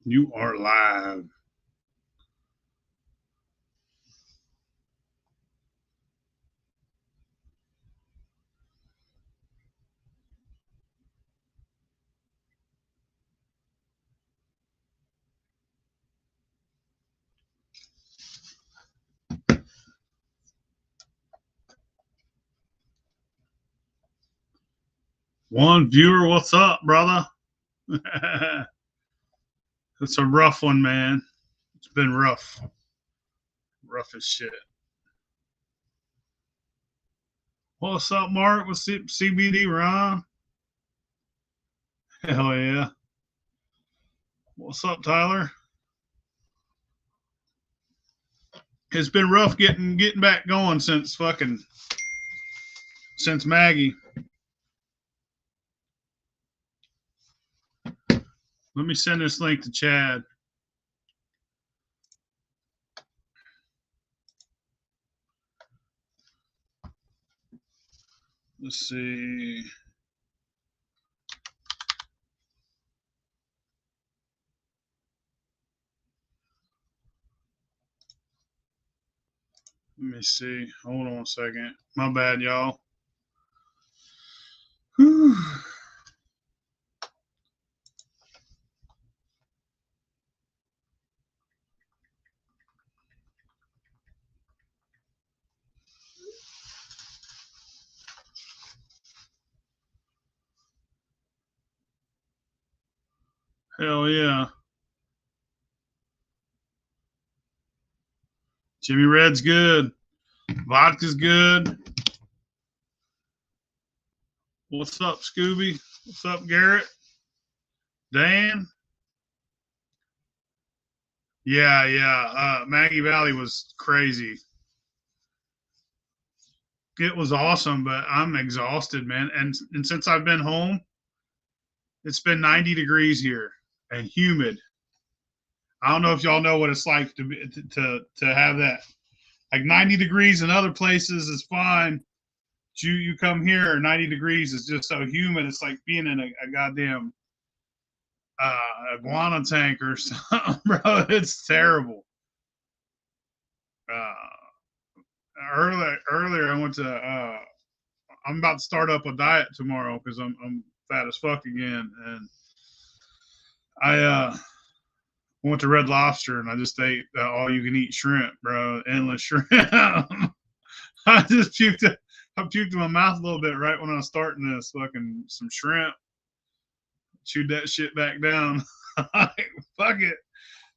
You are live. One viewer, what's up, brother? It's a rough one, man. It's been rough. Rough as shit. What's up, Mark? What's up, CBD, Ron? Hell yeah. What's up, Tyler? It's been rough getting back going since Maggie. Let me send this link to Chad. Let's see. Let me see. Hold on a second. My bad, y'all. Whew. Hell yeah. Jimmy Red's good. Vodka's good. What's up, Scooby? What's up, Garrett? Dan? Yeah. Maggie Valley was crazy. It was awesome, but I'm exhausted, man. And since I've been home, it's been 90 degrees here and humid. I don't know if y'all know what it's like to have that. Like 90 degrees in other places is fine. You come here, 90 degrees is just so humid. It's like being in a goddamn iguana tank or something, bro. It's terrible. Earlier I went to I'm about to start up a diet tomorrow because I'm fat as fuck again, and I went to Red Lobster and I just ate all you can eat shrimp, bro. Endless shrimp. I just puked in my mouth a little bit right when I was starting this. Fucking some shrimp. Chewed that shit back down. Fuck it.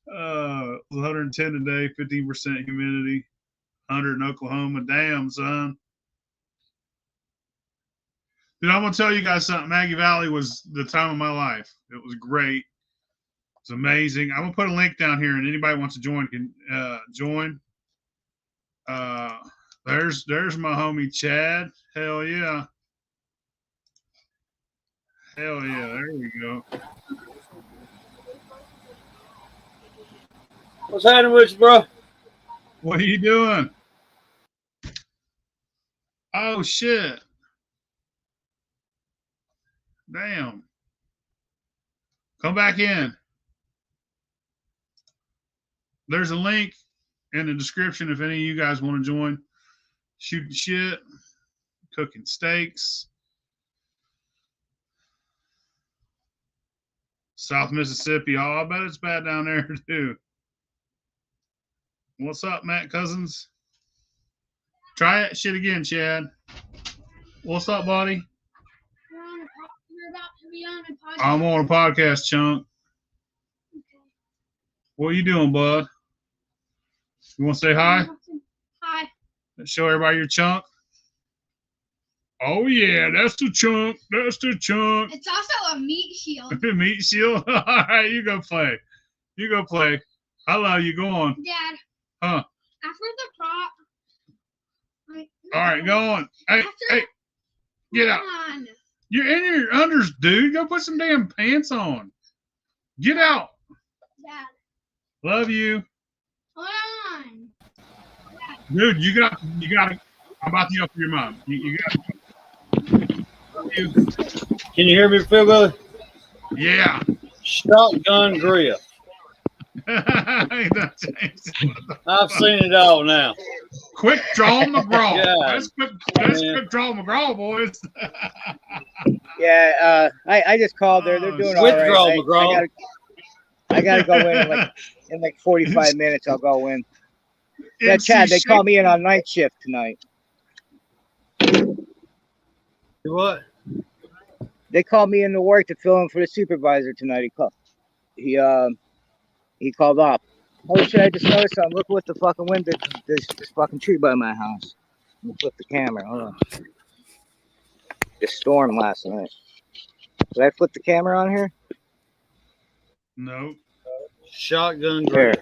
110 today, 15% humidity, 100 in Oklahoma. Damn, son. Dude, I'm gonna tell you guys something. Maggie Valley was the time of my life. It was great. It's amazing. I'm gonna put a link down here, and anybody wants to join can join. There's my homie Chad. Hell yeah. Hell yeah. There we go. What's happening with you, bro? What are you doing? Oh shit. Damn. Come back in. There's a link in the description if any of you guys want to join. Shooting shit, cooking steaks. South Mississippi. Oh, I bet it's bad down there too. What's up, Matt Cousins? Try it shit again, Chad. What's up, buddy? You're about to be on a podcast. I'm on a podcast, Chunk. Okay. What are you doing, bud? You want to say hi? Hi. Show everybody your chunk. Oh yeah, that's the chunk. That's the chunk. It's also a meat shield. Meat shield. All right, you go play. You go play. I love you. Go on. Dad. Huh? After the prop. All right, go on. Hey, hey, get out. On. You're in your unders, dude. Go put some damn pants on. Get out. Dad. Love you. Hold on. Dad. Dude, you got I'm about to yell for your mom. You got Can you hear me, PhilBilly? Yeah. Shotgun grip. I've seen it all now. Quick draw McGraw. Yeah. That's quick draw McGraw, boys. Yeah, I just called. They're doing all right. Withdraw, McGraw. I gotta go in like 45 minutes. I'll go in. Yeah, Chad, they called me in on night shift tonight. What? They called me into work to fill in for the supervisor tonight. He called off. Oh shit! I just noticed something. Look what the fucking window. There's this fucking tree by my house. Let me flip the camera. Hold on. The storm last night. Did I flip the camera on here? No. Shotgun Here.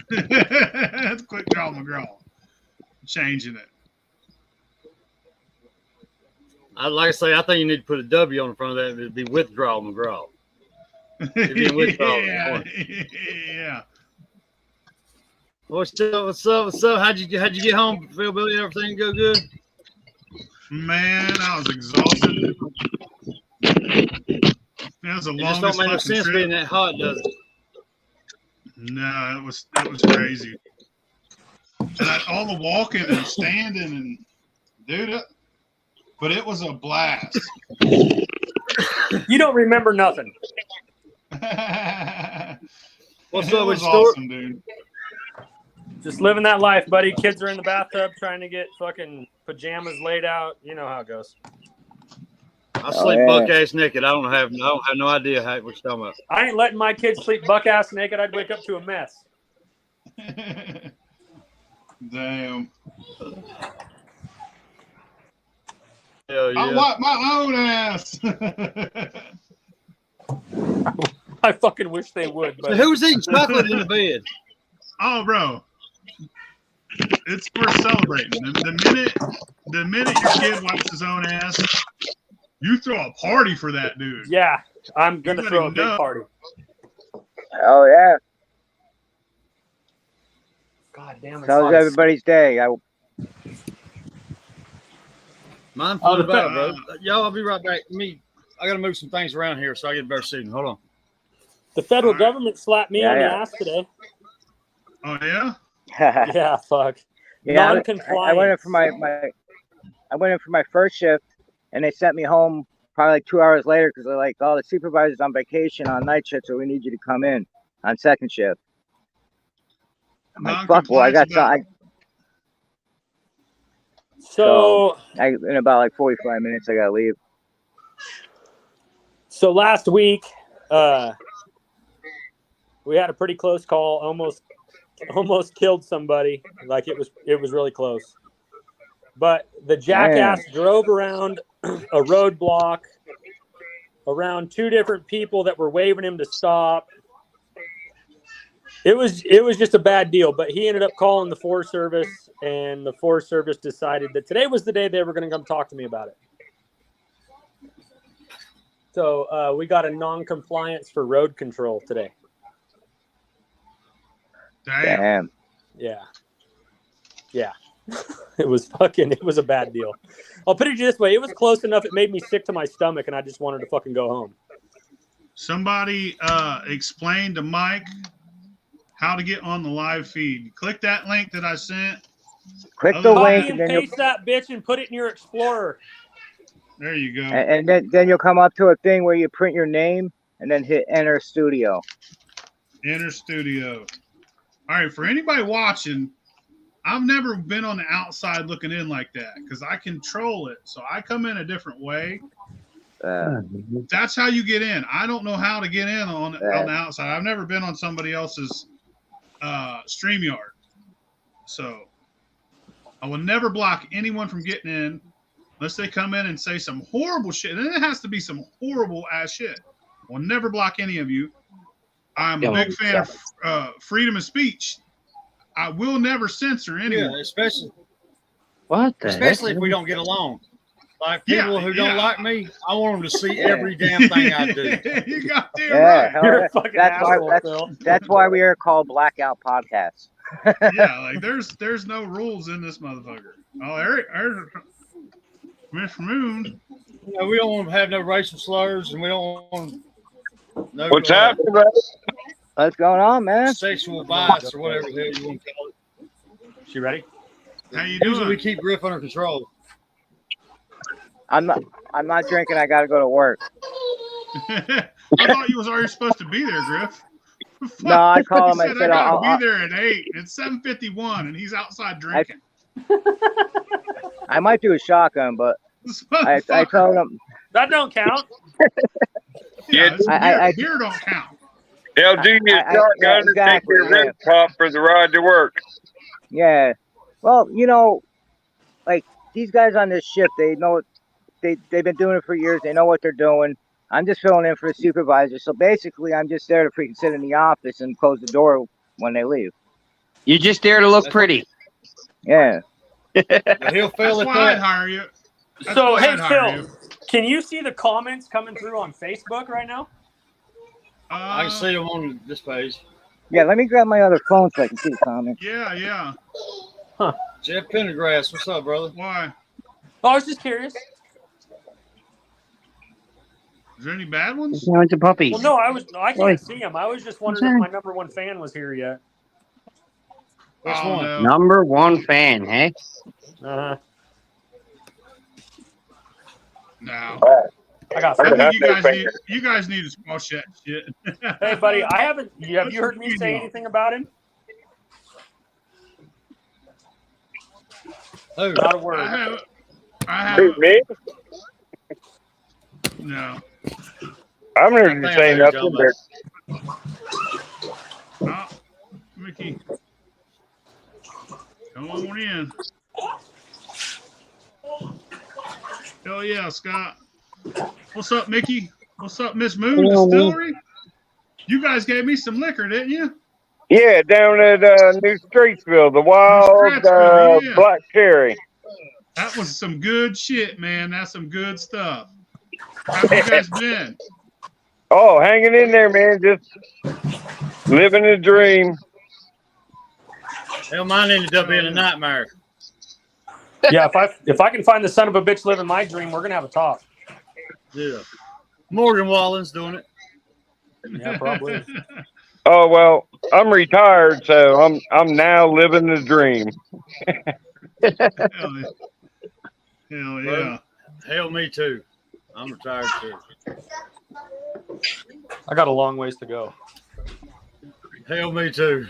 grip. That's quick draw McGraw. Changing it. Like I say, I think you need to put a W on the front of that. It'd be Withdraw McGraw. It'd be Withdraw. Yeah. What's up? How'd you get home, PhilBilly? Everything go good? Man, I was exhausted. That was the It just longest don't make no fucking sense trip. being that hot, does it? No, it was crazy. And all the walking and standing and dude, but it was a blast. You don't remember nothing. What's It up with was Stuart? awesome, dude. Just living that life, buddy. Kids are in the bathtub trying to get fucking pajamas laid out. You know how it goes. I sleep buck ass naked. I don't have no idea what you're talking about. I ain't letting my kids sleep buck ass naked. I'd wake up to a mess. Damn. Hell yeah. I wipe my own ass. I fucking wish they would. So But who was eating chocolate in the bed? Oh, bro. It's for celebrating. The minute your kid wipes his own ass, you throw a party for that dude. yeah, I'm gonna You throw a better big know. party. Oh yeah. God damn it. How's everybody's day? Mine Oh, flew the by, bro. Y'all, I'll be right back. I gotta move some things around here so I get a better signal. Hold on. The federal All right. government slapped me on the ass today. Oh, yeah? Yeah, fuck. Yeah, Non-compliance. I went in for my first shift, and they sent me home probably like 2 hours later because they're like, "Oh, the supervisor's on vacation on night shift, so we need you to come in on second shift." I'm like, "Fuck, well, I got some." So In about like 45 minutes, I gotta leave. So last week, we had a pretty close call. Almost killed somebody. Like it was really close. But the jackass drove around a roadblock around two different people that were waving him to stop. It was just a bad deal. But he ended up calling the Forest Service, and the Forest Service decided that today was the day they were going to come talk to me about it. So we got a non-compliance for road control today. Damn. Yeah. It was a bad deal. I'll put it this way. It was close enough. It made me sick to my stomach, and I just wanted to fucking go home. Somebody explain to Mike how to get on the live feed. Click that link that I sent. Click the Copy link, and and then paste that bitch and put it in your Explorer. There you go. and then you'll come up to a thing where you print your name and then hit Enter Studio. Enter Studio. All right, for anybody watching, I've never been on the outside looking in like that because I control it. So I come in a different way. That's how you get in. I don't know how to get in on the outside. I've never been on somebody else's StreamYard. So I will never block anyone from getting in unless they come in and say some horrible shit. And it has to be some horrible ass shit. I will never block any of you. I'm a big fan of freedom of speech. I will never censor anyone. Yeah, especially Especially if we don't get along. Like people who don't like me, I want them to see every damn thing I do. You got damn right. hell You're yeah. a fucking That's asshole, why Phil. that's why we are called Blackout Podcasts. Yeah, like there's no rules in this motherfucker. Oh, Eric, Miss Moon. You know, we don't want to have no racial slurs, and we don't want no. What's happening, bro? What's going on, man? sexual bias or whatever the hell you want to call it. She ready? How you Usually we doing? keep Griff under control. I'm not drinking. I got to go to work. I thought you was already supposed to be there, Griff. No, I called him. He I said said, I gotta I'll, be there at 8. It's 7:51, and he's outside drinking. I might do a shotgun, but This I motherfucker. told him. That don't count. Yeah, it's I- beer don't count. They'll do you a I- shotgun yeah, and take exactly, your yeah. rib pop for the ride to work. Yeah. Well, you know, like these guys on this shift, they know they've been doing it for years. They know what they're doing. I'm just filling in for the supervisor. So basically, I'm just there to freaking sit in the office and close the door when they leave. You're just there to look pretty. Yeah. But he'll fail That's at why I'd that. hire you. That's So, why hey, I'd hire Phil, can you see the comments coming through on Facebook right now? I can see them on this page. Yeah. Let me grab my other phone so I can see the comments. Yeah. Jeff Pendergrass, what's up, brother? Why? Oh, I was just curious. Is there any bad ones? No, it's a puppy. Well, no, I Oi. can't see him. I was just wondering if my number one fan was here yet. Which Oh, one? no. Number one fan, hey? Uh-huh. No. I got I Phil. think you guys need to squash that shit. Hey, buddy, have you heard me say anything about him? Who? Not a word. I have. Who, me? No. I'm ready to say nothing, but Oh, Mickey. Come on in. Hell yeah, Scott. What's up, Mickey? What's up, Miss Moon Hello, Distillery? You guys gave me some liquor, didn't you? yeah, down at New Streetsville, the wild Streetsville, yeah. black cherry. That was some good shit, man. That's some good stuff. How have you guys been? Oh, hanging in there, man. Just living a dream. Hell, mine ended up being a nightmare. Yeah, if I can find the son of a bitch living my dream, we're gonna have a talk. Yeah. Morgan Wallen's doing it. Yeah, probably. Oh well, I'm retired, so I'm now living the dream. Hell yeah. Hell, me too. I'm retired too. I got a long ways to go. Hell, me too.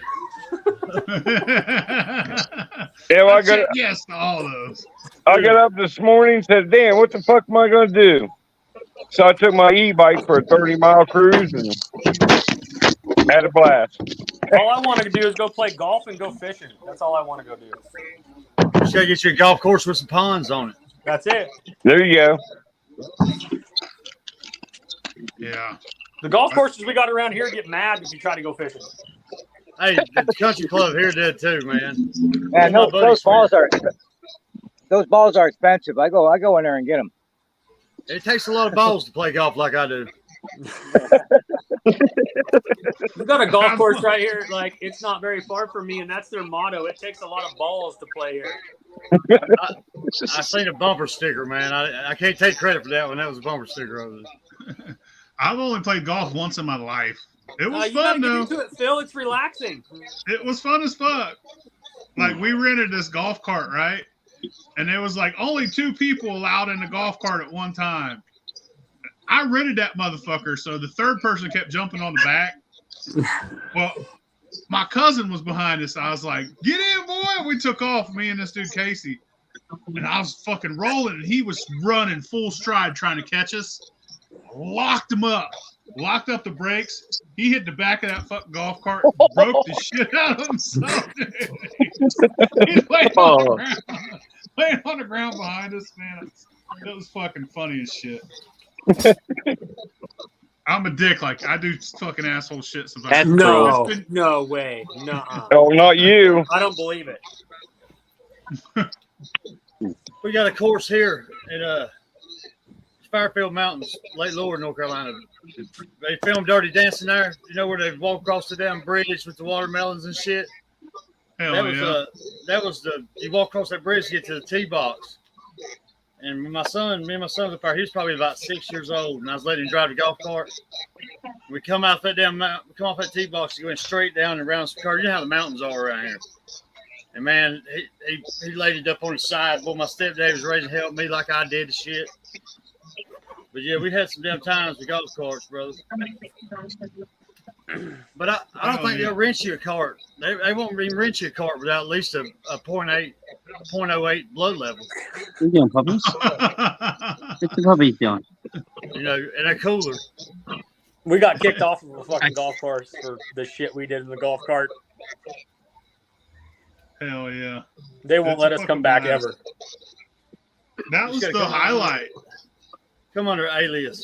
Yeah, well, I said yes to all those. I got up this morning and said, damn, what the fuck am I going to do? So I took my e-bike for a 30-mile cruise and had a blast. All I want to do is go play golf and go fishing. That's all I want to go do. You gotta get you a golf course with some ponds on it. That's it. There you go. Yeah. The golf courses we got around here get mad if you try to go fishing. Hey, the country club here did too, man. Man, My buddy those balls Smith. are expensive. I go in there and get them. It takes a lot of balls to play golf like I do. We've got a golf course right here. Like, it's not very far from me, and that's their motto. It takes a lot of balls to play here. I seen a bumper sticker, man. I can't take credit for that one. That was a bumper sticker of it. I've only played golf once in my life. It was You gotta fun get though. into it, Phil. It's relaxing. It was fun as fuck. Like we rented this golf cart, right? And there was like only 2 people allowed in the golf cart at one time. I rented that motherfucker, so the third person kept jumping on the back. Well, my cousin was behind us. I was like, "Get in, boy!" We took off, me and this dude Casey, and I was fucking rolling, and he was running full stride trying to catch us. Locked him up, locked up the brakes. He hit the back of that fucking golf cart, broke the shit out of himself. He laying on the ground behind us, man. It was fucking funny as shit. I'm a dick. Like I do fucking asshole shit sometimes. No way. Nuh-uh. Oh, not you. I don't believe it. We got a course here in Fairfield Mountains, Lake Lure, North Carolina. They filmed Dirty Dancing there. You know where they walk across the damn bridge with the watermelons and shit? Hell That was yeah. that was you walk across that bridge to get to the tee box. And me and my son was up there. He was probably about 6 years old, and I was letting him drive the golf cart. We come off that damn mountain, we come off that tee box, going straight down and around some car. You know how the mountains are around here. And man, he laid it up on his side. Boy, my stepdad was ready to help me like I did the shit. But yeah, we had some damn times with golf carts, brother. But I don't think they'll rent you a cart. They won't even rent you a cart without at least a 0.08 blood level. What are you doing, puppies? What's the puppies doing? You know, and a cooler. We got kicked off of a fucking golf course for the shit we did in the golf cart. Hell yeah. They won't let us come back ever. That was the highlight. Come under alias.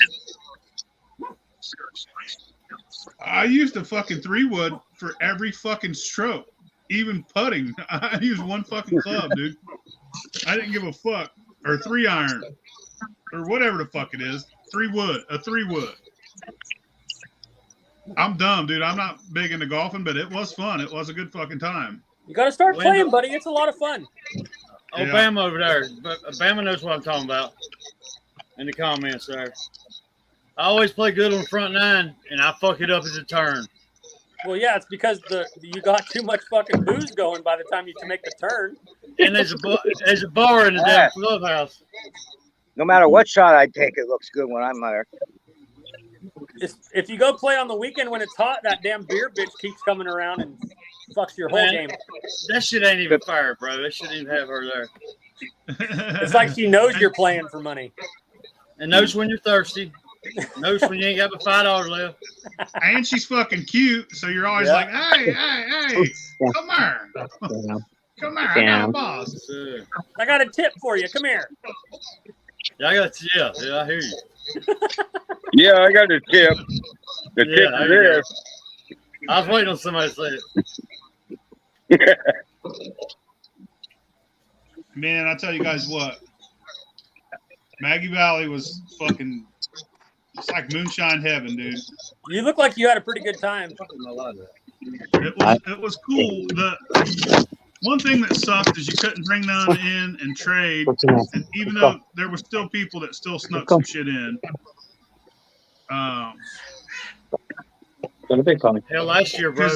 I used a fucking 3-wood for every fucking stroke, even putting. I used one fucking club, dude. I didn't give a fuck. Or 3-iron. Or whatever the fuck it is. 3-wood. A 3-wood. I'm dumb, dude. I'm not big into golfing, but it was fun. It was a good fucking time. You got to start playing, buddy. It's a lot of fun. Oh, yeah. Bama over there. Bama knows what I'm talking about. In the comments there. I always play good on the front nine, and I fuck it up as a turn. Well, yeah, it's because you got too much fucking booze going by the time you can make the turn. And there's a bar in the damn clubhouse. No matter what shot I take, it looks good when I'm there. If you go play on the weekend when it's hot, that damn beer bitch keeps coming around and fucks your whole game. That shit ain't even fair, bro. They shouldn't even have her there. It's like she knows you're playing for money. And knows when you're thirsty. Knows when you ain't got but $5 left. And she's fucking cute, so you're always like, hey, come here. Come here, I got a boss. I got a tip for you. Come here. Yeah, I hear you. Yeah, I got a tip. The tip is this. I was waiting on somebody to say it. Man, I tell you guys what. Maggie Valley was fucking, it's like moonshine heaven, dude. You look like you had a pretty good time. It was cool. The one thing that sucked is you couldn't bring none in and trade, and even though there were still people that still snuck some shit in. Hell, last year, bro.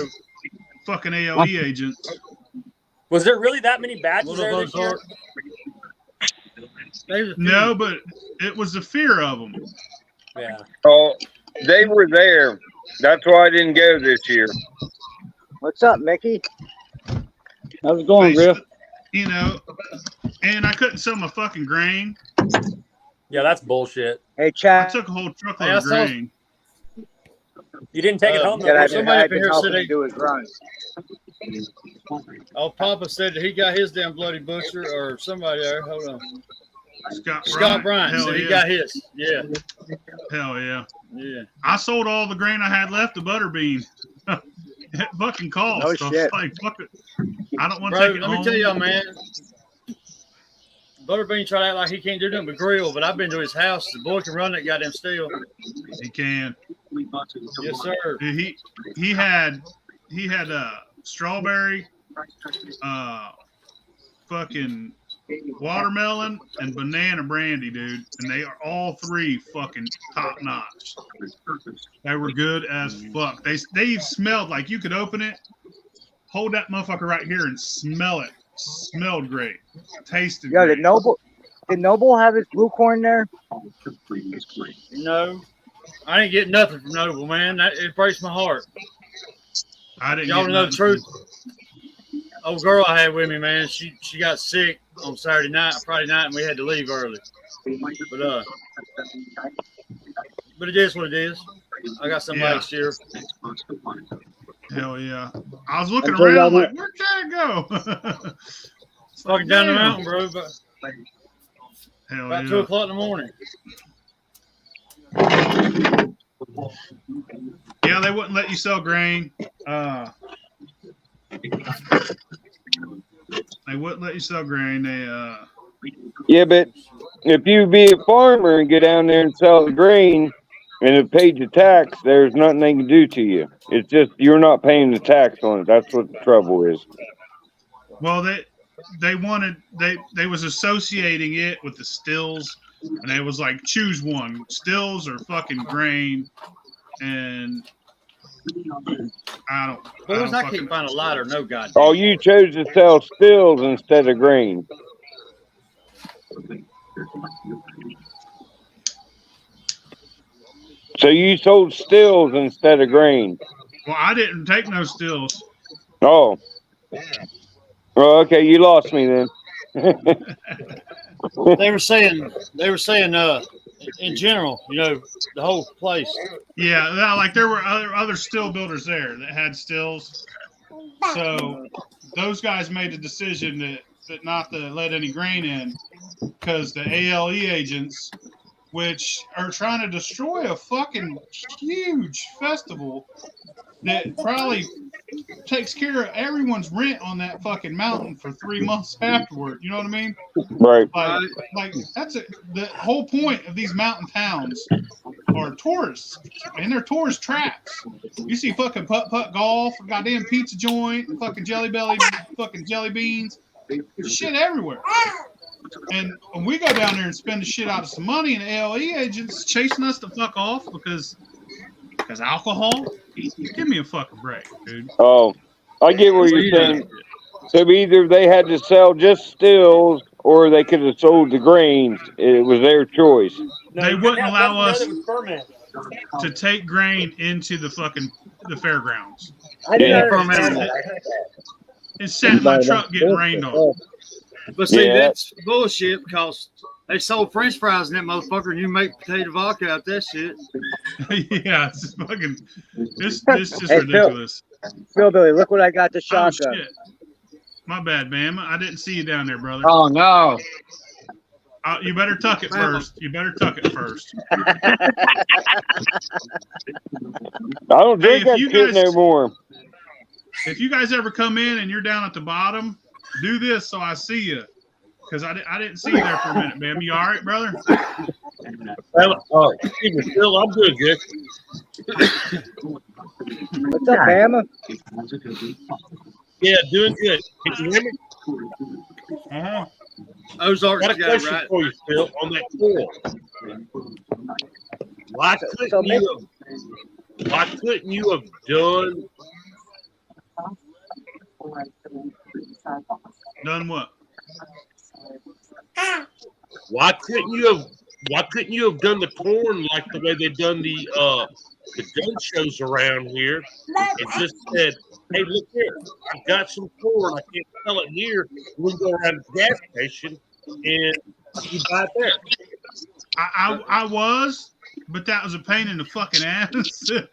Fucking AOE agents. Was there really that many badges there this year? No, but it was the fear of them. Yeah. Oh, they were there. That's why I didn't go this year. What's up, Mickey? How's it going, Griff? You know, and I couldn't sell my fucking grain. Yeah, that's bullshit. Hey, I Chad. took a whole truckload of grain. You didn't take it home, though. I Somebody up been here helping said him do his run. Oh, Papa said that he got his damn bloody butcher, or somebody there. Hold on. Scott Bryant Hell said yeah. he got his. Yeah. Hell yeah. Yeah. I sold all the grain I had left to Butterbean. It fucking cost. No I was shit. like, fuck it. I don't want to Bro, take it let home. me tell y'all, man. Butterbean tried to act like he can't do nothing but grill, but I've been to his house. The boy can run that goddamn steel. He can. Yes, sir. Dude, he had strawberry, fucking watermelon, and banana brandy, dude. And they are all three fucking top notch. They were good as fuck. They smelled like you could open it, hold that motherfucker right here, and smell it. Smelled great. Tasted Yo, great. did Noble have his blue corn there? No. I ain't getting nothing from Noble, man. It breaks my heart. I didn't Y'all get know the nothing. truth. Old girl I had with me, man, she got sick on Friday night, and we had to leave early. But it is what it is. I got some last year. Hell yeah. I was looking around like, where'd Chad go? Fucking down the mountain, bro. But Hell about yeah. 2 o'clock in the morning. Yeah, they wouldn't let you sell grain. They wouldn't let you sell grain. Yeah, but if you be a farmer and get down there and sell the grain and it paid the tax, there's nothing they can do to you. It's just you're not paying the tax on it. That's what the trouble is. Well, they wanted they was associating it with the stills, and they was like, choose one, stills or fucking grain, and I Boys, I can't find a lighter. No goddamn. Oh, you chose to sell stills instead of grain. So you sold stills instead of grain. Well, I didn't take no stills. Oh. Well, okay, you lost me then. They were saying in general, you know, the whole place. Yeah, like there were other still builders there that had stills. So those guys made a decision that not to let any grain in because the ALE agents, which are trying to destroy a fucking huge festival that probably takes care of everyone's rent on that fucking mountain for 3 months afterward. You know what I mean? Right. Like that's the whole point of these mountain towns are tourists, and they're tourist traps. You see fucking putt-putt golf, goddamn pizza joint, fucking Jelly Belly, fucking jelly beans, shit everywhere. And when we go down there and spend the shit out of some money, and the ALE agents chasing us to fuck off because alcohol. Give me a fucking break, dude. Oh, I get what you're saying. So either they had to sell just stills, or they could have sold the grains. It was their choice. No, They wouldn't allow us to to take grain into the fairgrounds. I didn't Yeah. understand that. It's sat in my truck getting rained on. But see, Yeah. that's bullshit because they sold French fries in that motherfucker, and you make potato vodka out that shit. Yeah, it's fucking. This is just Hey, ridiculous. PhilBilly, look what I got the Oh shotgun. shit! My bad, man. I didn't see you down there, brother. Oh no. You better tuck it first. You better tuck it first. I don't drink Hey, if that you shit guys- no more. If you guys ever come in and you're down at the bottom, do this so I see you. Because I didn't see you there for a minute, man. You all right, brother? Oh, Phil, I'm good, Dick. What's up, Bama? Yeah, doing good. Can you hear me? Uh-huh. Ozarks Got a guy, question right? for you, Phil, on that pool. Why couldn't you have done Done what? why couldn't you have done the corn like the way they've done the gun shows around here and just said, hey, look here, I've got some corn, I can't sell it here. We can go around to the gas station and you buy it there. I was, but that was a pain in the fucking ass to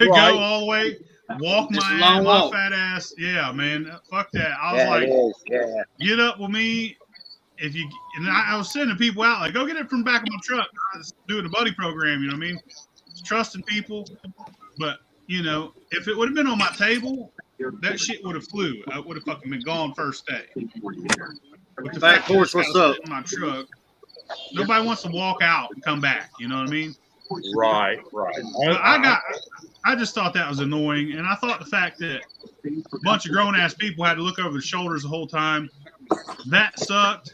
Right. go all the way, walk It's a my long walk. fat ass. Yeah, man. Fuck that. I was Yeah, like, it is. Yeah. get up with me. If you and I was sending people out like, go get it from the back of my truck. I was doing a buddy program, you know what I mean? Trusting people, but you know, if it would have been on my table, that shit would have flew. I would have fucking been gone first day. But the Back fact that porch, it's what's gotta up? sit in my truck, nobody wants to walk out and come back. You know what I mean? Right. But I just thought that was annoying, and I thought the fact that a bunch of grown ass people had to look over their shoulders the whole time, that sucked.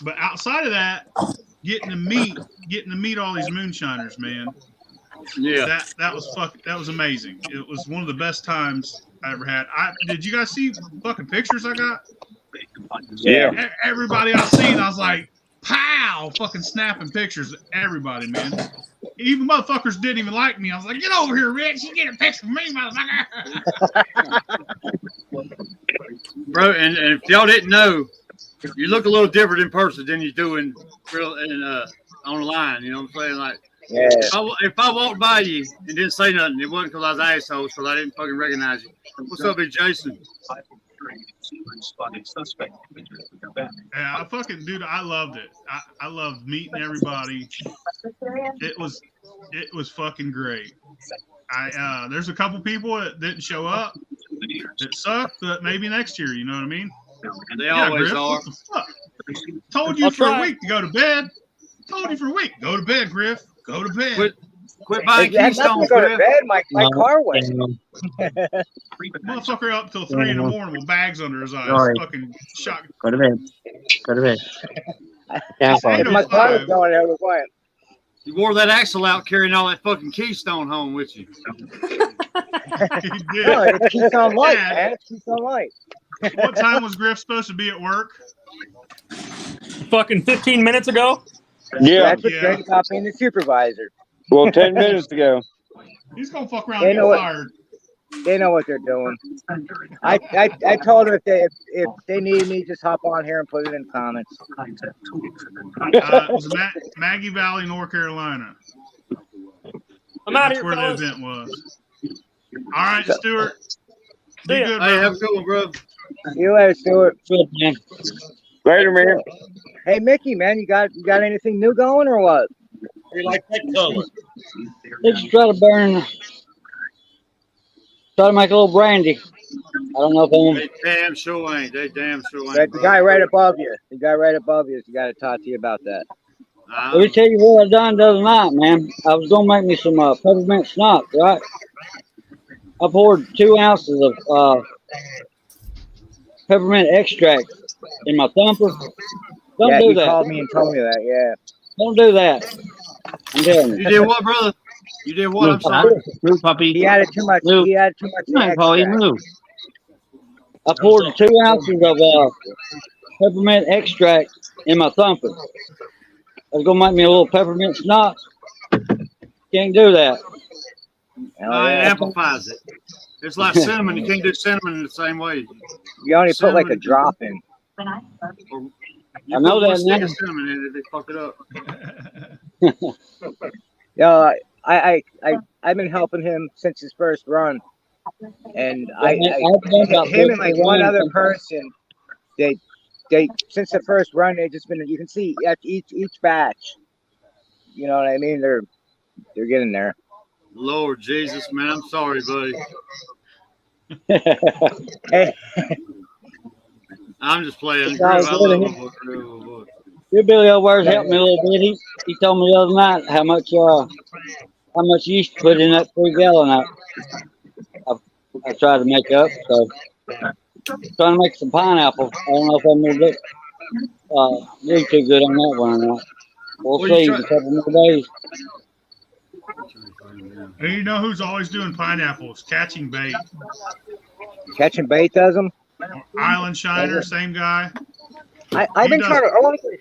But outside of that, getting to meet all these moonshiners, man. Yeah. That was amazing. It was one of the best times I ever had. Did you guys see fucking pictures I got? Yeah. Everybody I seen, I was like, pow, fucking snapping pictures of everybody, man. Even motherfuckers didn't even like me. I was like, get over here, Rich. You get a picture of me, motherfucker. Bro, and if y'all didn't know, you look a little different in person than you do in online. You know what I'm saying? Like, Yeah. if I walked by you and didn't say nothing, it wasn't because I was assholes, because I didn't fucking recognize you. What's up, big Jason? Yeah, I loved it. I loved meeting everybody. It was fucking great. There's a couple people that didn't show up. It sucked, but maybe next year. You know what I mean? They always Griff, are. what the fuck? Told you I'll for a try. week to go to bed. Told you for a week. Go to bed, Griff. Go to bed. Quit Quit buying It had nothing Keystone, to go to Cliff. bed. My car went. Motherfucker up till 3 in the morning with bags under his eyes. Sorry. Fucking shock. Go to bed. Go to bed. Yeah, This ain't If no my car was 5. going, I was going. You wore that axle out carrying all that fucking Keystone home with you. He did. No, it's Keystone Light, Dad, man. It's Keystone Light. what time was Griff supposed to be at work? Fucking 15 minutes ago. Yeah. That's what's Yeah. great about being the supervisor. Well, 10 minutes ago. He's gonna fuck around They and know get what- fired. They know what they're doing. I told them if they need me, just hop on here and put it in comments. It was Maggie Valley, North Carolina. I'm out That's of where here, the fellas. event was. All right, Stuart. Be See ya. good, Hey, bro. have a good one, bro. See you later, Stuart. Good, man. Later, man. Hey, Mickey, man, you got anything new going or what? You like that color? Let's try to burn. Try to make a little brandy. I don't know if I'm. They damn sure ain't. They damn sure But ain't. the bro. guy right above you, has got to talk to you about that. Let me tell you what I done the other night, man. I was gonna make me some peppermint schnapps, right? I poured 2 ounces of peppermint extract in my thumper. Don't Yeah, do you that. called me and told me that. Yeah. Don't do that. I'm telling you. You did what, brother? You did what? I'm Move, sorry. move, puppy. He added too much. Move. He added too much Come on, Polly, extract. move. I poured 2 ounces of peppermint extract in my thumper. I was gonna make me a little peppermint schnapps. Can't do that. Hell No, it yeah. amplifies it. It's like cinnamon. You can't do cinnamon in the same way. You only put like a Cinnamon. drop in. You I know put that one stick now. of cinnamon in it, they fuck it up. Yeah, I've been helping him since his first run, and I've done about him and like 50 one runs. other person, they since the first run they just been, you can see at each batch, you know what I mean, they're getting there. Lord Jesus, man, I'm sorry, buddy. Hey, I'm just playing. It's all Groove, I good. love my book, Groove. PhilBilly over there's helped me a little bit. He told me the other night how much yeast to put in that 3 gallon I tried to make up. So trying to make some pineapple. I don't know if I'm gonna do too good on that one or not. We'll What are you see in try- a couple more days. And you know who's always doing pineapples? Catching Bait. catching bait does them. Island Shiner, same guy. I've been does- trying to. I want to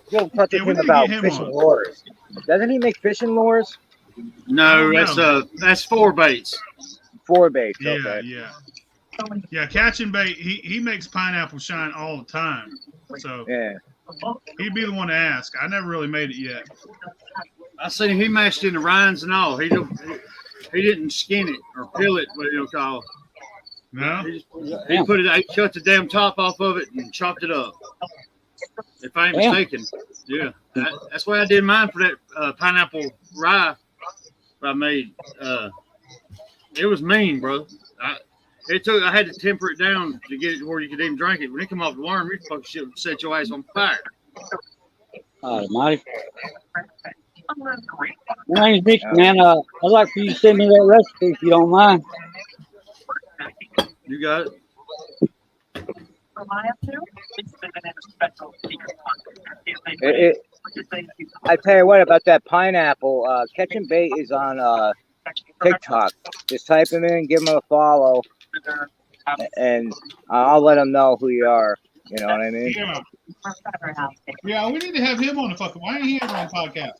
get in touch Yeah, with we him need to about get him fishing on. lures. Doesn't he make fishing lures? No, No. that's 4 baits. 4 baits. Yeah, Okay. yeah. Yeah, Catching Bait, he makes pineapple shine all the time. So Yeah. he'd be the one to ask. I never really made it yet. I seen he mashed in the rinds and all. He didn't skin it or peel it, what you call. No? He put it. He cut the damn top off of it and chopped it up. If I ain't Damn. mistaken, yeah, that's why I did mine for that pineapple rye I made. It was mean, bro. I had to temper it down to get it to where you could even drink it. When it come off the worm, you fucking shit would set your ass on fire. Almighty. My name's Nick, man. I'd like for you to send me that recipe if you don't mind. You got it. I tell you what about that pineapple. Catching Bait is on TikTok. Just type him in, give him a follow, and I'll let him know who you are. You know what I mean? Yeah. Yeah, we need to have him on the fucking. Why ain't he ever on podcast?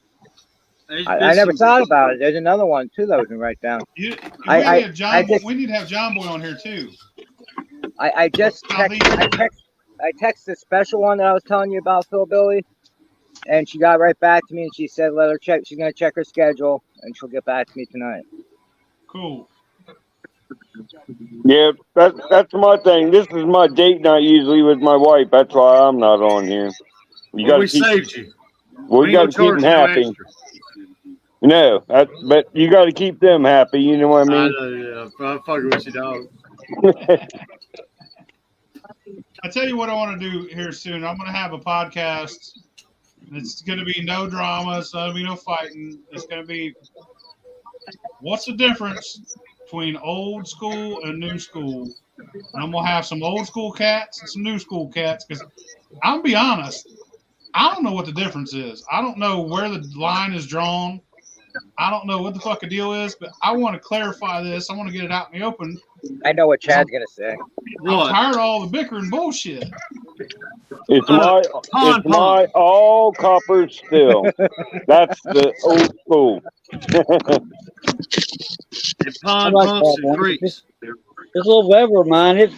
I never thought about it. There's another one too that we can write down. We need I to have John Boy on here too. I text the special one that I was telling you about, PhilBilly, and she got right back to me and she said let her check. She's gonna check her schedule and she'll get back to me tonight. Cool. Yeah, that's my thing. This is my date night usually with my wife. That's why I'm not on here. You got We to keep. saved you. We ain't got gonna to keep them charge no happy. extra. No, but you got to keep them happy. You know what I mean? Yeah, I'm fucking with you, dog. I tell you what I want to do here soon. I'm going to have a podcast. It's going to be no drama. It's not going to be no fighting. It's going to be what's the difference between old school and new school? And I'm gonna have some old school cats and some new school cats because I'm gonna be honest, I don't know what the difference is. I don't know where the line is drawn. I don't know what the fuck the deal is, but I want to clarify this. I want to get it out in the open. I know what Chad's gonna say. I'm tired of all the bickering bullshit. It's my all copper still. That's the old school. And pond like pumps that and one. creeks. This little Weber of mine, it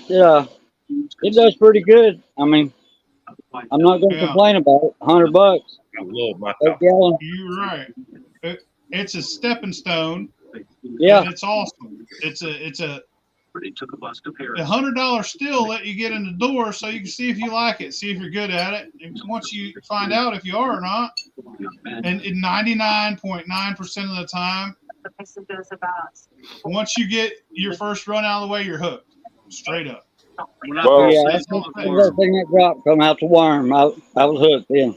does pretty good. I mean, I'm not going to Yeah. complain about it. $100, I love my 8 gallon. You're right. It's a stepping stone. Yeah, And it's awesome. It's a $100 still let you get in the door so you can see if you like it, see if you're good at it. And once you find out if you are or not, and 99.9% of the time, once you get your first run out of the way, you're hooked. Straight up. When I Well, first yeah. said That's something, the thing that dropped come out the worm. I was hooked then.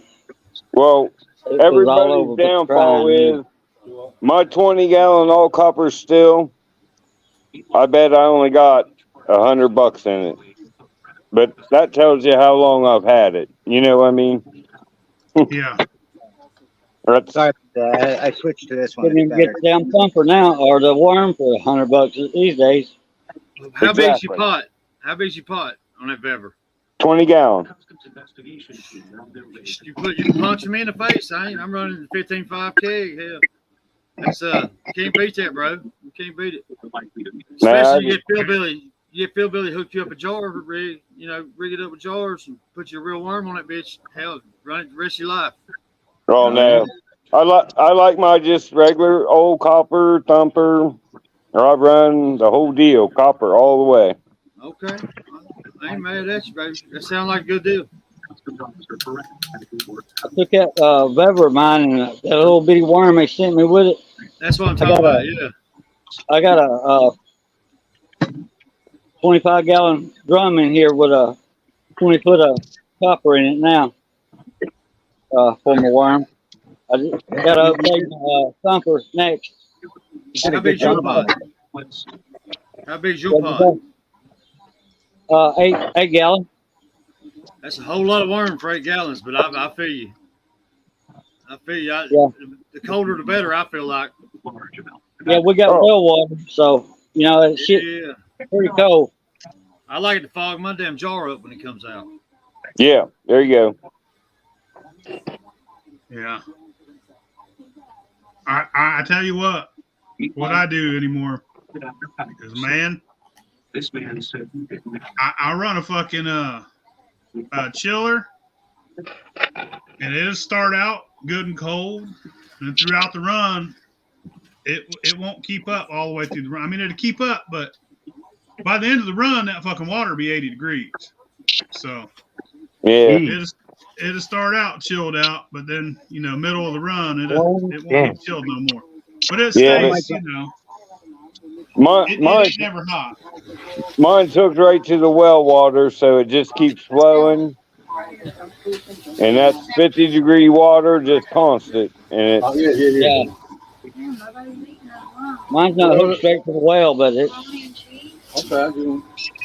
Well, It was all everybody's over but downfall crying, is my 20-gallon all copper still. I bet I only got $100 in it, but that tells you how long I've had it. You know what I mean? Yeah. That's, Sorry, I switched to this one. Couldn't It's even get better. the damn thumper now or the worm for $100 these days. how big's your Exactly. pot? How big's your pot on that Weber? 20-gallon. You punch him in the face. I'm running the 15.5 keg. Hell, that's can't beat that, bro. You can't beat it. Especially you get PhilBilly. You get PhilBilly hook you up a jar, rig it up with jars and put your real worm on that bitch. Hell, run it the rest of your life. Oh no, I like my just regular old copper thumper, or I run the whole deal copper all the way. Okay, I ain't mad at you, baby. That sounds like a good deal. I took that Weber of mine and that little bitty worm they sent me with it. That's what I'm talking about. Yeah. I got a 25-gallon drum in here with a 20-foot of copper in it now for my worm. I just got to update my thumper next. How big's your pot? How big's your pot? 8 gallon. That's a whole lot of worm for 8 gallons, but I feel you. Yeah. The colder the better, I feel like. Yeah, we got well water, so it's shit Yeah. pretty cold. I like it to fog my damn jar up when it comes out. Yeah, there you go. Yeah. I tell you what I do anymore is, man, I run a fucking chiller, and it'll start out good and cold, and throughout the run, it won't keep up all the way through the run. I mean, it'll keep up, but by the end of the run, that fucking water will be 80 degrees. So Yeah, it'll start out chilled out, but then middle of the run, it won't be chilled no more. But it stays, it ain't never hot. Mine's hooked right to the well water, so it just keeps flowing. And that's 50-degree water, just constant. And Yeah. Mine's not hooked straight to the well, but it. Okay.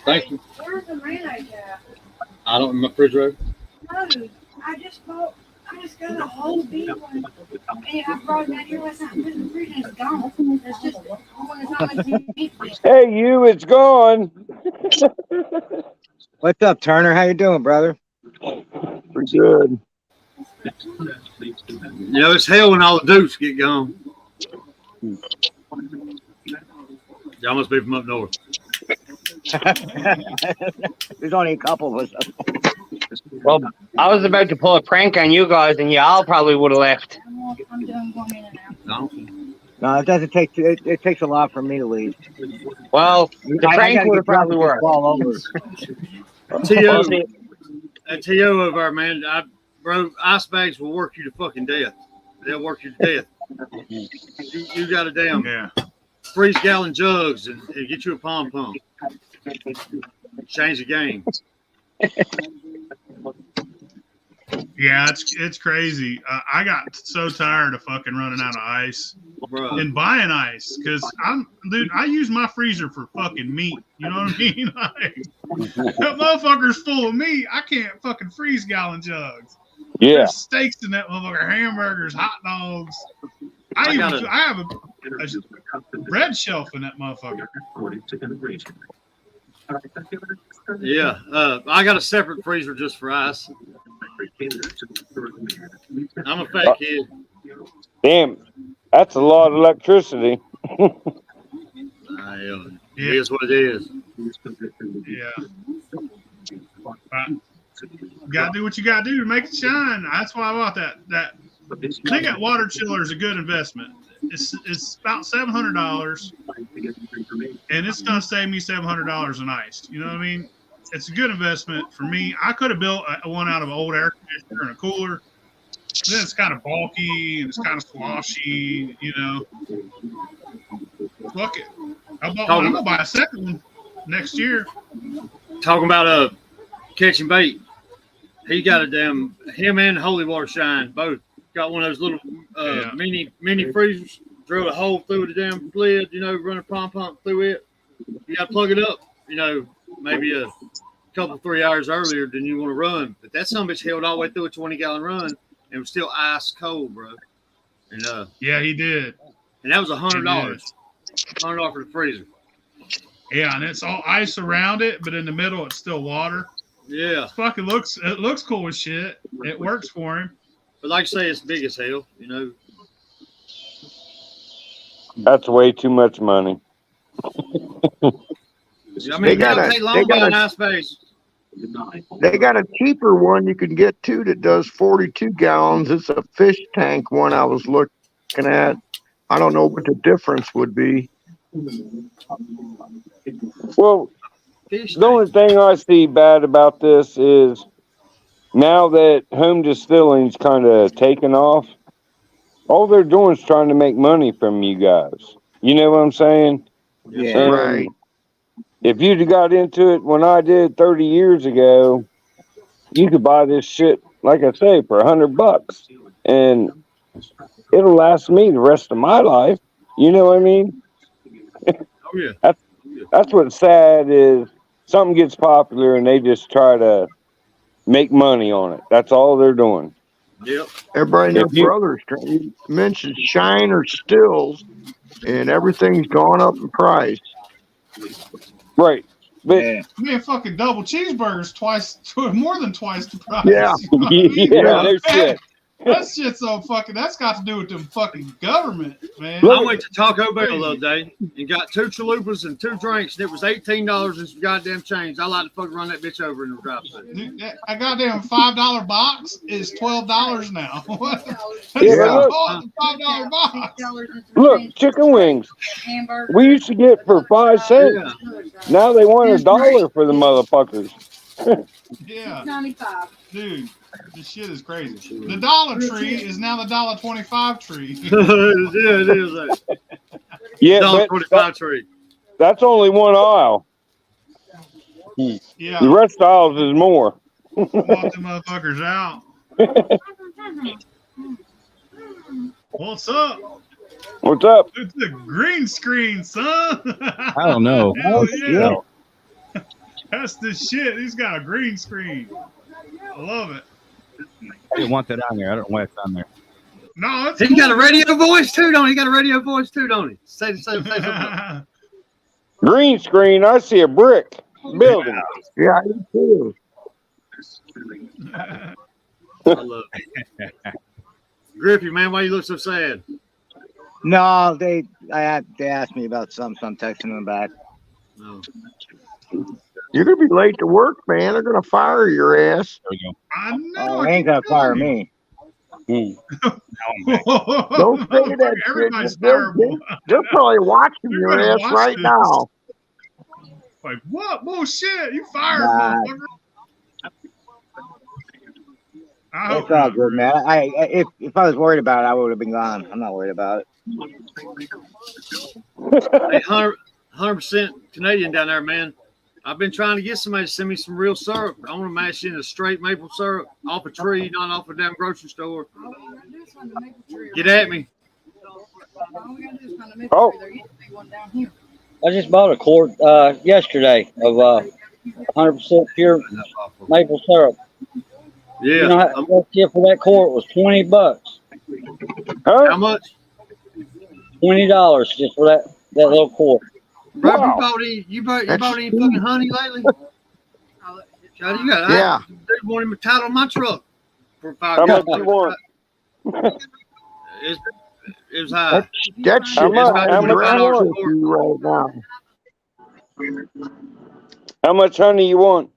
Thank you. Where's the mayonnaise at? I don't in my refrigerator. No, I just got a whole big one. And I brought it back here last night and put it in the fridge and it's gone. It's just one that's not meant to be eaten. hey, it's gone. What's up, Turner? How you doing, brother? Pretty good. It's hell when all the dupes get gone. Y'all must be from up north. There's only a couple of us. Well, I was about to pull a prank on you guys, and y'all probably would have left. I'm done going in and out. No, it doesn't take. It takes a lot for me to leave. Well, the I prank gotta would get have probably drunk and worked. fall over. That TO over there, man. Bro, ice bags will work you to fucking death. They'll work you to death. You got to damn freeze gallon jugs and get you a pom pom. Change the game. Yeah, it's crazy. I got so tired of fucking running out of ice. Bro. and buying ice because dude, I use my freezer for fucking meat. You know what I mean? Like, that motherfucker's full of meat. I can't fucking freeze gallon jugs. Yeah. There's steaks in that motherfucker, hamburgers, hot dogs. I have a bread shelf in that motherfucker. Yeah, I got a separate freezer just for ice. I'm a fat kid. Damn, that's a lot of electricity. It is what it is. Yeah. You gotta do what you gotta do to make it shine. That's why I bought that. I think that water chiller is a good investment. It's about $700, and it's gonna save me $700 in ice. You know what I mean? It's a good investment for me. I could have built one out of an old air conditioner and a cooler. Then it's kind of bulky and it's kind of sloshy. You know. Fuck it. I'm gonna buy a second one next year. Talking about catching bait. He got him and Holy Water Shine both got one of those little mini freezers. Drilled a hole through the damn lid, you know, run a pump through it. You got to plug it up, you know, maybe a couple 3 hours earlier than you want to run. But that son of a bitch held all the way through a 20-gallon run and it was still ice cold, bro. And yeah, he did. And that was $100. $100 for the freezer. Yeah, and it's all ice around it, but in the middle it's still water. Yeah. It looks cool as shit. It works for him. But like I say, it's big as hell, you know. That's way too much money. I mean, they got a nice base. They got a cheaper one you can get too that does 42 gallons. It's a fish tank one I was looking at. I don't know what the difference would be. Well, the only thing I see bad about this is now that home distilling's kind of taken off, all they're doing is trying to make money from you guys. You know what I'm saying? Yeah, and right. If you'd have got into it when I did 30 years ago, you could buy this shit, like I say, for $100, and it'll last me the rest of my life. You know what I mean? Oh yeah. That's what's sad is something gets popular and they just try to make money on it. That's all they're doing. Yep. Everybody and their brothers mentioned Shine or Stills, and everything's gone up in price. Right. But man, fucking double cheeseburgers more than twice the price. Yeah. No shit. That shit's so fucking. That's got to do with them fucking government, man. I went to Taco Bell the other day and got 2 chalupas and 2 drinks, and it was $18 and some goddamn change. I like to fucking run that bitch over in the drive-thru. A goddamn $5 box is $12 now. What? Yeah, $5 box. Look, chicken wings. We used to get for 5 cents. Yeah. Now they want $1 for the motherfuckers. Yeah, 95. dude, this shit is crazy. The Dollar Tree is now the $1.25 tree. Yeah, it is. Yeah, $1.25 tree. That's only one aisle. Yeah, The rest of the aisles is more. I bought them motherfuckers out. What's up? What's up? It's the green screen, son. I don't know. Hell yeah. That's the shit. He's got a green screen. I love it. I didn't want that on there. I don't know why it's on there. No, it's He cool. got a radio voice too, don't he? He got a radio voice too, don't he? Say something. Green screen. I see a brick building. Yeah, I do too. I love it. Griffey, man, why you look so sad? No, they asked me about something, so I'm texting them back. No. You're gonna be late to work, man. They're gonna fire your ass. There we go. I know. They ain't gonna fire me. Don't say that Everybody's shit. terrible. They're probably watching You're your gonna ass watch right this. now. Like, what? Bullshit. You fired, Nah. motherfucker. I hope It's all not. good, man. If I was worried about it, I would have been gone. I'm not worried about it. Hey, 100% Canadian down there, man. I've been trying to get somebody to send me some real syrup. I want to mash in a straight maple syrup off a tree, not off a damn grocery store. Get at me. All we gotta do is find a movie Oh. theater. There used to be one down here. I just bought a quart yesterday of 100% pure maple syrup. Yeah. You know how much for that quart was $20. How much? $20 just for that little quart. Bro, Wow. you bought any fucking honey lately? Chad, you got Yeah. there's one in the title of my truck for How much you want? It was high. That shit It's about how much $25 you a quart. right now. How much honey you want?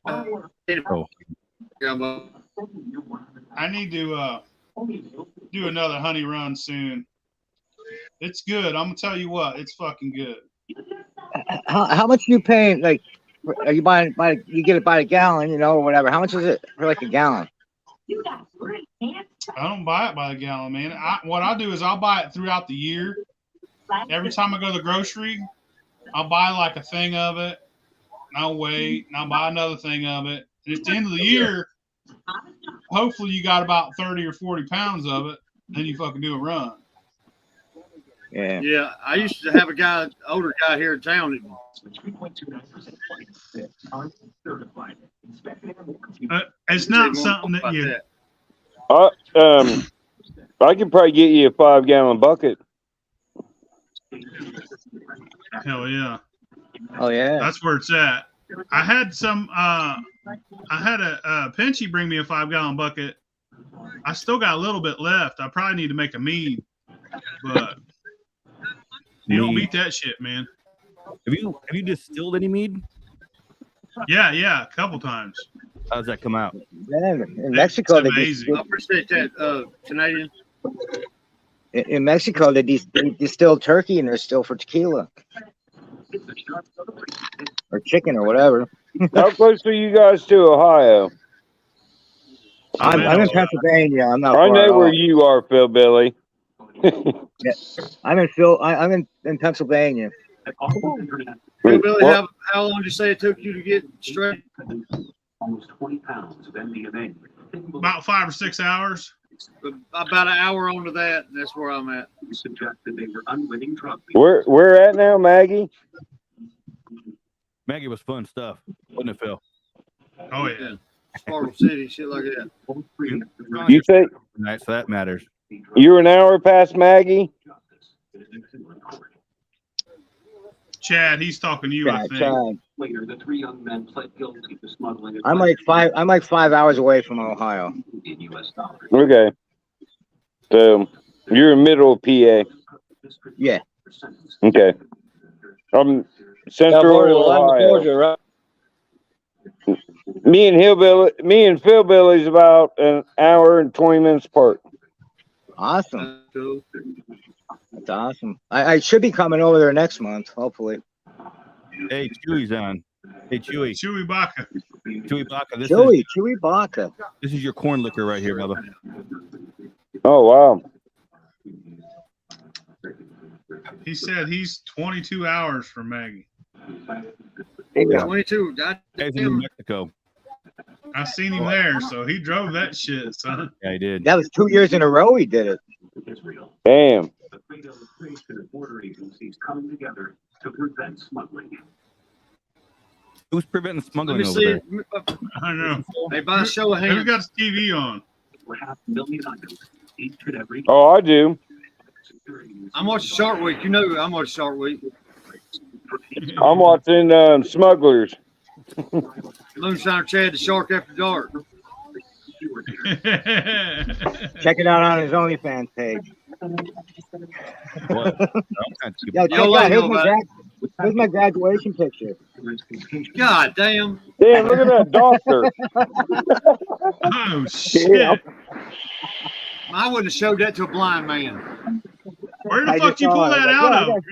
Oh. I need to do another honey run soon. It's good. I'm gonna tell you what, it's fucking good. How much are you paying? Like, are you buying you get it by the gallon, you know, or whatever? How much is it for like a gallon? I don't buy it by the gallon, man. What I do is I'll buy it throughout the year. Every time I go to the grocery, I'll buy like a thing of it. And I'll wait, and I'll buy another thing of it. And at the end of the year, hopefully you got about 30 or 40 pounds of it. Then you fucking do a run. Yeah. Yeah, I used to have a older guy here in town. It's not something that you. I could probably get you a 5-gallon bucket. Hell yeah. Oh yeah. That's where it's at. I had some. I had a Pinchy bring me a 5-gallon bucket. I still got a little bit left. I probably need to make a mead, but you don't beat that shit, man. Have you distilled any mead? Yeah, a couple times. How does that come out? Man, in Mexico, It's amazing. I appreciate that, Canadian. In Mexico, they distill turkey and they're still for tequila or chicken or whatever. How close are you guys to Ohio? I'm in Pennsylvania. I'm not. I far know at where all. you are, PhilBilly. Yeah. I'm in Pennsylvania. Billy, how long did you say it took you to get straight? Almost 20 pounds of MDMA. About 5 or 6 hours. About an hour onto that, and that's where I'm at. Suggested they were unwitting drug. Where at now, Maggie? Maggie was fun stuff, wasn't it, Phil? Oh yeah. Sparkle City, shit like that. You think Nice, so that matters. you're an hour past Maggie? Chad, he's talking to you, I think. Chad. Later, the 3 young men pled guilty to smuggling. I'm like 5 hours away from Ohio. In U.S. dollars. Okay. So you're in middle of PA. Yeah. Okay. I'm central Ohio. Georgia, right? Me and PhilBilly's about an hour and 20 minutes apart. Awesome. That's awesome. I should be coming over there next month, hopefully. Hey, Chewy's on. Hey, Chewy. Chewy Baca. Chewy Baca. Chewy Baca. This is your corn liquor right here, brother. Oh, wow. He said he's 22 hours from Maggie. 22. Guys in New Mexico. I seen him there, so he drove that shit, son. Yeah, he did. That was 2 years in a row he did it. Damn. The freedom of trade and border agencies coming together to prevent smuggling. Who's preventing Let smuggling me over see. there? I know. Hey, by a show of Who's hands. got his TV on? For 500,000 items, each and every. Oh, I do. I'm watching Shark Week. You know I'm watching Shark Week. I'm watching Smugglers. Moonshine Chad, the Shark After Dark. Check it out on his OnlyFans page. What? Yo, check out. Here's my graduation picture. God damn. Damn, look at that doctor. Oh shit! I wouldn't have showed that to a blind man. Where the fuck you pull that out of?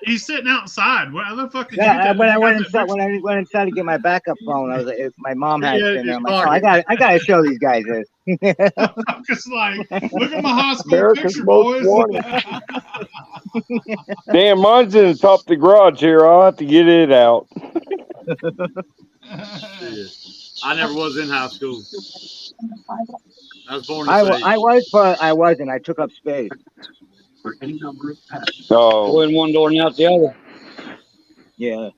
He's sitting outside. Where the fuck did you get that? When I went inside to get my backup phone, I was like, my mom had it in there. I'm like, oh, I gotta show these guys this. It's like, look at my high school picture, boys. Damn, mine's in the top of the garage here. I'll have to get it out. I never was in high school. I was born I this age. was, but I wasn't. I took up space. For any number of passes. Oh, Go in one door and out the other. Yeah.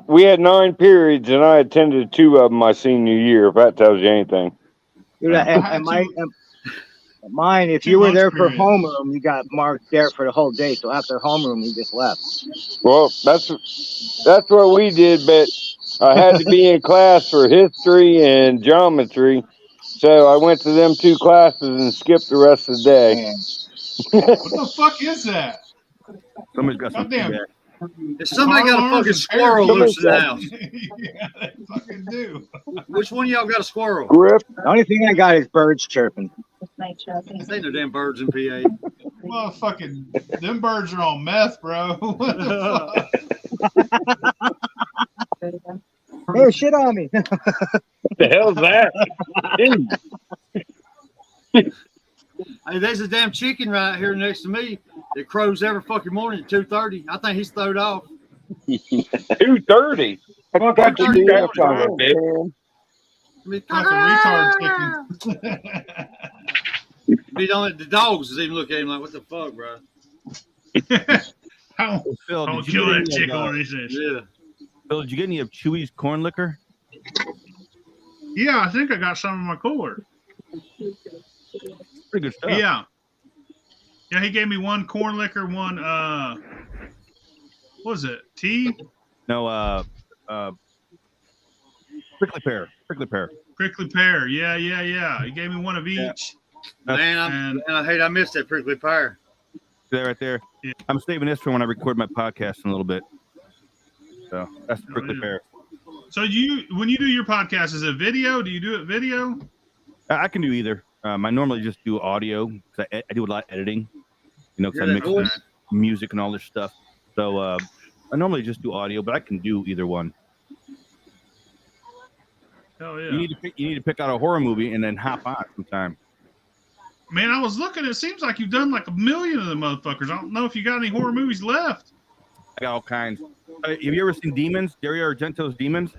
we had 9 periods, and I attended 2 of them my senior year. If that tells you anything. Dude, mine, if you were there for homeroom, you got marked there for the whole day. So after homeroom, you just left. Well, that's what we did, but I had to be in class for history and geometry, so I went to them 2 classes and skipped the rest of the day. What the fuck is that? Somebody's got some Goddamn. feedback. If somebody got a fucking squirrel loose in the house. Yeah, they fucking do. Which one of y'all got a squirrel? Griff. The only thing I got is birds chirping. There ain't no damn birds in PA. Motherfucking, them birds are on meth, bro. What the fuck? Oh, shit on me. What the hell's that? Hey, there's a damn chicken right here next to me that crows every fucking morning at 2:30. I think he's throwed off. 2:30. Fuck, Got you you that son son of a bitch. I mean, That's a retard chicken. the dogs even look at him like, what the fuck, bro? How? Phil, Don't did you kill get that any chicken of, on his ass. Yeah. Phil, did you get any of Chewy's corn liquor? Yeah, I think I got some in my cooler. Pretty good stuff. Yeah. Yeah, he gave me one corn liquor, one what was it? Tea? No, prickly pear. Prickly pear. Yeah. He gave me one of each. Man, I missed that prickly pear. That right there. Yeah. I'm saving this for when I record my podcast in a little bit. So that's the prickly pear. So when you do your podcast, is it video? Do you do it video? I can do either. I normally just do audio because I do a lot of editing. You know, because I mix music and all this stuff. So I normally just do audio, but I can do either one. Hell yeah. You need to pick out a horror movie and then hop on sometime. Man, I was looking. It seems like you've done like 1 million of them motherfuckers. I don't know if you got any horror movies left. I got all kinds. Have you ever seen Demons? Dario Argento's Demons?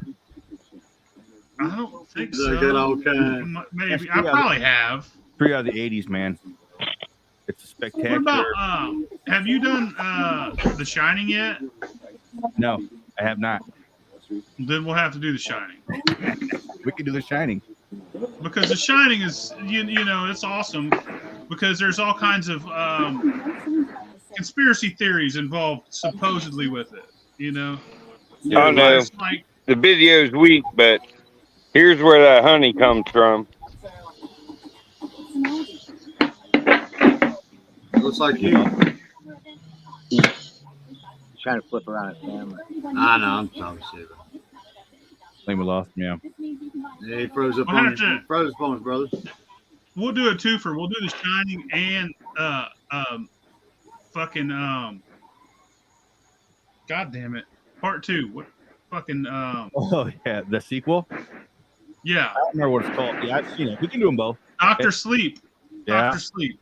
I don't think so. Got all kinds. Maybe. I probably have. 3 out of the 80s, man. It's a spectacular. What about, have you done The Shining yet? No, I have not. Then we'll have to do The Shining. We can do The Shining. Because The Shining is, you know, it's awesome because there's all kinds of conspiracy theories involved supposedly with it, you know? Oh, no. Like, the video's weak, but here's where that honey comes from. Looks like you. Trying to flip around at family. I know, I'm talking shit. I think we lost him, yeah. Yeah, he froze up on his brother. We'll do a twofer. We'll do The Shining and God damn it. Part 2. What fucking Oh yeah, the sequel? Yeah. I don't remember what it's called. Yeah, I've seen it. We can do them both. Dr. Sleep. Yeah. Dr. Sleep.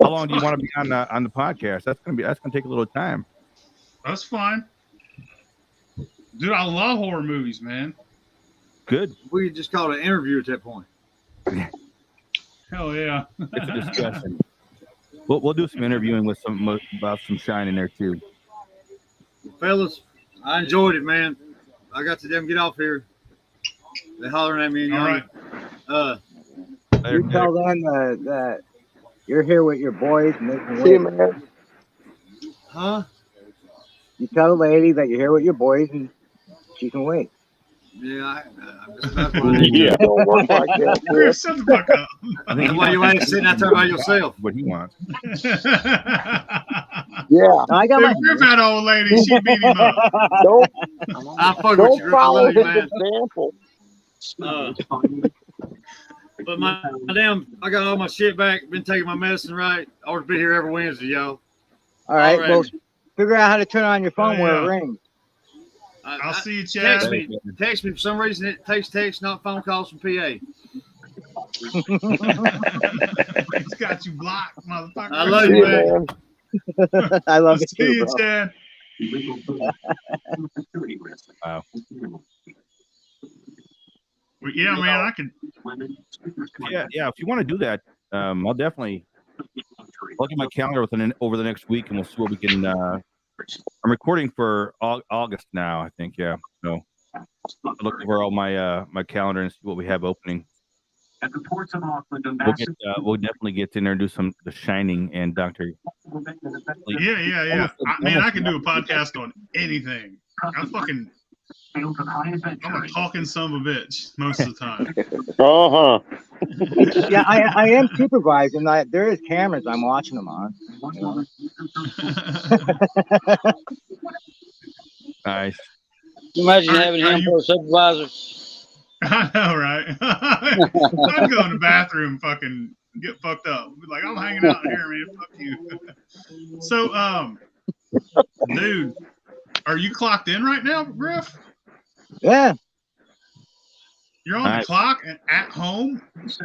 How long do you want to be on the podcast? That's gonna take a little time. That's fine. Dude, I love horror movies, man. Good. We could just call it an interview at that point. Hell yeah. It's a discussion. We'll do some interviewing with about some shine in there too. Fellas, I enjoyed it, man. I got to them get off here. They hollering at me and yelling. All You tell them that you're here with your boys and they can See you, wait. man. Huh? You tell the lady that you're here with your boys and she can wait. Yeah, that's what I need. Yeah, don't work like that. Chris, shut the fuck up. I think That's why you ain't sitting out there by yourself. what he wants. Yeah. I got my If Griff had an old lady, she beat him up. Don't, I fuck with don't you, Griff. I follow love you, his man. example. But my damn, I got all my shit back. Been taking my medicine right. I ought to be here every Wednesday, y'all. All right, All right. well, figure out how to turn on your phone Oh, where yeah. it rings. I'll see you, Chad. Text me. For some reason, it takes text, not phone calls from PA. It's got you blocked, motherfucker. I love you, man. I love it See too, you, bro. Chad. Wow. Well, yeah, man, I could. Yeah. If you want to do that, I'll definitely look at my calendar over the next week, and we'll see what we can. I'm recording for August now, I think. Yeah. So I'll look over all my my calendar and see what we have opening. At the ports of Auckland, We'll definitely get in there and do some The Shining and Dr. Yeah. I can do a podcast on anything. I'm a talking son of a bitch most of the time. Yeah, I am supervising. There is cameras I'm watching them on. Nice. Imagine having him for a supervisor. I know, right? I'd go in the bathroom, fucking get fucked up. Be like, I'm hanging out here, man. Fuck you. So, dude, are you clocked in right now, Griff? Yeah. You're on the clock and at home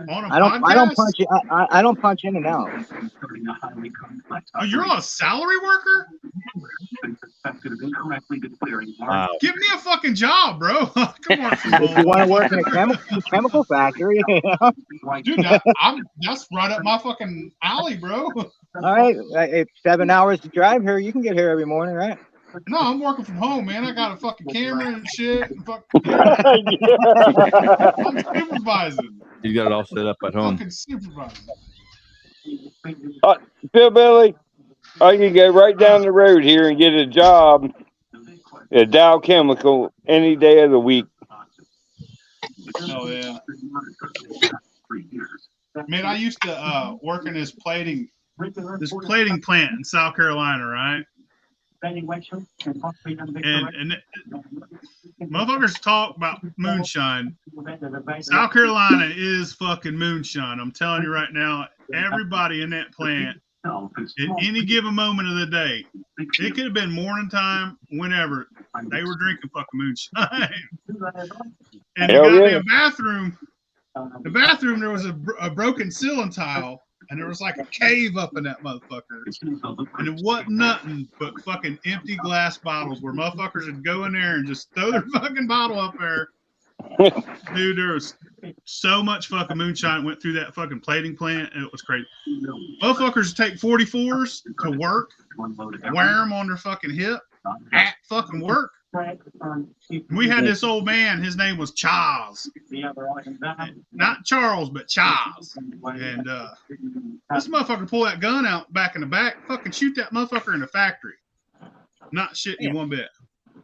on a podcast? I don't punch in and out. Oh, you're a salary worker? Wow. Give me a fucking job, bro. I can work from home. If you want to work in a chemical factory, dude, that's right up my fucking alley, bro. All right, it's 7 hours to drive here. You can get here every morning, right? No, I'm working from home, man. I got a fucking camera and shit. And I'm supervising. You got it all set up at home. Fucking supervising. PhilBilly, I can go right down the road here and get a job at Dow Chemical any day of the week. Oh yeah. Man, I used to work in this plating plant in South Carolina, right? And motherfuckers talk about moonshine. South Carolina is fucking moonshine. I'm telling you right now, everybody in that plant at any given moment of the day, it could have been morning time, whenever, they were drinking fucking moonshine. And the goddamn bathroom, there was a broken ceiling tile. And there was like a cave up in that motherfucker. And it wasn't nothing but fucking empty glass bottles where motherfuckers would go in there and just throw their fucking bottle up there. Dude, there was so much fucking moonshine went through that fucking plating plant. It was crazy. Motherfuckers take 44s to work, wear them on their fucking hip at fucking work. We had this old man, his name was Charles. Not Charles, but Charles. And this motherfucker pull that gun out back in the back, fucking shoot that motherfucker in the factory. Not shitting you one bit.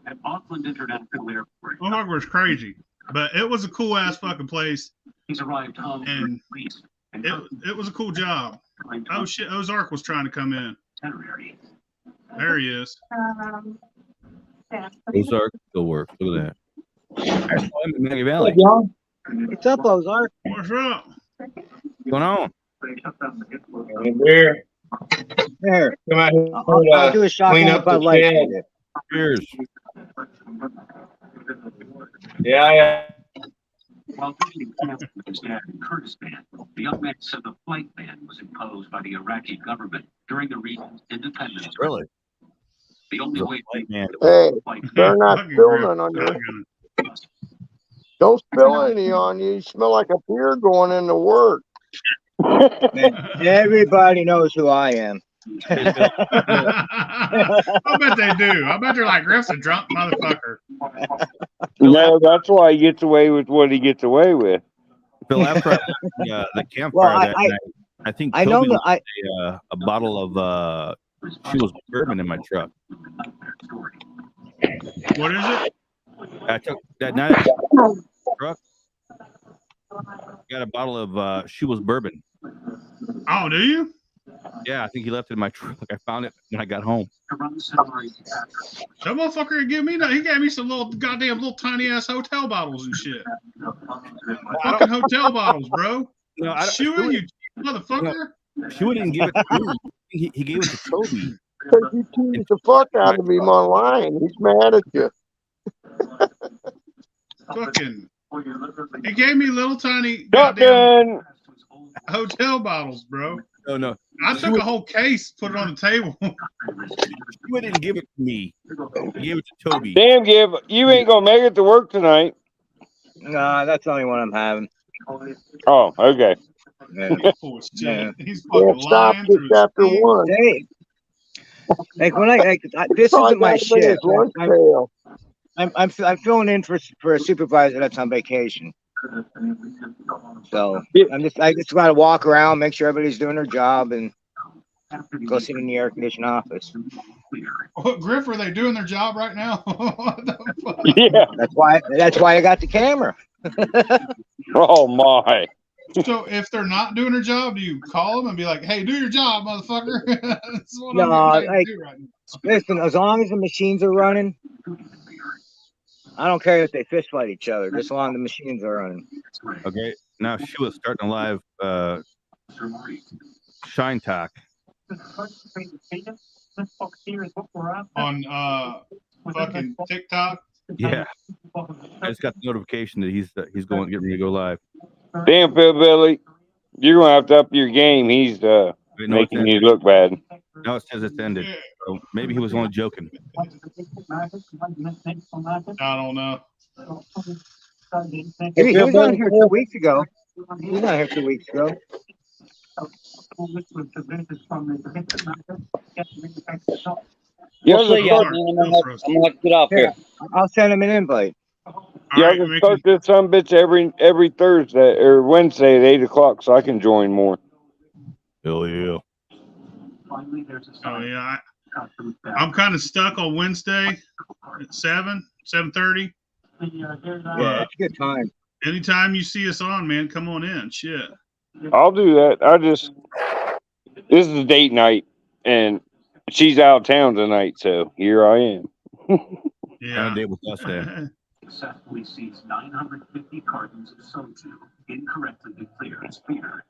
At Auckland International Airport. Motherfucker was crazy. But it was a cool ass fucking place. He's arrived home and it was a cool job. Oh shit, Ozark was trying to come in. There he is. Ozark still works. Look at that. I'm in Maggie Valley. What's up, Ozark? What's up? What's going on? Here. Here. Come out here. I'll do a shot clean up the shed. Cheers. Yeah. While visiting camp with his dad in Kurdistan, the young man said the flight ban was imposed by the Iraqi government during the region's independence. Really? The only way Hey, better not spill none on you. Don't spill any on you. You smell like a beer going into work. Everybody knows who I am. I bet they do. I bet they're like, Griff's a drunk motherfucker. No, that's why he gets away with what he gets away with. Phil, after the campfire that night, I think I know that a bottle of Shields bourbon in my truck. What is it? I took that night. Truck. Got a bottle of Shields bourbon. Oh, do you? Yeah, I think he left it in my truck. I found it when I got home. That motherfucker gave me that. He gave me some little tiny ass hotel bottles and shit. Fucking hotel bottles, bro. No, Shoo, you motherfucker. She didn't give it to me. He gave it to Toby. Because you teased the fuck out of him online. He's mad at you. Fucking. He gave me little tiny goddamn hotel bottles, bro. No. I took a whole case, put it on the table. You didn't give it to me. You gave it to Toby. Damn, Gib, you ain't gonna make it to work tonight. Nah, that's the only one I'm having. Oh, okay. Yeah. Oh shit! Yeah. He's Can't fucking stop lying just through his after teeth. one. Hey, like when this Probably isn't my got him in his shift. lunch pail. I'm filling in for a supervisor that's on vacation. So I just gotta walk around, make sure everybody's doing their job, and go sit in the air conditioned office. What, Griff, are they doing their job right now? What the fuck? Yeah. That's why I got the camera. Oh my. So if they're not doing their job, do you call them and be like, "Hey, do your job, motherfucker"? That's what No, I'm getting paid to do right now. listen, as long as the machines are running, I don't care if they fist fight each other, just as long as the machines are running. Okay, now she was starting a live Shine Talk. On fucking TikTok. Yeah, I just got the notification that he's getting ready to go live. Damn, PhilBilly, you're gonna have to up your game. He's making you look bad. No, it says it's ended. So maybe he was only joking. I don't know. He was on here 2 weeks ago. He was on here 2 weeks ago. We'll see y'all, man. I'm gonna have to get off here. I'll send him an invite. Y'all can start this some bitch every Thursday or Wednesday at 8 o'clock, so I can join more. Hell yeah. Oh yeah, I'm kind of stuck on Wednesday at 7:30. Yeah, it's a good time. Anytime you see us on, man, come on in. Shit. I'll do that. This is a date night, and she's out of town tonight, so here I am. Yeah. Date with us then. Successfully seized 950 cartons of soju, incorrectly declared as beer.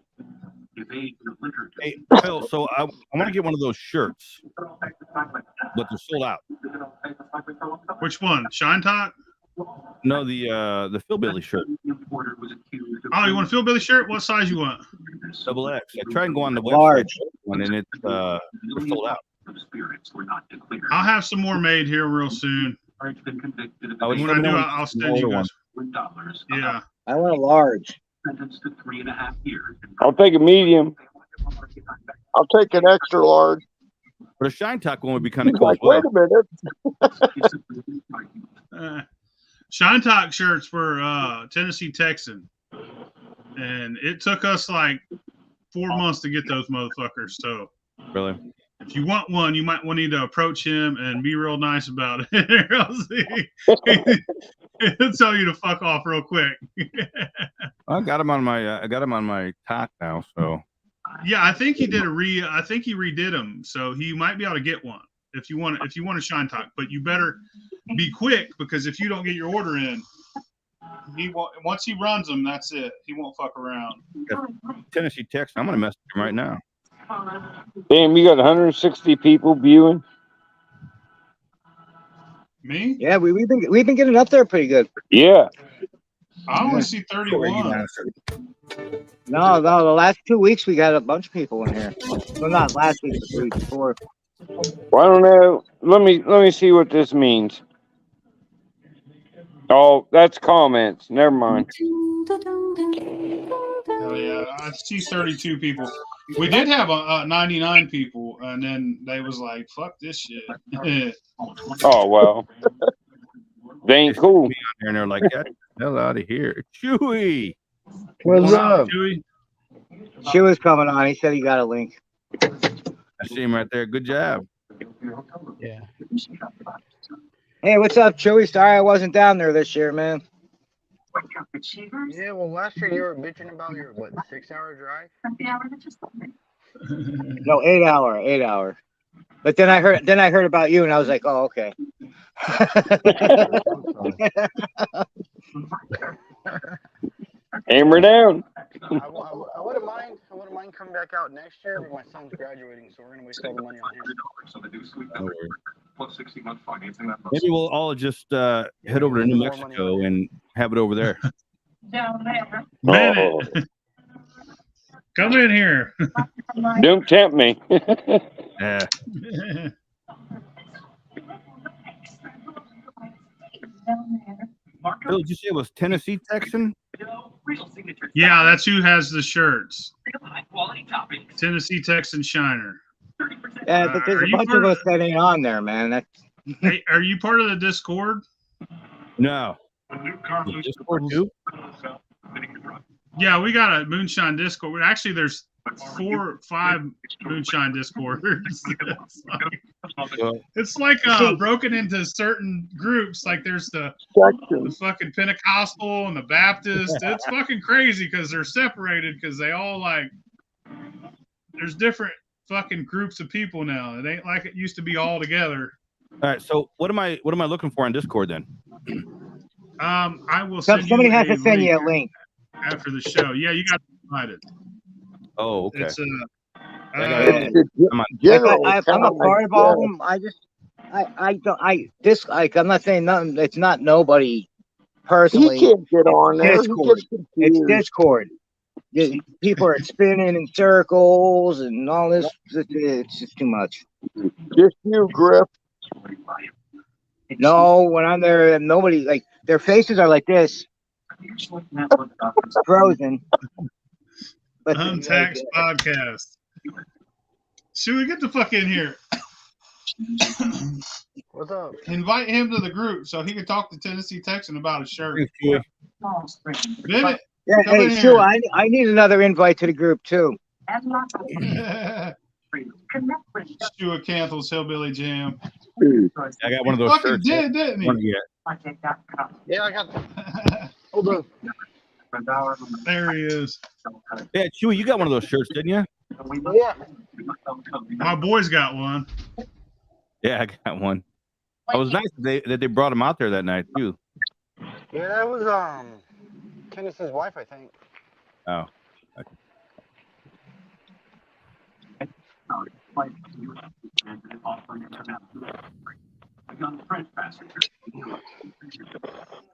Hey, Phil, so I want to get one of those shirts, but they're sold out. Which one? Shine Talk? No, the PhilBilly shirt. Oh, you want a PhilBilly shirt? What size you want? Double X. I tried and go on the website, Large. and it's they're sold out. I'll have some more made here real soon. When I do, I'll send you guys. Yeah. I want a large. Sentenced to 3.5 years. I'll take a medium. I'll take an extra large. But a Shine Talk one would be kind of cool. Like, wait a Uh, minute. Shine Talk shirts for Tennessee Texan. And it took us like 4 months to get those motherfuckers. So really, if you want one, you might need to approach him and be real nice about it. He'll tell you to fuck off real quick. I got him on my talk now. So yeah, I think he did I think he redid them, so he might be able to get one if you want a Shine Talk. But you better be quick, because if you don't get your order in, once he runs them, that's it. He won't fuck around. Tennessee Texan, I'm gonna message him right now. Damn, you got 160 people viewing. Me? Yeah, we've been getting up there pretty good. Yeah. I only see 31. No, the last 2 weeks we got a bunch of people in here. Well, not last week, but the week before. Well, I don't know. Let me see what this means. Oh, that's comments. Never mind. Oh yeah, I see 32 people. We did have 99 people, and then they was like, "Fuck this shit." Oh well, they ain't cool. And they're like, "Get the hell out of here, Chewy." What's up? Chewy? She was coming on. He said he got a link. I see him right there. Good job. Yeah. Hey, what's up, Chewy? Sorry I wasn't down there this year, man. Yeah, well, last year you were bitching about your 6-hour drive. No, 8 hour. But then I heard about you, and I was like, oh, okay. Hammer down. I wouldn't mind coming back out next year, but my son's graduating, so we're gonna waste all the money on him. Maybe we'll all just head over to New Mexico and have it over there. Man, Come in here. Don't tempt me. Yeah. Bill, did you say it was Tennessee Texan? Yeah, that's who has the shirts. Tennessee Texan Shiner. Yeah, but there's Are a you bunch part of of us that ain't on there, man. That's are you part of the Discord? No. Discord too? Yeah, we got a Moonshine Discord. Actually, there's 5 Moonshine Discords. It's like broken into certain groups. Like there's the fucking Pentecostal and the Baptist. It's fucking crazy because they're separated because they all like there's different fucking groups of people now. It ain't like it used to be all together. All right. So what am I looking for on Discord then? I will send somebody you has to send you a link after the show. Yeah, you got to find it. Oh, okay. It's I'm a part of all of them. I'm not saying nothing. It's not nobody personally. He can't get on there. Discord. It's Discord. People are spinning in circles and all this. It's just too much. Just you, Griff. No, when I'm there, nobody like their faces are like this, frozen. But Untaxed podcast. Should we get the fuck in here? What's up? Invite him to the group so he can talk to Tennessee Texan about a shirt. Bennett, yeah, hey, Sue, I need another invite to the group too. Stuart Cantle's Hillbilly Jam. I got one of those fucking shirts. did, didn't he? Yeah, I got. Hold on. There he is. Yeah, Chewy, you got one of those shirts, didn't you? Yeah. My boys got one. Yeah, I got one. It was nice that they brought him out there that night too. Yeah, that was Tennis's wife, I think. Oh.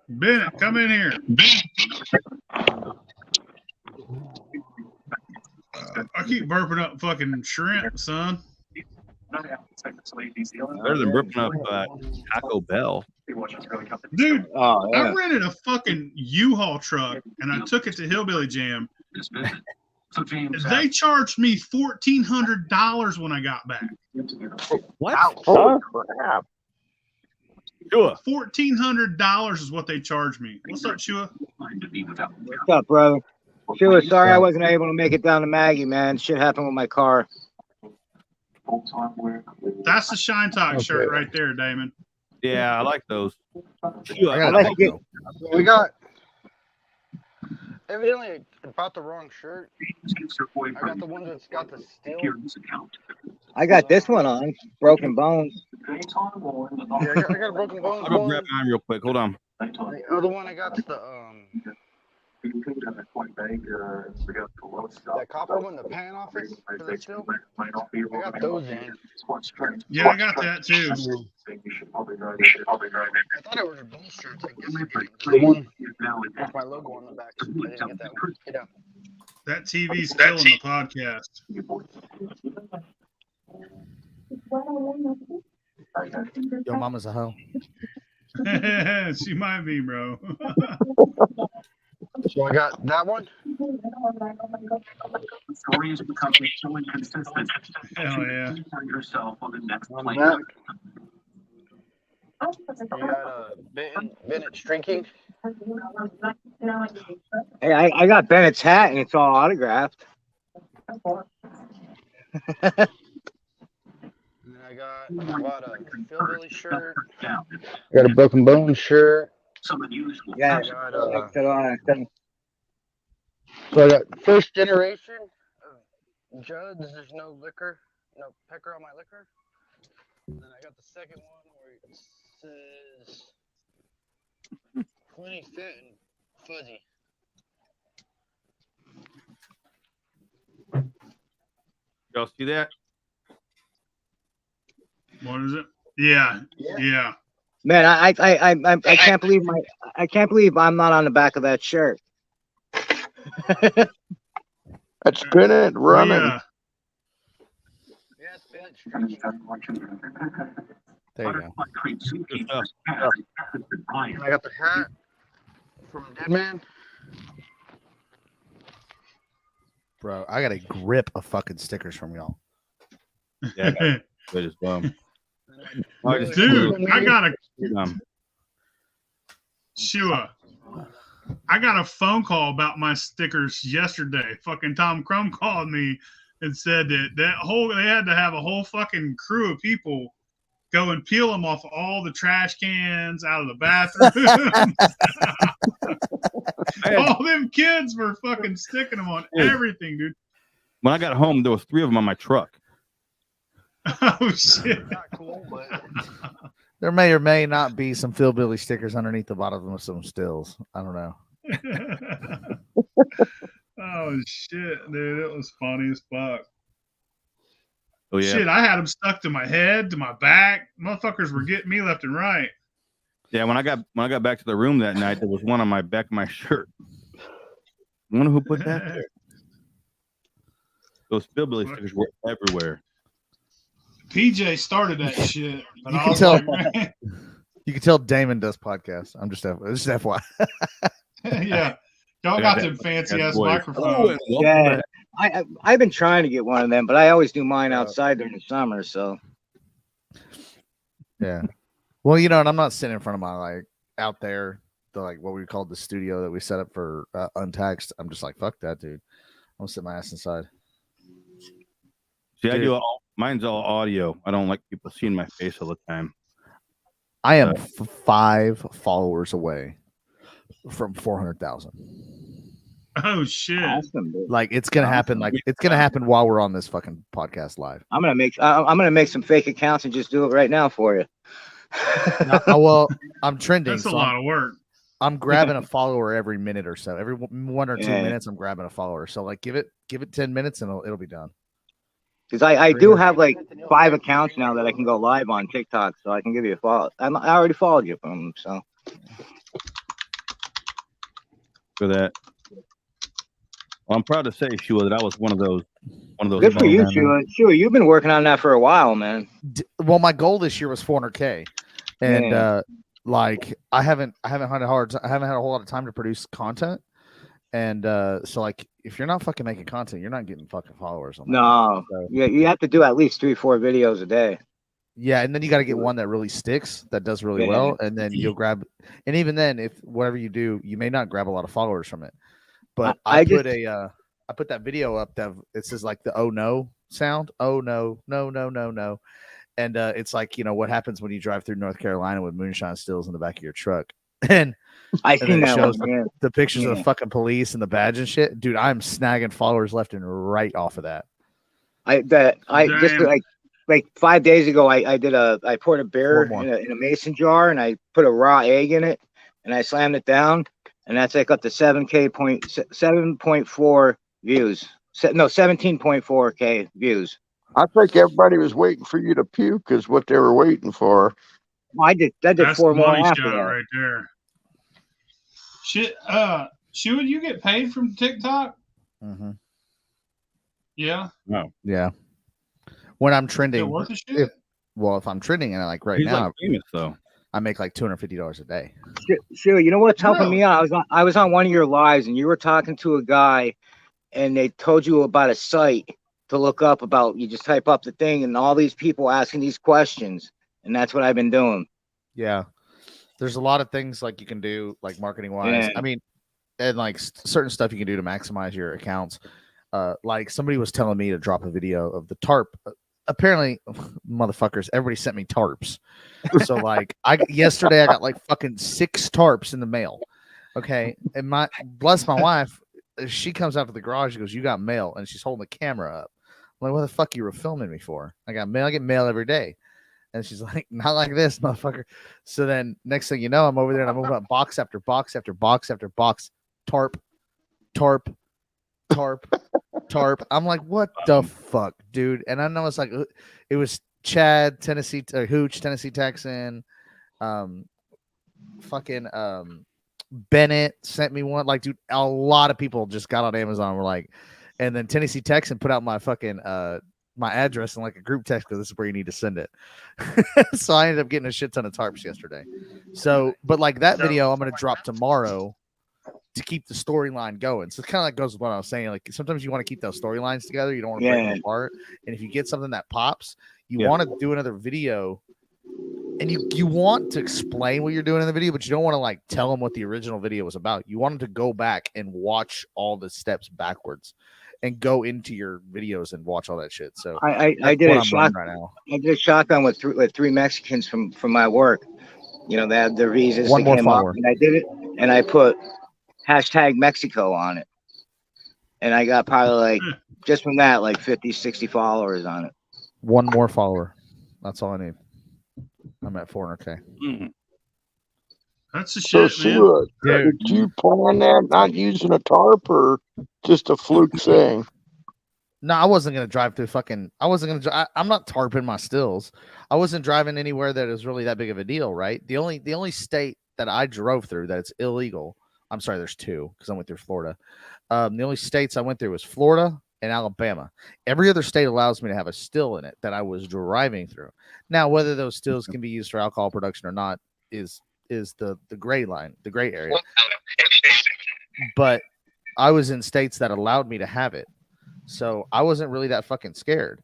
Bennett, come in here. I keep burping up fucking shrimp, son. Better than burping up Taco Bell. Dude, oh, yeah. I rented a fucking U-Haul truck and I took it to Hillbilly Jam. They charged me $1,400 when I got back. What? Holy crap. Shua. $1,400 is what they charged me. What's up, Shua? What's up, brother? Sure, sorry I wasn't able to make it down to Maggie, man. Shit happened with my car. That's the Shine Talk shirt right there, Damon. Yeah, I like those. Shua, I like it. We got. Evidently, I bought the wrong shirt. I got the one that's got the steel. I got this one on. Broken Bones. Yeah, I got a broken bones. I'll go grab mine real quick. Hold on. The other one I got the that copper one, the pan office for the steel. I got those in. Yeah, I got that too. I thought it was a bull shirt. I guess the one with my logo on the back. I didn't get that one. Get down. That TV's killing the podcast. Your mama's a hoe. She might be, bro. So I got that one. The story is becoming so inconsistent. Hell yeah. Yourself on the next On plane. that. You got Bennett drinking. Hey, I got Bennett's hat and it's all autographed. And then I bought a PhilBilly shirt. I got a Broken Bones shirt. Some unusual. Yeah. So I got first generation of Judd's. There's no liquor, no pecker on my liquor. And then I got the second one where it says plenty fit and fuzzy. Y'all see that? What is it? Yeah. Yeah. Man, I can't believe I can't believe I'm not on the back of that shirt. That's spinning, running. Yeah. There you go. I got the hat from Deadman. Bro, I got a grip of fucking stickers from y'all. Yeah, good as well. Dude, I got a Shua. I got a phone call about my stickers yesterday. Fucking Tom Crum called me and said that they had to have a whole fucking crew of people go and peel them off all the trash cans out of the bathroom. All them kids were fucking sticking them on everything, dude. When I got home, there was 3 of them on my truck. Oh shit! There may or may not be some PhilBilly stickers underneath the bottom of some stills. I don't know. Oh shit, dude! It was funny as fuck. Oh yeah. Shit, I had them stuck to my head, to my back. Motherfuckers were getting me left and right. Yeah, when I got back to the room that night, there was one on my back of my shirt. I wonder who put that there. Those PhilBilly stickers were everywhere. PJ started that shit. But You I can was tell. like, man. You can tell Damon does podcasts. I'm just FYI. Yeah, y'all got them fancy ass microphones. Yeah, I've been trying to get one of them, but I always do mine outside during the summer. So Yeah. Well, you know, and I'm not sitting in front of my out there, what we called the studio that we set up for Untaxed. I'm just like, fuck that, dude. I'm gonna sit my ass inside. See, mine's all audio. I don't like people seeing my face all the time. I am 5 followers away from 400,000. Oh shit! Awesome, like it's gonna happen. Like it's gonna happen while we're on this fucking podcast live. I'm gonna make some fake accounts and just do it right now for you. Well, I'm trending. That's a lot of work. I'm grabbing a follower every minute or so. Every 1 or 2 Yeah. minutes, I'm grabbing a follower. So give it 10 minutes and it'll be done. Because I do have 5 accounts now that I can go live on TikTok, so I can give you a follow. I already followed you from them, so. For that. Well, I'm proud to say, Shua, that I was one of those. Good for you, Shua. Shua, you've been working on that for a while, man. Well, my goal this year was 400K, and Yeah. I haven't had a whole lot of time to produce content, and so if you're not fucking making content, you're not getting fucking followers on that. No, yeah, you have to do at least 3-4 videos a day. Yeah, and then you got to get one that really sticks, that does really Yeah. well, and then you'll grab. And even then, if whatever you do, you may not grab a lot of followers from it. But I put that video up that it says the oh no sound, oh no, no, no, no, no, and it's what happens when you drive through North Carolina with moonshine stills in the back of your truck, and I seen that shows one, yeah. the pictures of Yeah. the fucking police and the badge and shit, dude. I'm snagging followers left and right off of that. Just like 5 days ago, I poured a beer in a mason jar and I put a raw egg in it and I slammed it down and that's up to 7.4 views. 17.4K views. I think everybody was waiting for you to puke is what they were waiting for. Well, I did That's 4 the more money after shot that. right there. Shit, Shua, you get paid from TikTok? Mm-hmm. Yeah. No. Yeah. When I'm trending, Is it worth the shit? if I'm trending and right He's now, famous though. I make $250 a day. Sure, you know what's helping me out? I was on one of your lives and you were talking to a guy and they told you about a site to look up about. You just type up the thing and all these people asking these questions, and that's what I've been doing. Yeah, there's a lot of things you can do marketing wise. Yeah. I mean, and certain stuff you can do to maximize your accounts. Somebody was telling me to drop a video of the tarp. Apparently, motherfuckers, everybody sent me tarps. So yesterday I got fucking 6 tarps in the mail. Okay, and bless my wife, she comes out to the garage. She goes, "You got mail," and she's holding the camera up. I'm like, "What the fuck you were filming me for?" I got mail. I get mail every day. And she's like, "Not like this, motherfucker." So then next thing you know, I'm over there and I'm moving up box after box after box after box. Tarp, tarp, tarp, tarp. I'm like, what the fuck, dude? And I know it was Chad, Tennessee, Hooch, Tennessee Texan, Bennett sent me one. Dude, a lot of people just got on Amazon. Were like, And then Tennessee Texan put out my fucking my address in like a group text because this is where you need to send it. So I ended up getting a shit ton of tarps yesterday. So, but like that video, I'm gonna drop tomorrow to keep the storyline going. So it kind of like goes with what I was saying. Like sometimes you want to keep those storylines together. You don't want to break them apart. And if you get something that pops, you want to do another video. And you want to explain what you're doing in the video, but you don't want to like tell them what the original video was about. You want them to go back and watch all the steps backwards and go into your videos and watch all that shit. So I did a shotgun right now. I did a shotgun with three Mexicans from my work. You know, they had their visas. One more follower. And I did it, and I put hashtag Mexico on it. And I got probably like, just from that, like 50, 60 followers on it. One more follower. That's all I need. I'm at 400K. That's the shit, man. Did you plan that, not using a tarp, or just a fluke thing? No, I wasn't gonna drive through fucking. I wasn't gonna. I'm not tarping my stills. I wasn't driving anywhere that is really that big of a deal, right? The only state that I drove through that it's illegal. I'm sorry, there's two because I went through Florida. The only states I went through was Florida and Alabama. Every other state allows me to have a still in it that I was driving through. Now, whether those stills can be used for alcohol production or not is the gray line, the gray area. But I was in states that allowed me to have it. So I wasn't really that fucking scared.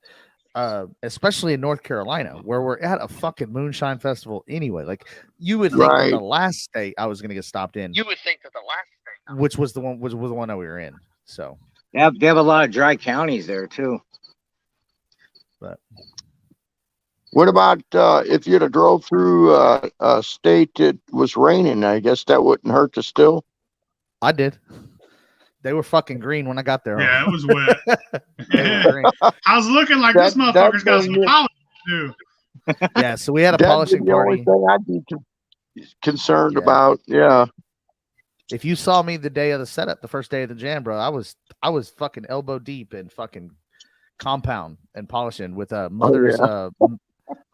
Especially in North Carolina, where we're at a fucking moonshine festival anyway. Like you would think that the last state I was gonna get stopped in. You would think that the last state, which was the one that we were in. So they have a lot of dry counties there too. But what about if you'd have drove through a state that was raining? I guess that wouldn't hurt to still. I did. They were fucking green when I got there. Yeah, it was wet. I was looking like this motherfucker's got some polish too. Yeah, so we had a polishing party. The only thing I'd be concerned about. Yeah. If you saw me the day of the setup, the first day of the jam, bro, I was fucking elbow deep in fucking compound and polishing with mother's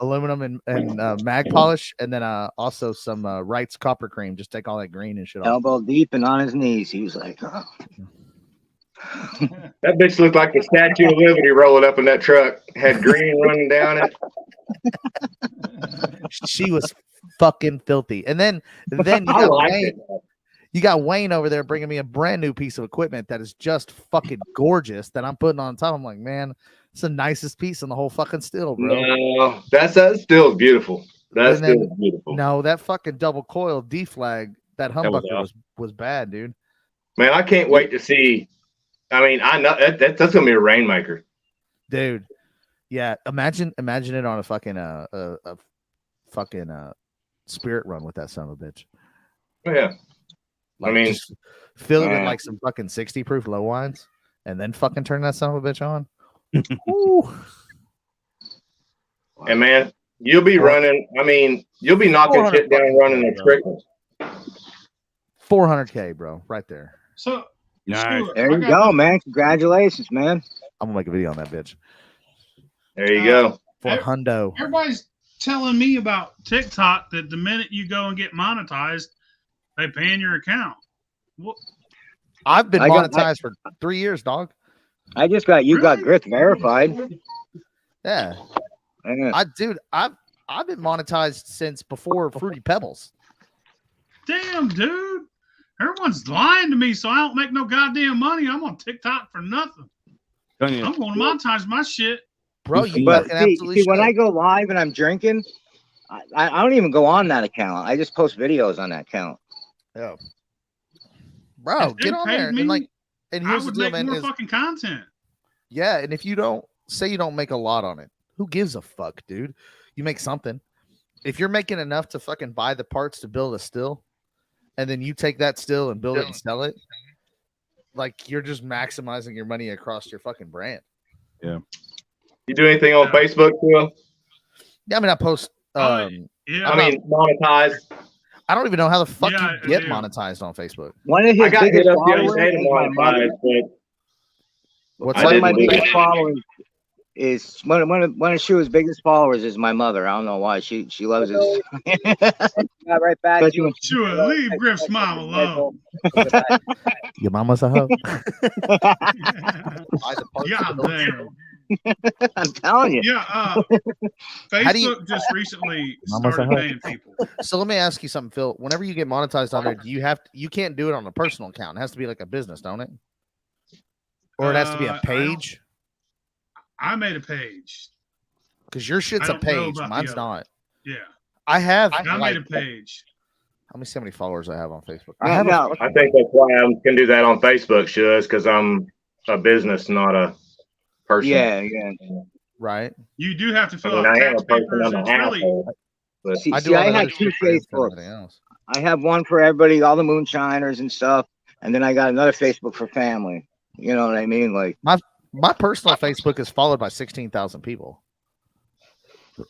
aluminum and mag polish, and then also some Wright's copper cream. Just take all that green and shit off. Elbow deep and on his knees. He was like, oh. That bitch looked like the Statue of Liberty rolling up in that truck. Had green running down it. She was fucking filthy. And then you got Wayne. You got Wayne over there bringing me a brand new piece of equipment that is just fucking gorgeous that I'm putting on top. I'm like, man, it's the nicest piece in the whole fucking still, bro. No, that still beautiful. That's still beautiful. No, that fucking double coil D-flag, that humbucker was bad, dude. Man, I can't wait to see. I mean, I know that's gonna be a rainmaker, dude. Yeah, imagine it on a fucking spirit run with that son of a bitch. Yeah. Like, I mean, just fill it in like some fucking 60 proof low wines and then fucking turn that son of a bitch on. And man, you'll be running. I mean, you'll be knocking shit down running a trick. 400K, bro, right there. So nice. There you go, man. Congratulations, man. I'm gonna make a video on that bitch. There you go. For hundo. Everybody's telling me about TikTok that the minute you go and get monetized, they pay in your account. What? I've been monetized for 3 years, dog. I just got got Grits verified. Yeah. I've been monetized since before Fruity Pebbles. Damn, dude. Everyone's lying to me, so I don't make no goddamn money. I'm on TikTok for nothing. I'm going to monetize my shit. Bro, you see when I go live and I'm drinking, I don't even go on that account. I just post videos on that account. Yeah. Bro, get on there. And here's the deal, man. More fucking content. Yeah, and if you don't make a lot on it, who gives a fuck, dude? You make something. If you're making enough to fucking buy the parts to build a still, and then you take that still and build it and sell it, like you're just maximizing your money across your fucking brand. Yeah. You do anything on Facebook, Will? Yeah, I mean, I post. Monetize. I don't even know how the fuck you get monetized on Facebook. One of his biggest followers is my mother. One of my biggest followers is one of Shua's biggest followers is my mother. I don't know why. She loves it. Got right back. Shua, leave Griff's mom alone. Your mama's a hoe. God damn. I'm telling you. Yeah, How Facebook do you- just recently Mama's a started hoe. paying people. So let me ask you something, Phil. Whenever you get monetized on there, you can't do it on a personal account. It has to be like a business, don't it? Or it has to be a page? I made a page. Because your shit's I a don't know page. about the Mine's other. not. Yeah. I have. I made a page. Let me see how many followers I have on Facebook. I think that's why I can do that on Facebook, Shuz, because I'm a business, not a person. Yeah. Right. You do have to fill I mean, out I am tax a person. papers. I'm an It's really asshole. But See, I do all I that had other two shit for Insta and Facebooks. everything else. I have one for everybody, all the moonshiners and stuff, and then I got another Facebook for family. You know what I mean? Like My personal Facebook is followed by 16,000 people.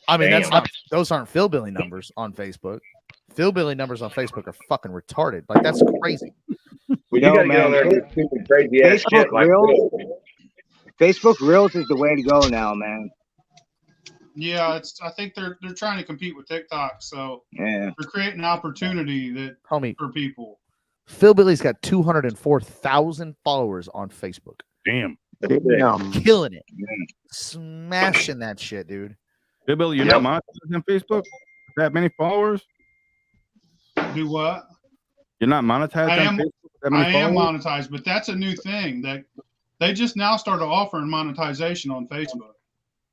I mean, Damn. those aren't PhilBilly numbers on Facebook. PhilBilly numbers on Facebook are fucking retarded. Like, that's crazy. Well, you got to get on there and do stupid, crazy ass Facebook shit like Reels. this. Facebook Reels is the way to go now, man. Yeah, I think they're trying to compete with TikTok, so Yeah. they're creating Homie. opportunity for people. PhilBilly's got 204,000 followers on Facebook. Damn. Killing it. Smashing that shit, dude. PhilBilly, you're not monetized on Facebook? That many followers? Do what? You're not monetized I on am. Facebook? That many I am followers? monetized, but that's a new thing that they just now started offering monetization on Facebook.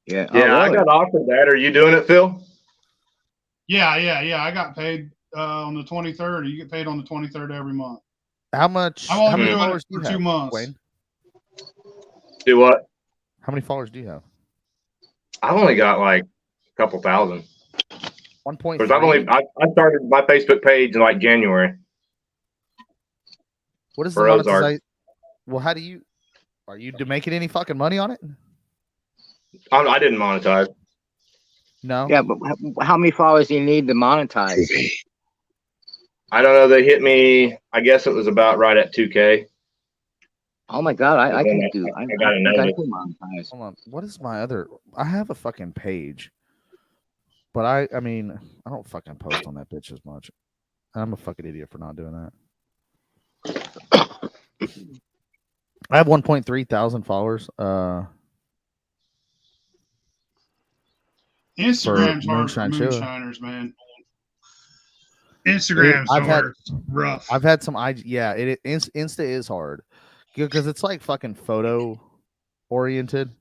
Yeah. Yeah, I got offered that. Are you doing it, Phil? Yeah. I got paid on the 23rd. You get paid on the 23rd every month. How much? I'm only how many doing followers it do you for have, 2 months. Wayne? Do what? How many followers do you have? I've only got like a couple thousand. 1.3. Because I started my Facebook page in like January. What is the for Ozark. monetization? Well, are you making any fucking money on it? I didn't monetize. No. Yeah, but how many followers do you need to monetize? I don't know. They hit me. I guess it was about right at 2K. Oh my god, I can do. I got to know. I can monetize. Hold on. What is my other? I have a fucking page, but I mean, I don't fucking post on that bitch as much. I'm a fucking idiot for not doing that. I have 1.3 thousand followers. Instagram's for hard for Moonshine Show. moonshiners, man. Instagram's hard. Rough. I've had some IG. Yeah, Insta is hard because it's like fucking photo oriented.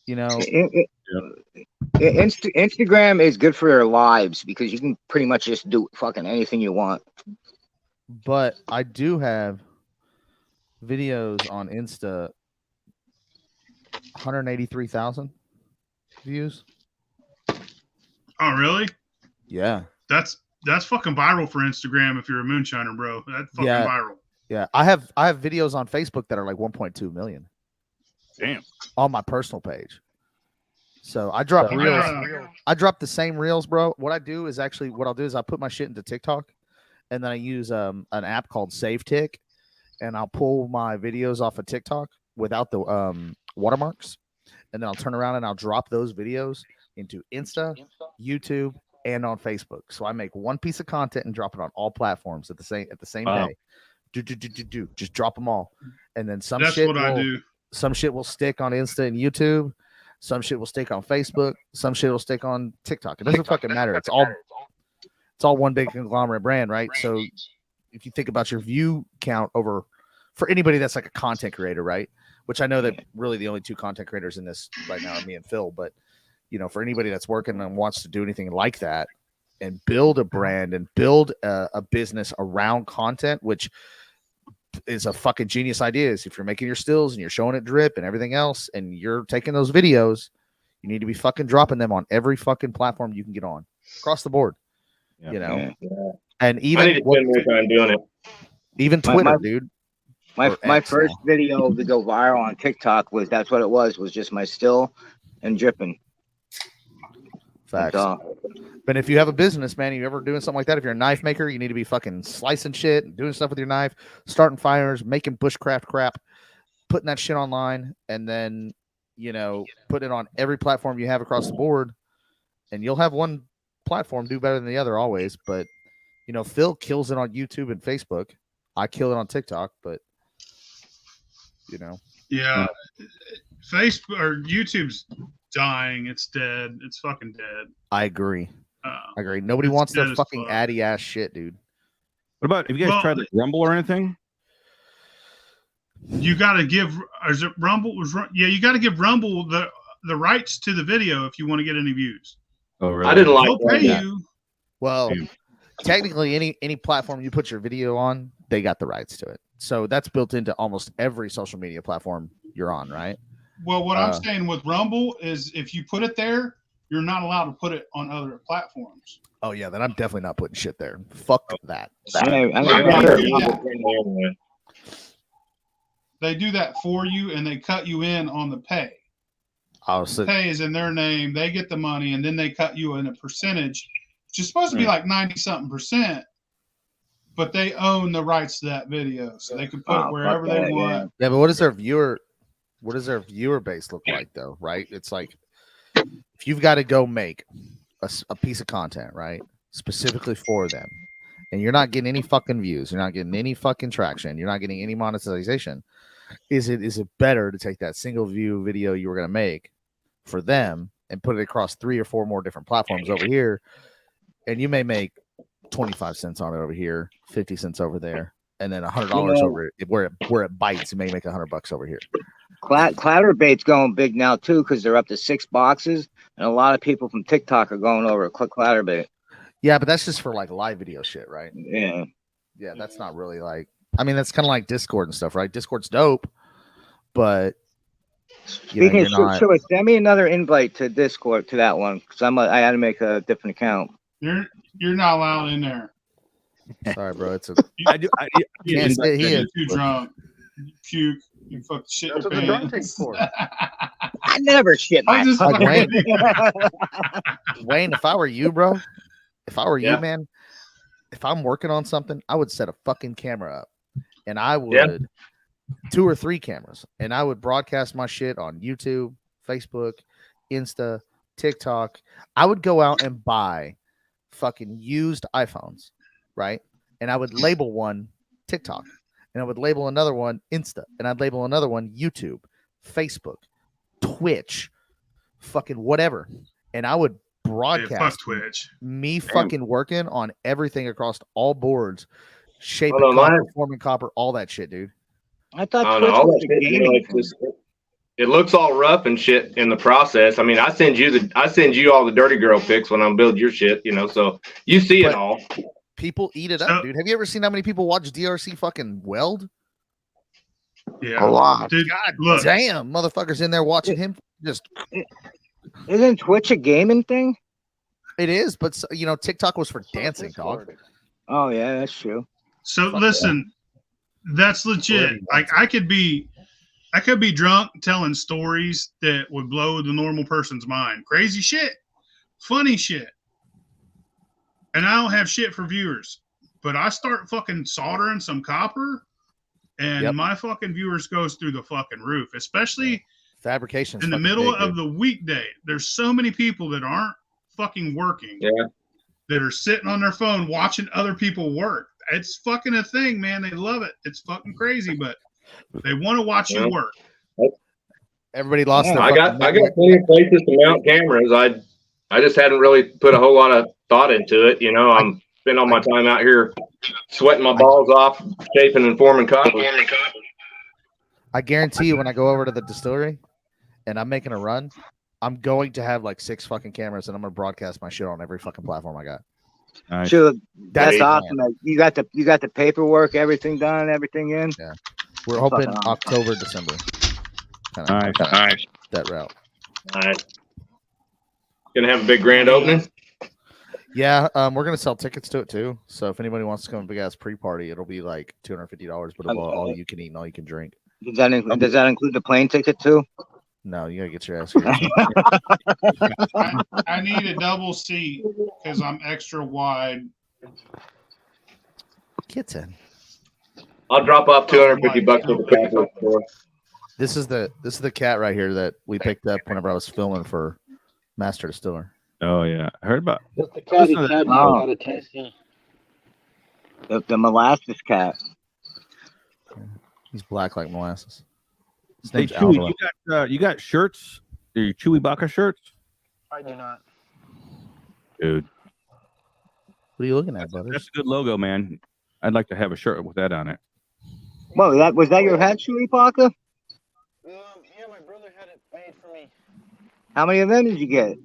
You know, Instagram is good for your lives because you can pretty much just do fucking anything you want. But I do have videos on Insta, 183,000 views. Oh, really? Yeah. That's fucking viral for Instagram if you're a moonshiner, bro. That's fucking viral. Yeah. I have videos on Facebook that are like 1.2 million. Damn. On my personal page. So I drop reels. I drop the same reels, bro. What I'll do is I put my shit into TikTok, and then I use an app called SaveTik, and I'll pull my videos off of TikTok without the watermarks, and then I'll turn around and I'll drop those videos into Insta, YouTube, and on Facebook. So I make one piece of content and drop it on all platforms at the same day. Just drop them all, and then some shit will stick on Insta and YouTube. Some shit will stick on Facebook. Some shit will stick on TikTok. It doesn't fucking matter. It's all one big conglomerate brand, right? So if you think about your view count for anybody that's like a content creator, right? Which I know that really the only two content creators in this right now are me and Phil, but you know, for anybody that's working and wants to do anything like that and build a brand and build a business around content, which is a fucking genius idea, is if you're making your stills and you're showing it drip and everything else and you're taking those videos, you need to be fucking dropping them on every fucking platform you can get on across the board. Yeah. You know, and even I need to spend more time doing it. Even Twitter, dude. My first video to go viral on TikTok was just my still and dripping. Facts. But if you have a business, man, you ever doing something like that, if you're a knife maker, you need to be fucking slicing shit and doing stuff with your knife, starting fires, making bushcraft crap, putting that shit online, and then you know, put it on every platform you have across the board, and you'll have one platform do better than the other always. But you know, Phil kills it on YouTube and Facebook. I kill it on TikTok, but you know, Yeah, Facebook or YouTube's dying. It's dead. It's fucking dead. I agree. I agree. Nobody wants their fucking addy ass shit, dude. What about, have you guys tried like Rumble or anything? You got to give. Is it Rumble? Yeah, you got to give Rumble the rights to the video if you want to get any views. Oh, really? I didn't like They'll pay you. Well, technically, any platform you put your video on, they got the rights to it. So that's built into almost every social media platform you're on, right? Well, what I'm saying with Rumble is if you put it there, you're not allowed to put it on other platforms. Oh yeah, then I'm definitely not putting shit there. Fuck that. They do that for you, and they cut you in on the pay. Oh, so pay is in their name. They get the money, and then they cut you in a percentage, which is supposed to be like 90-something%. But they own the rights to that video, so they can put it wherever they want. Yeah, but what does their viewer base look like though? Right? It's like if you've got to go make a piece of content, right, specifically for them, and you're not getting any fucking views, you're not getting any fucking traction, you're not getting any monetization. Is it better to take that single view video you were going to make for them and put it across 3 or 4 more different platforms over here, and you may make 25 cents on it over here, 50 cents over there, and then $100 over it where it bites. You may make $100 over here. Clatterbait's going big now too because they're up to 6 boxes, and a lot of people from TikTok are going over to Clatterbait. Yeah, but that's just for like live video shit, right? Yeah. Yeah, that's not really like. I mean, that's kind of like Discord and stuff, right? Discord's dope, but Speaking of shit, send me another invite to Discord to that one because I had to make a different account. You're not allowed in there. Sorry, bro. It's a. I can't say he is too drunk. You puke. You fuck shit your pants. I never shit my Wayne. Wayne, if I were you, bro, you, man, if I'm working on something, I would set a fucking camera up, and I would 2 or 3 cameras, and I would broadcast my shit on YouTube, Facebook, Insta, TikTok. I would go out and buy fucking used iPhones, right? And I would label one TikTok, and I would label another one Insta, and I'd label another one YouTube, Facebook, Twitch, fucking whatever. And I would broadcast Twitch. Me fucking working on everything across all boards, shaping Hold on, forming copper, all that shit, dude. I thought I don't know, all that shit, you know, it looks all rough and shit in the process. I mean, I send you all the dirty girl pics when I'm building your shit, you know, so you see it all. People eat it up, dude. Have you ever seen how many people watch DRC fucking weld? Yeah, a lot. Dude, God look. damn, motherfuckers in there watching him. Just isn't Twitch a gaming thing? It is, but you know, TikTok was for dancing, dog. Oh yeah, that's true. So listen, that's legit. Like I could be drunk telling stories that would blow the normal person's mind. Crazy shit, funny shit. And I don't have shit for viewers, but I start fucking soldering some copper, and my fucking viewers goes through the fucking roof, especially fabrication in the middle of the weekday. There's so many people that aren't fucking working, that are sitting on their phone watching other people work. It's fucking a thing, man. They love it. It's fucking crazy, but they want to watch you work. Everybody lost their I got plenty of places to mount cameras. I just hadn't really put a whole lot of thought into it. You know, I'm spending all my time out here sweating my balls off, shaping and forming copper. I guarantee you, when I go over to the distillery and I'm making a run, I'm going to have like 6 fucking cameras, and I'm gonna broadcast my shit on every fucking platform I got. Nice. Sure, that's awesome. Like, you got the paperwork, everything done, everything in. Yeah, we're hoping October, December. Nice. That route. All right. Gonna have a big grand opening. Yeah, we're gonna sell tickets to it too. So if anybody wants to come to a big ass pre-party, it'll be like $250, but it'll all you can eat and all you can drink. Does that include the plane ticket too? No, you gotta get your ass here. I need a double seat because I'm extra wide. Kitten. I'll drop off $250 for the paper. This is the cat right here that we picked up whenever I was filming for Master Distiller. Oh yeah, I heard about. That's the catty Listen to cat. that. Oh. Got a tasty. The molasses cat. He's black like molasses. His Hey name's Chewy, Alvaro. you got shirts? Your Chewy Baka shirts, I do not. dude. What are you looking at, brother? That's a good logo, man. I'd like to have a shirt with that on it. Whoa, was that your hat, Chewy Parker? Yeah, my brother had it made for me. How many of them did you get?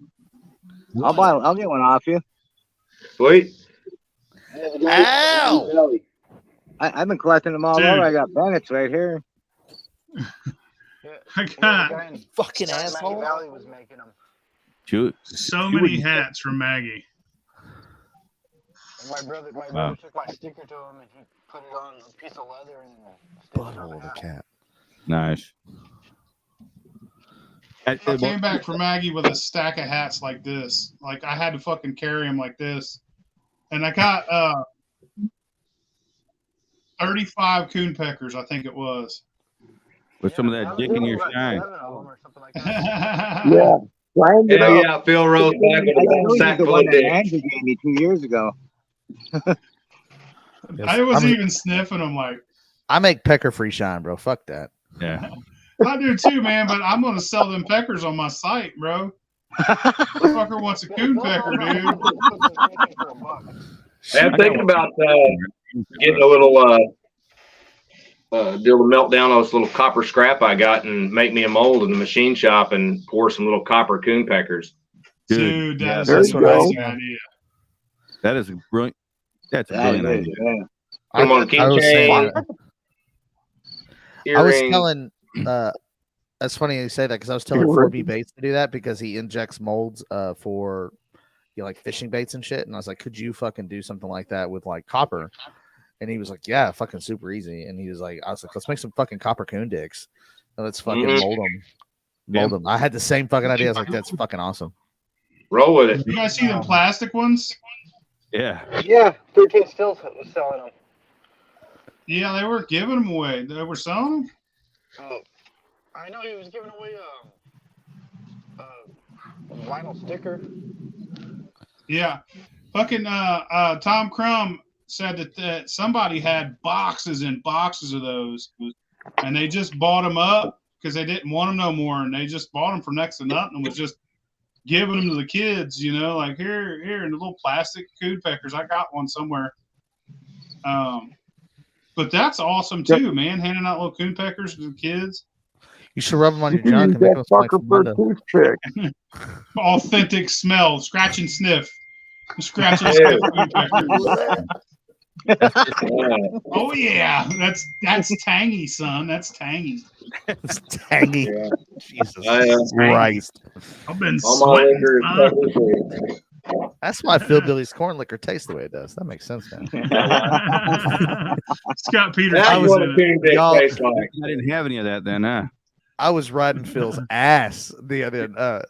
I'll get one off you. Sweet. Ow! I've been collecting them all Dude. over. I got Bennett's right here. I got Fucking Maggie asshole. Valley was making them. Chewy. so many hats from Maggie. And my brother Wow. took my sticker to him and he put it on a piece of leather and Butthole of a cat. Nice. I came back from Maggie with a stack of hats like this. Like I had to fucking carry them like this. And I got 35 coon peckers, I think it was. With some of that dick in your shine. Yeah. Grind it Hell up. yeah, Phil rolls back with a sack The full one of that dick. Andrew gave me 2 years ago. I wasn't even sniffing them like. I make pecker free shine, bro. Fuck that. Yeah. I do too, man, but I'm going to sell them peckers on my site, bro. Motherfucker wants a coon pecker, dude. Hey, I'm thinking about getting a little do a meltdown on this little copper scrap I got and make me a mold in the machine shop and pour some little copper coon peckers. Dude, yeah, that's there an you go. amazing idea. That is a brilliant. That's a brilliant idea. Put them on a keychain. I was earring. telling that's funny you say that because I was telling 4B Baits to do that because he injects molds for like fishing baits and shit. And I was like, could you fucking do something like that with like copper? And he was like, yeah, fucking super easy. And he was like, I was like, let's make some fucking copper coon dicks. And let's fucking mold them. I had the same fucking idea. I was like, that's fucking awesome. Roll with it. You guys see them plastic ones? Yeah. Yeah, 13 Stills was selling them. Yeah, they were giving them away. They were selling them? Oh, I know he was giving away a vinyl sticker. Yeah. Fucking Tom Crum said that somebody had boxes and boxes of those, and they just bought them up because they didn't want them no more, and they just bought them for next to nothing and was just giving them to the kids, you know, like here in the little plastic coon peckers. I got one somewhere. But that's awesome too, man. Handing out little coon peckers to the kids. You should rub them on your You junk use and make that them smell like fucker for a Fernando. toothpick. Authentic smell, scratch and sniff. Scratch and sniff coon peckers. Oh yeah, that's tangy, son. That's tangy. It's tangy. Yeah. Jesus Christ. I've been All my sweating. liquor is son. pepper. That's why PhilBilly's corn liquor tastes the way it does. That makes sense, man. Scott Peters. That's was what in a it. coon dick Y'all- tastes like. I didn't have any of that then, huh? I was riding Phil's ass the other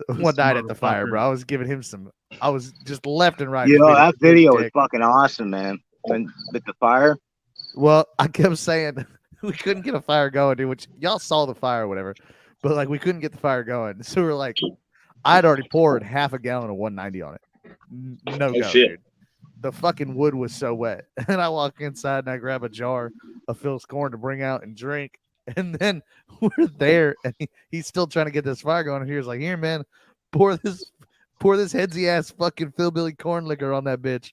one night at the fire, bro. I was giving him some. I was just left and right. You know, giving that him video dick. is fucking awesome, man. With the fire. Well, I kept saying we couldn't get a fire going, dude. Which y'all saw the fire or whatever, but like we couldn't get the fire going. So we're like, I'd already poured half a gallon of 190 on it. No go, shit. dude. The fucking wood was so wet, and I walk inside and I grab a jar of Phil's corn to bring out and drink. And then we're there, and he's still trying to get this fire going. And he was like, "Here, man, pour this headsy ass fucking PhilBilly corn liquor on that bitch."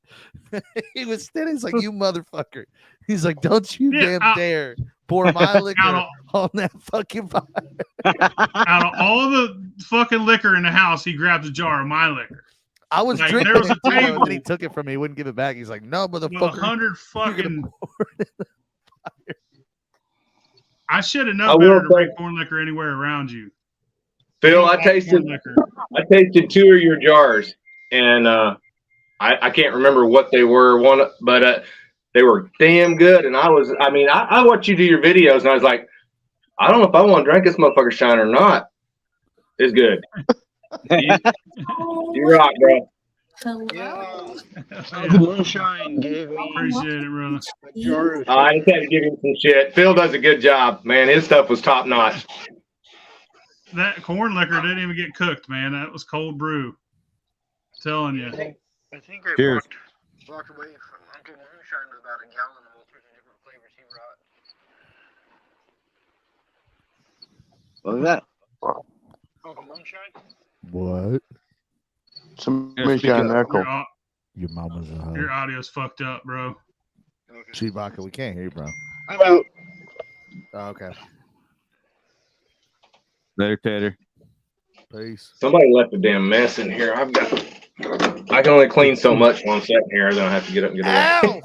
He was standing. He's like, "You motherfucker!" He's like, "Don't you dare pour my liquor on that fucking fire." Out of all the fucking liquor in the house, he grabbed a jar of my liquor. I was Like, drinking there was it, a too, table and then he took it from me. He wouldn't give it back. He's like, "No, with motherfucker." 100 fucking. I should have I known will better to bring say- corn liquor anywhere around you. Phil, You I like tasted corn liquor. 2 of your jars, and I can't remember what they were. But they were damn good. And I watched you do your videos, and I was like, I don't know if I want to drink this motherfucker shine or not. It's good. You rock, bro. Yeah, the Moonshine gave me Appreciate it, brother. a jar of I just had to give him some shit. Phil does a good job, man. His stuff was top notch. that corn liquor didn't even get cooked, man. That was cold brew. Telling you. I think I Cheers. walked away from Uncle Moonshine with about a gallon of all sorts of different flavors he brought. What was that? Uncle Moonshine? What? Some Yeah, speaking moonshine of- knuckle. Your mama's a hoe. Your audio's fucked up, bro. Chewbacca, we can't hear you, bro. Hello. Oh, okay. Later, Tater. Peace. Somebody left a damn mess in here. I can only clean so much while I'm sitting here. Then I have to get up and get away.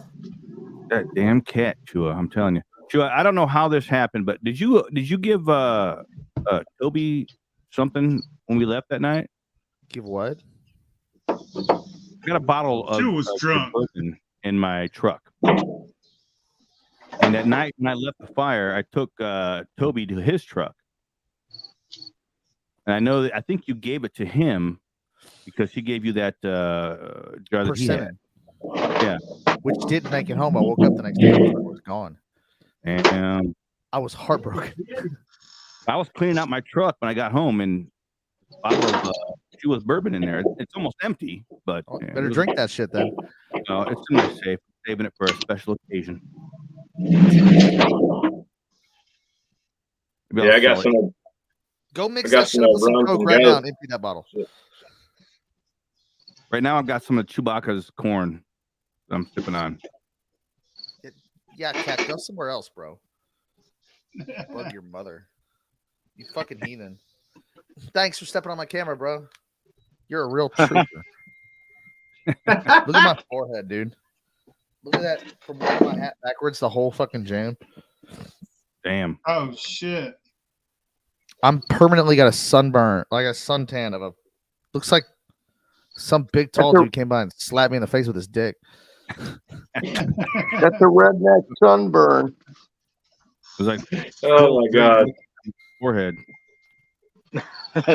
That damn cat, Chua. I'm telling you, Chua. I don't know how this happened, but did you give Toby something when we left that night? Give what? I got a bottle of, Chua was drunk bourbon in my truck. And that night when I left the fire, I took Toby to his truck. And I know that I think you gave it to him because he gave you that jar that he had. Yeah. Which didn't make it home. I woke up the next day and it was gone. And I was heartbroken. I was cleaning out my truck when I got home, and a bottle of Chewa's bourbon in there. It's almost empty, but Better drink that shit then. No, it's in my safe. Saving it for a special occasion. Yeah, I got some. Go mix I got that shit up with some rum Coke from right Gallup. now and empty that bottle. Right now, I've got some of Chewbacca's corn that I'm sipping on. Yeah, Cat, go somewhere else, bro. Bug your mother. You fucking heathen. Thanks for stepping on my camera, bro. You're a real trooper. Look at my forehead, dude. Look at that from wearing my hat backwards, the whole fucking jam. Damn. Oh shit. I'm permanently got a sunburn, like a suntan of a. Looks like some big tall dude came by and slapped me in the face with his dick. That's a redneck sunburn. It was like, oh my god, forehead.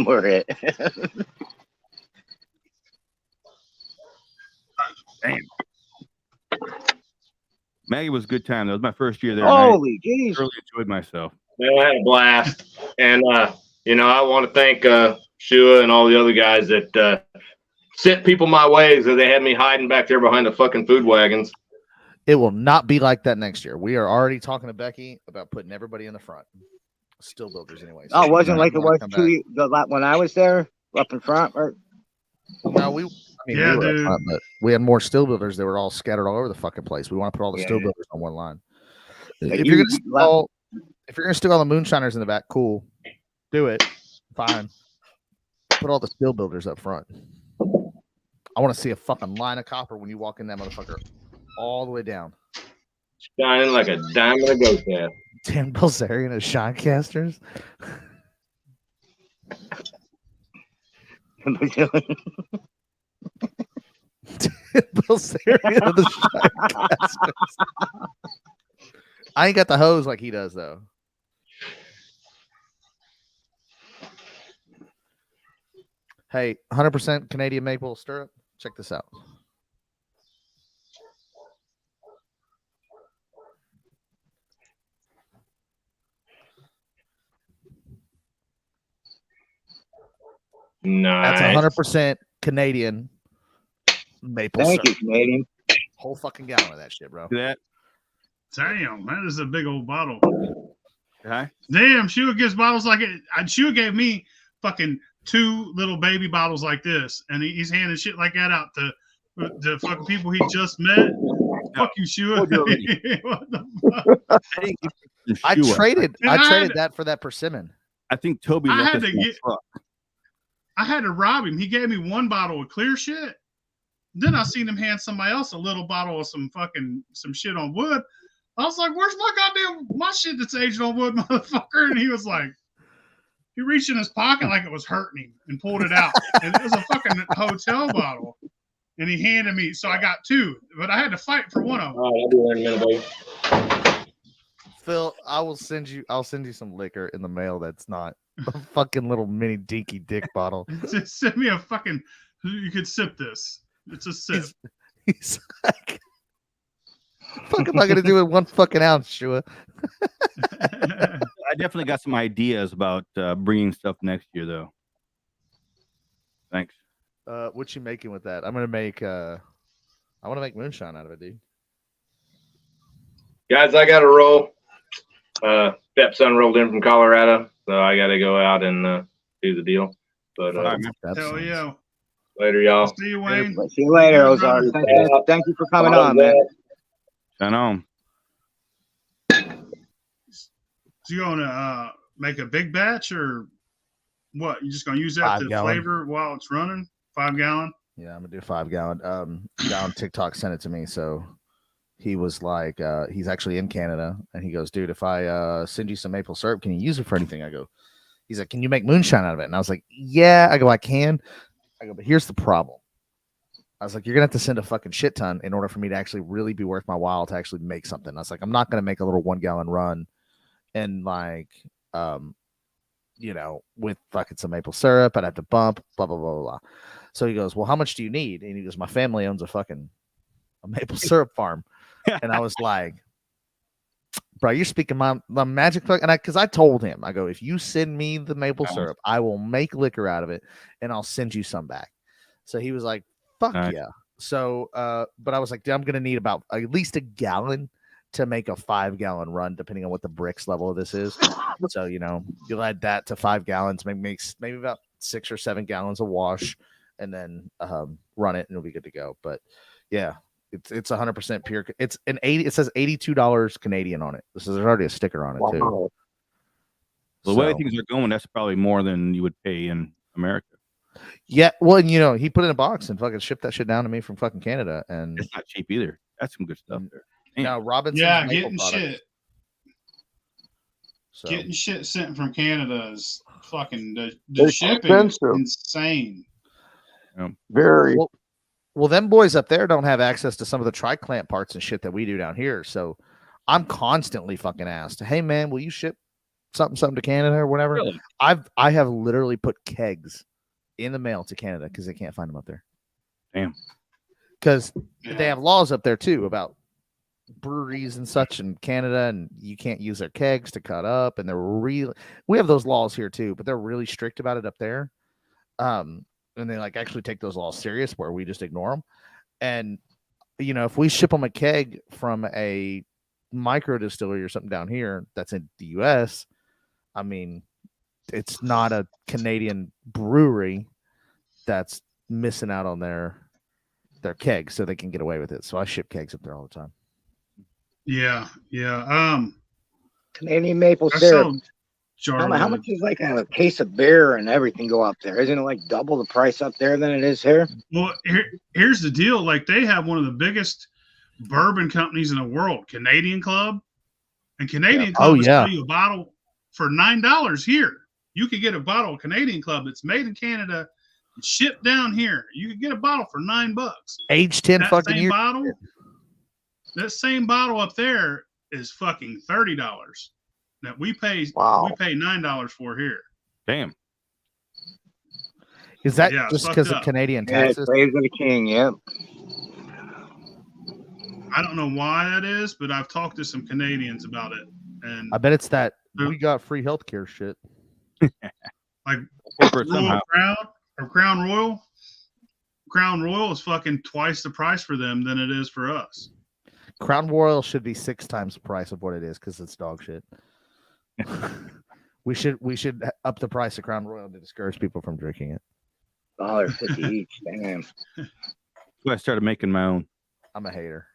We're it. Damn. Maggie was a good time. That was my first year there. and Holy jeez. I really enjoyed myself. man, I had a blast. And I want to thank Shua and all the other guys that sent people my way because they had me hiding back there behind the fucking food wagons. It will not be like that next year. We are already talking to Becky about putting everybody in the front. Still builders, anyway. Oh, it wasn't like it was when I was there up in front, or no, we. I mean, Yeah, we were up dude. front, but we had more still builders. They were all scattered all over the fucking place. We want to put all the Yeah, still yeah. builders on one line. Like If you- you're gonna stick all the moonshiners in the back, cool. Do it. Fine. Put all the still builders up front. I want to see a fucking line of copper when you walk in that motherfucker all the way down. Shining like a diamond in a goat cap. Dan Bilzerian as Shinecasters. Bilzerian of the Shinecasters. I ain't got the hose like he does though. Hey, 100% Canadian maple stirrup. Check this out. Nice. That's 100% Canadian maple Thank you, syrup. Canadian. Whole fucking gallon of that shit, bro. That. Damn, that is a big old bottle. Hi. Damn, Shua gives bottles like it. Shua gave me fucking 2 little baby bottles like this, and he's handing shit like that out to the fucking people he just met. Fuck you, Shua. What the fuck? I Shua. traded And I I traded had- that for that persimmon. I think Toby I left had us to in the get- truck. I had to rob him. He gave me 1 bottle of clear shit. Then I seen him hand somebody else a little bottle of some shit on wood. I was like, "Where's my shit that's aged on wood, motherfucker?" And he was like, he reached in his pocket like it was hurting him and pulled it out, and it was a fucking hotel bottle. And he handed me, so I got 2, but I had to fight for one of them. I'll be there in a minute, buddy. Phil, I'll send you some liquor in the mail that's not a fucking little mini dinky dick bottle. Just send me a fucking. You could sip this. It's a sip. He's like, fuck am I gonna do with 1 fucking ounce, Shua? I definitely got some ideas about bringing stuff next year, though. Thanks. What you making with that? I'm gonna make. I want to make moonshine out of it, dude. Guys, I got to roll. Stepson rolled in from Colorado, so I got to go out and do the deal. But Hell yeah. later, y'all. See you, Wayne. See you later, Ozark. Thank you for coming on, man. I know. So you gonna make a big batch or what? You just gonna use that 5 to gallon. flavor while it's running? 5 gallon? Yeah, I'm gonna do 5 gallon. Guy on TikTok sent it to me, so he was like, he's actually in Canada, and he goes, dude, if I send you some maple syrup, can you use it for anything? I go, he's like, can you make moonshine out of it? And I was like, yeah. I go, I can. I go, but here's the problem. I was like, you're gonna have to send a fucking shit ton in order for me to actually really be worth my while to actually make something. I was like, I'm not gonna make a little 1 gallon run and like, you know, with fucking some maple syrup. I'd have to bump, blah, blah, blah, blah, blah. So he goes, well, how much do you need? And he goes, my family owns a maple syrup farm. And I was like, bro, you're speaking my magic. And because I told him, I go, if you send me the maple syrup, I will make liquor out of it and I'll send you some back. So he was like, fuck yeah. So, but I was like, I'm going to need about at least a gallon to make a 5 gallon run, depending on what the bricks level of this is. So, you know, you'll add that to 5 gallons, maybe about 6 or 7 gallons of wash, and then run it and it'll be good to go. But yeah, it's 100% pure. It's an 80. It says $82 Canadian on it. There's already a sticker on it too. The way things are going, that's probably more than you would pay in America. Yeah, well, and, you know, he put it in a box and fucking shipped that shit down to me from fucking Canada, and it's not cheap either. That's some good stuff there. Now Robinson's getting products. shit. So. Getting shit sent from Canada is fucking the It's shipping is expensive. insane. Very. Well, them boys up there don't have access to some of the tri-clamp parts and shit that we do down here. So I'm constantly fucking asked, hey man, will you ship something to Canada or whatever? Really? I have literally put kegs in the mail to Canada because they can't find them up there. Damn. Because they have laws up there too about breweries and such in Canada, and you can't use their kegs to cut up, and we have those laws here too, but they're really strict about it up there. And they like actually take those laws serious, where we just ignore them. And you know, if we ship them a keg from a micro distillery or something down here that's in the US, I mean, it's not a Canadian brewery that's missing out on their kegs, so they can get away with it. So I ship kegs up there all the time. Yeah. Canadian maple syrup. How much is like a case of beer and everything go up there? Isn't it like double the price up there than it is here? Well, here's the deal. Like, they have one of the biggest bourbon companies in the world, Canadian Club. And Canadian Club is selling you a bottle for $9 here. You could get a bottle of Canadian Club that's made in Canada and shipped down here. You could get a bottle for $9. Age 10 fucking years. That same bottle up there is fucking $30. That we pay $9 for here. Damn. Is that just because of Canadian taxes? Praise of the king, yep. I don't know why that is, but I've talked to some Canadians about it, and I bet it's that we got free healthcare shit. Like somehow. Crown Royal. Crown Royal is fucking twice the price for them than it is for us. Crown Royal should be 6 times the price of what it is because it's dog shit. we should up the price of Crown Royal to discourage people from drinking it. $1.50 each. Damn. So I started making my own. I'm a hater.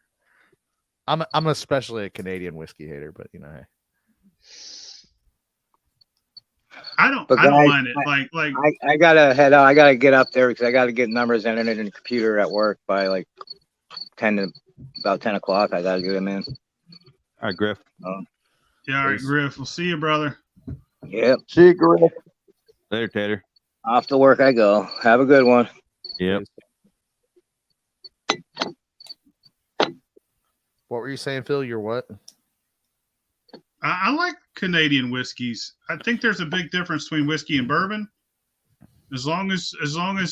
I'm especially a Canadian whiskey hater, but you know, hey. I don't mind it. I gotta head out. I gotta get up there because I gotta get numbers entered in the computer at work by like about 10 o'clock. I gotta get them in. All right, Griff. Yeah, all right, Griff. We'll see you, brother. Yep. See you, Griff. Later, Tater. Off to work I go. Have a good one. Yep. What were you saying, Phil? You're what? I like Canadian whiskeys. I think there's a big difference between whiskey and bourbon. As long as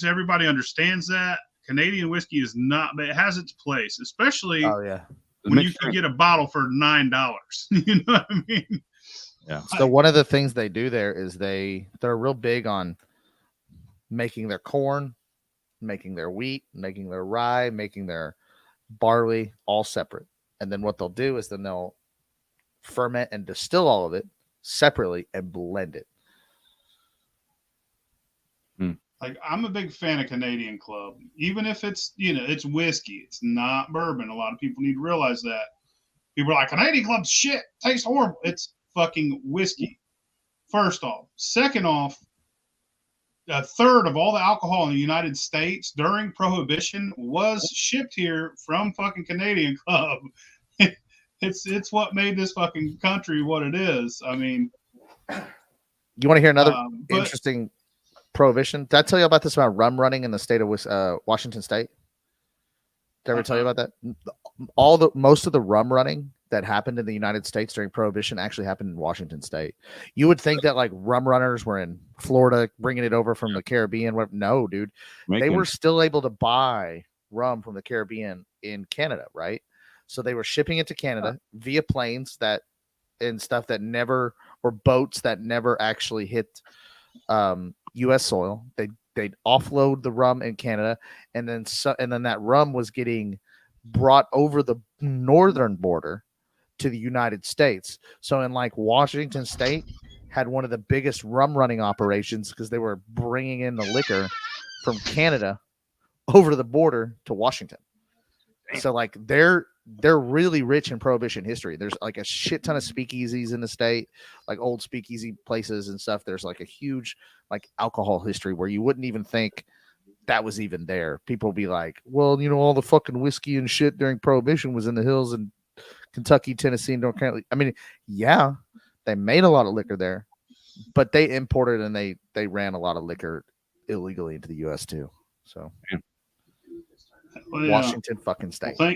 everybody understands that, Canadian whiskey is not, but it has its place, especially when you can get a bottle for $9. You know what I mean? Yeah. So one of the things they do there is they're real big on making their corn, making their wheat, making their rye, making their barley all separate. And then what they'll do is then they'll ferment and distill all of it separately and blend it. Like, I'm a big fan of Canadian Club, even if it's, it's whiskey. It's not bourbon. A lot of people need to realize that. People are like, Canadian Club's shit. Tastes horrible. It's fucking whiskey. First off. Second off, a third of all the alcohol in the United States during Prohibition was shipped here from fucking Canadian Club. It's what made this fucking country what it is. I mean, you want to hear another interesting prohibition? Did I tell you about this about rum running in the state of Washington State? Did I ever tell you about that? Most of the rum running that happened in the United States during Prohibition actually happened in Washington State. You would think that like rum runners were in Florida bringing it over from the Caribbean. No, dude, they were still able to buy rum from the Caribbean in Canada, right? So they were shipping it to Canada via planes and stuff that never, or boats that never actually hit U.S. soil. They'd offload the rum in Canada, and then that rum was getting brought over the northern border to the United States. So in like Washington State had one of the biggest rum running operations because they were bringing in the liquor from Canada over to the border to Washington. So like they're really rich in Prohibition history. There's like a shit ton of speakeasies in the state, like old speakeasy places and stuff. There's like a huge like alcohol history where you wouldn't even think that was even there. People be like, well, all the fucking whiskey and shit during Prohibition was in the hills in Kentucky, Tennessee, and North Carolina. I mean, yeah, they made a lot of liquor there, but they imported and they ran a lot of liquor illegally into the U.S. too. So Washington fucking State. Well,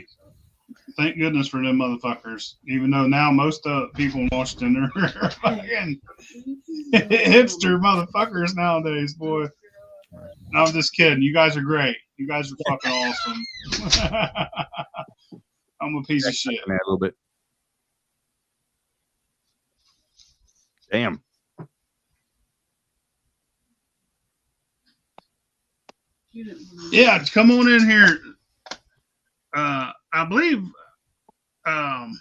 thank goodness for them motherfuckers. Even though now most of people in Washington are fucking hipster motherfuckers nowadays, boy. No, I'm just kidding. You guys are great. You guys are fucking awesome. I'm a piece of shit. A little bit. Damn. Yeah, come on in here. I believe, aren't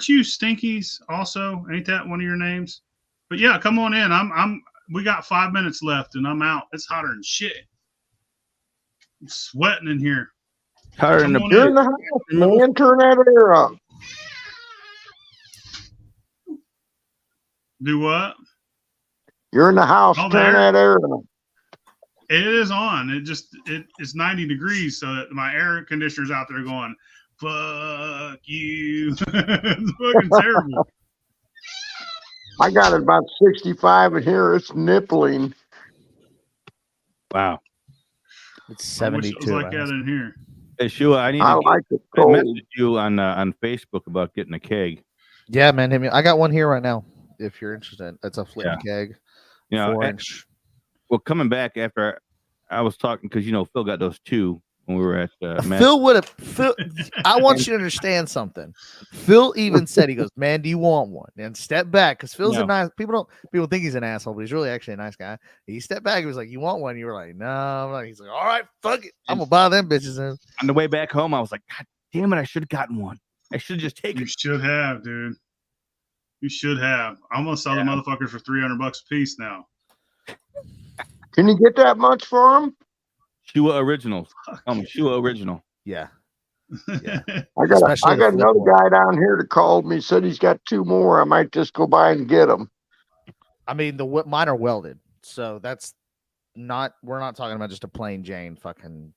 you Stinkies also? Ain't that one of your names? But yeah, come on in. We got 5 minutes left and I'm out. It's hotter than shit. I'm sweating in here. You're in the house, man. Turn that air up. Do what? You're in the house. Turn that air up. It is on. It's 90 degrees, so that my air conditioner's out there going, fuck you. It's fucking terrible. I got it about 65 in here. It's nippling. Wow. It's 72. It was like that in here. Hey, Shua, I messaged you on Facebook about getting a keg. Yeah, man. Hit me. I got one here right now. If you're interested, it's a flip keg. 4-inch. Well, coming back after I was talking, because Phil got those two when we were at Phil would have. Phil, I want you to understand something. Phil even said, he goes, "Man, do you want one?" And step back, because Phil's a nice. People think he's an asshole, but he's really actually a nice guy. He stepped back. He was like, "You want one?" You were like, "No." He's like, "All right, fuck it, I'm gonna buy them bitches." On the way back home, I was like, "God damn it, I should have gotten one. I should have just taken." You should have, dude. You should have. I'm gonna sell the motherfuckers for $300 a piece now. Can you get that much for them? Shua Originals. Shua Original. Yeah. I got another guy down here that called me, said he's got 2 more. I might just go by and get them. I mean, mine are welded, so that's not. We're not talking about just a plain Jane fucking.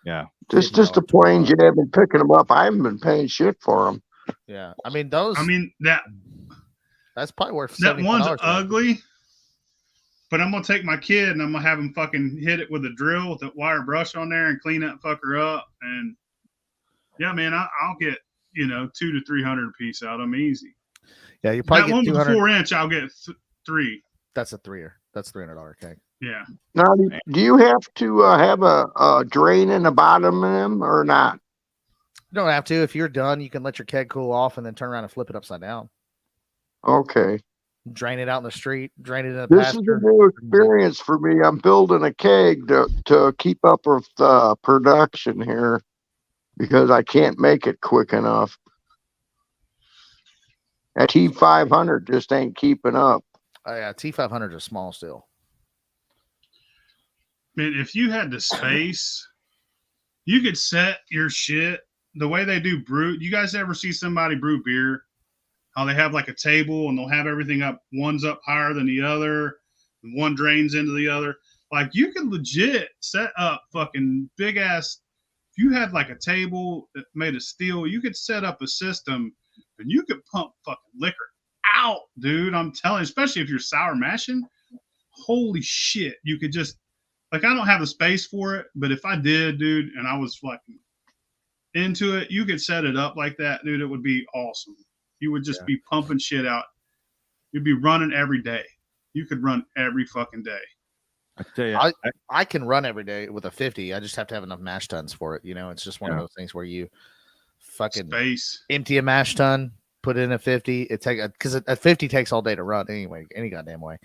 Yeah. Just a plain Jane. I've been picking them up. I haven't been paying shit for them. Yeah, I mean those. I mean that's probably worth. That one's ugly. But I'm gonna take my kid and I'm gonna have him fucking hit it with a drill with a wire brush on there and clean that fucker up. And yeah, man, I'll get 200 to 300 a piece out of them easy. Yeah, you probably that one get with 200. 4-inch. I'll get 3. That's a 3er. That's $300 keg. Yeah. Now, do you have to have a drain in the bottom of them or not? You don't have to. If you're done, you can let your keg cool off and then turn around and flip it upside down. Okay. Drain it out in the street, drain it in the This is a pasture. new experience for me. I'm building a keg to keep up with the production here because I can't make it quick enough. That T500 just ain't keeping up. Oh yeah, T500s are small still. Man, if you had the space, you could set your shit the way they do brew. You guys ever see somebody brew beer? How they have like a table and they'll have everything up, one's up higher than the other, and one drains into the other. Like you could legit set up fucking big ass. If you had like a table that made of steel, you could set up a system and you could pump fucking liquor out, dude. I'm telling you, especially if you're sour mashing. Holy shit. You could just, like, I don't have the space for it, but if I did, dude, and I was fucking into it, you could set it up like that, dude. It would be awesome. You would just be pumping shit out. You'd be running every day. You could run every fucking day. I tell you, I can run every day with a 50. I just have to have enough mash tons for it. You know, it's just one of those things where you fucking empty a mash ton, put it in a 50. It take because a 50 takes all day to run anyway, any goddamn way.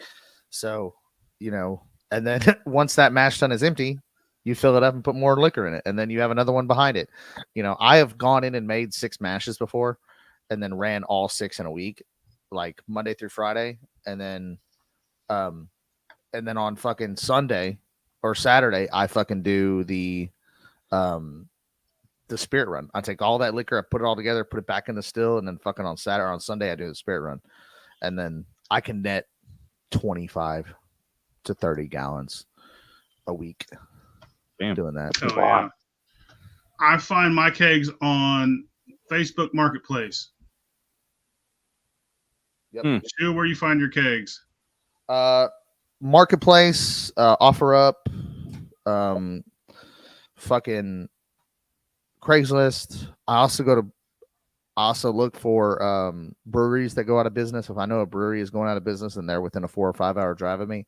So, you know, and then once that mash tun is empty, you fill it up and put more liquor in it, and then you have another one behind it. You know, I have gone in and made 6 mashes before, and then ran all 6 in a week, like Monday through Friday, and then on fucking Sunday or Saturday, I fucking do the spirit run. I take all that liquor, I put it all together, put it back in the still, and then fucking on Saturday or on Sunday, I do the spirit run, and then I can net 25 to 30 gallons a week. Doing that. Oh, yeah. I find my kegs on Facebook Marketplace. Yep. Stu, where you find your kegs? Marketplace, OfferUp, fucking Craigslist. I also look for breweries that go out of business. If I know a brewery is going out of business and they're within a 4 or 5 hour drive of me,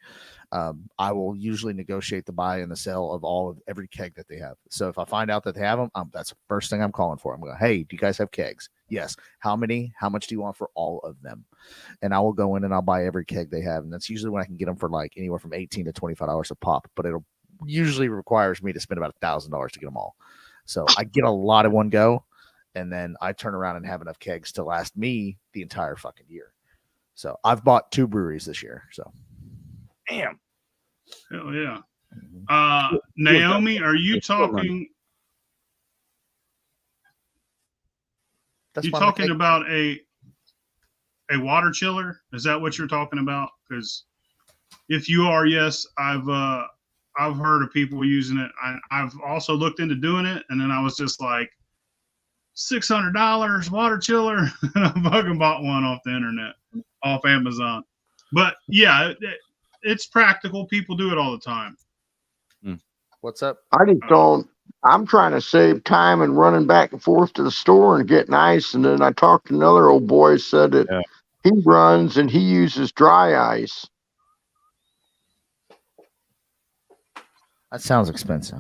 I will usually negotiate the buy and the sell of every keg that they have. So if I find out that they have them, that's the first thing I'm calling for. I'm going, hey, do you guys have kegs? Yes. How many? How much do you want for all of them? And I will go in and I'll buy every keg they have. And that's usually when I can get them for like anywhere from $18 to $25 a pop. But it'll usually requires me to spend about $1,000 to get them all. So I get a lot in one go. And then I turn around and have enough kegs to last me the entire fucking year. So I've bought 2 breweries this year. So, damn. Hell yeah. Naomi, are you talking? You talking about a water chiller? Is that what you're talking about? Because if you are, yes, I've heard of people using it. I've also looked into doing it, and then I was just like, $600 water chiller. I fucking bought one off the internet, off Amazon. But yeah, it's practical. People do it all the time. What's up? I just don't. I'm trying to save time and running back and forth to the store and getting ice. And then I talked to another old boy, said that he runs and he uses dry ice. That sounds expensive.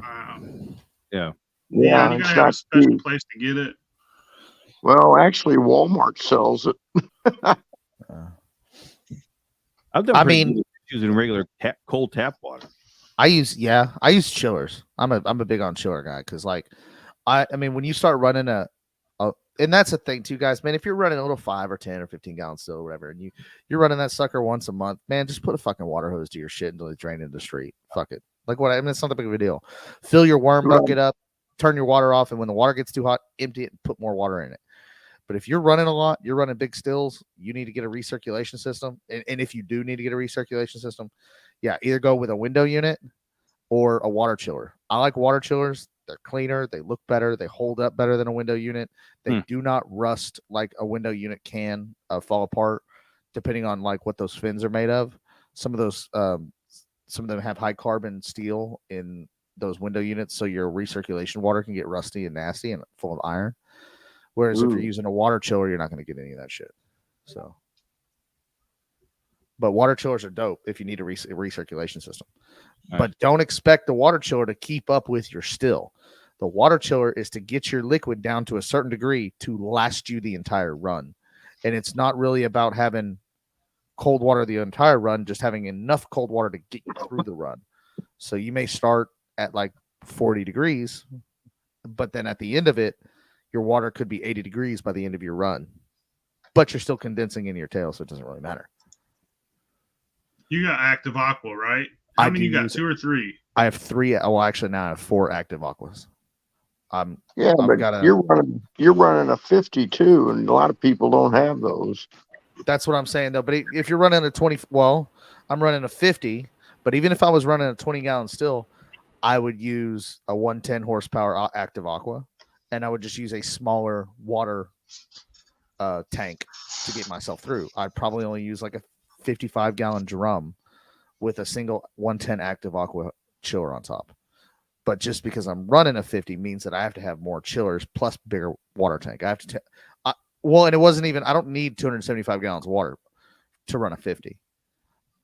Yeah. Yeah, you it's gotta have not a special cheap. place to get it. Well, actually, Walmart sells it. I've done pretty good using regular cold tap water. I use chillers. I'm a big on chiller guy because like I mean when you start running a and that's the thing too, guys, man, if you're running a little 5 or 10 or 15 gallon still or whatever, and you're running that sucker once a month, man, just put a fucking water hose to your shit until it drain into the street. Fuck it. Like what I mean, it's not that big of a deal. Fill your worm bucket up, turn your water off, and when the water gets too hot, empty it and put more water in it. But if you're running a lot, you're running big stills, you need to get a recirculation system. And if you do need to get a recirculation system, either go with a window unit or a water chiller. I like water chillers. They're cleaner. They look better. They hold up better than a window unit. They do not rust like a window unit can fall apart, depending on like what those fins are made of. Some of those, some of them have high carbon steel in those window units, so your recirculation water can get rusty and nasty and full of iron. Whereas if you're using a water chiller, you're not going to get any of that shit. So, but water chillers are dope if you need a recirculation system. But don't expect the water chiller to keep up with your still. The water chiller is to get your liquid down to a certain degree to last you the entire run. And it's not really about having cold water the entire run, just having enough cold water to get you through the run. So you may start at like 40 degrees, but then at the end of it, your water could be 80 degrees by the end of your run, but you're still condensing in your tail, so it doesn't really matter. You got active aqua, right? How many you got? 2 or 3? I have 3. Well, actually, now I have 4 active aquas. Yeah, but you're running a 52, and a lot of people don't have those. That's what I'm saying, though. But if you're running a 20, well, I'm running a 50. But even if I was running a 20-gallon still, I would use a 110 horsepower active aqua, and I would just use a smaller water tank to get myself through. I'd probably only use like a 55-gallon drum with a single 110 active aqua chiller on top. But just because I'm running a 50 means that I have to have more chillers plus bigger water tank. I have to well, and it wasn't even, I don't need 275 gallons of water to run a 50.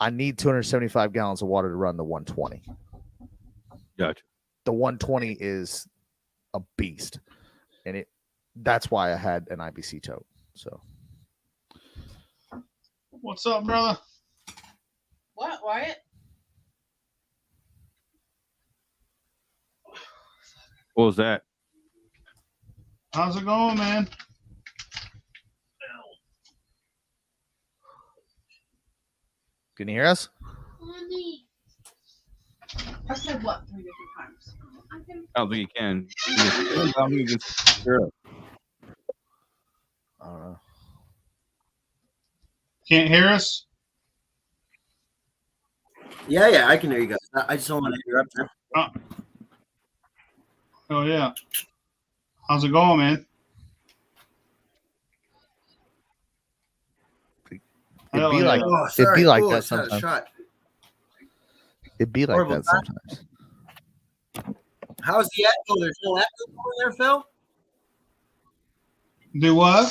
I need 275 gallons of water to run the 120. Gotcha. The 120 is a beast. And that's why I had an IBC tote. So what's up, brother? What, Wyatt? What was that? How's it going, man? Can you hear us? I said what 3 different times? I don't think you can. I don't think you can hear us. I don't know. Can't hear us? Yeah, I can hear you guys. I just don't want to interrupt you. Oh yeah. How's it going, man? It'd be like, it'd be like that sometimes. It'd be like that sometimes. How's the echo? There's no echo over there, Phil? Do what?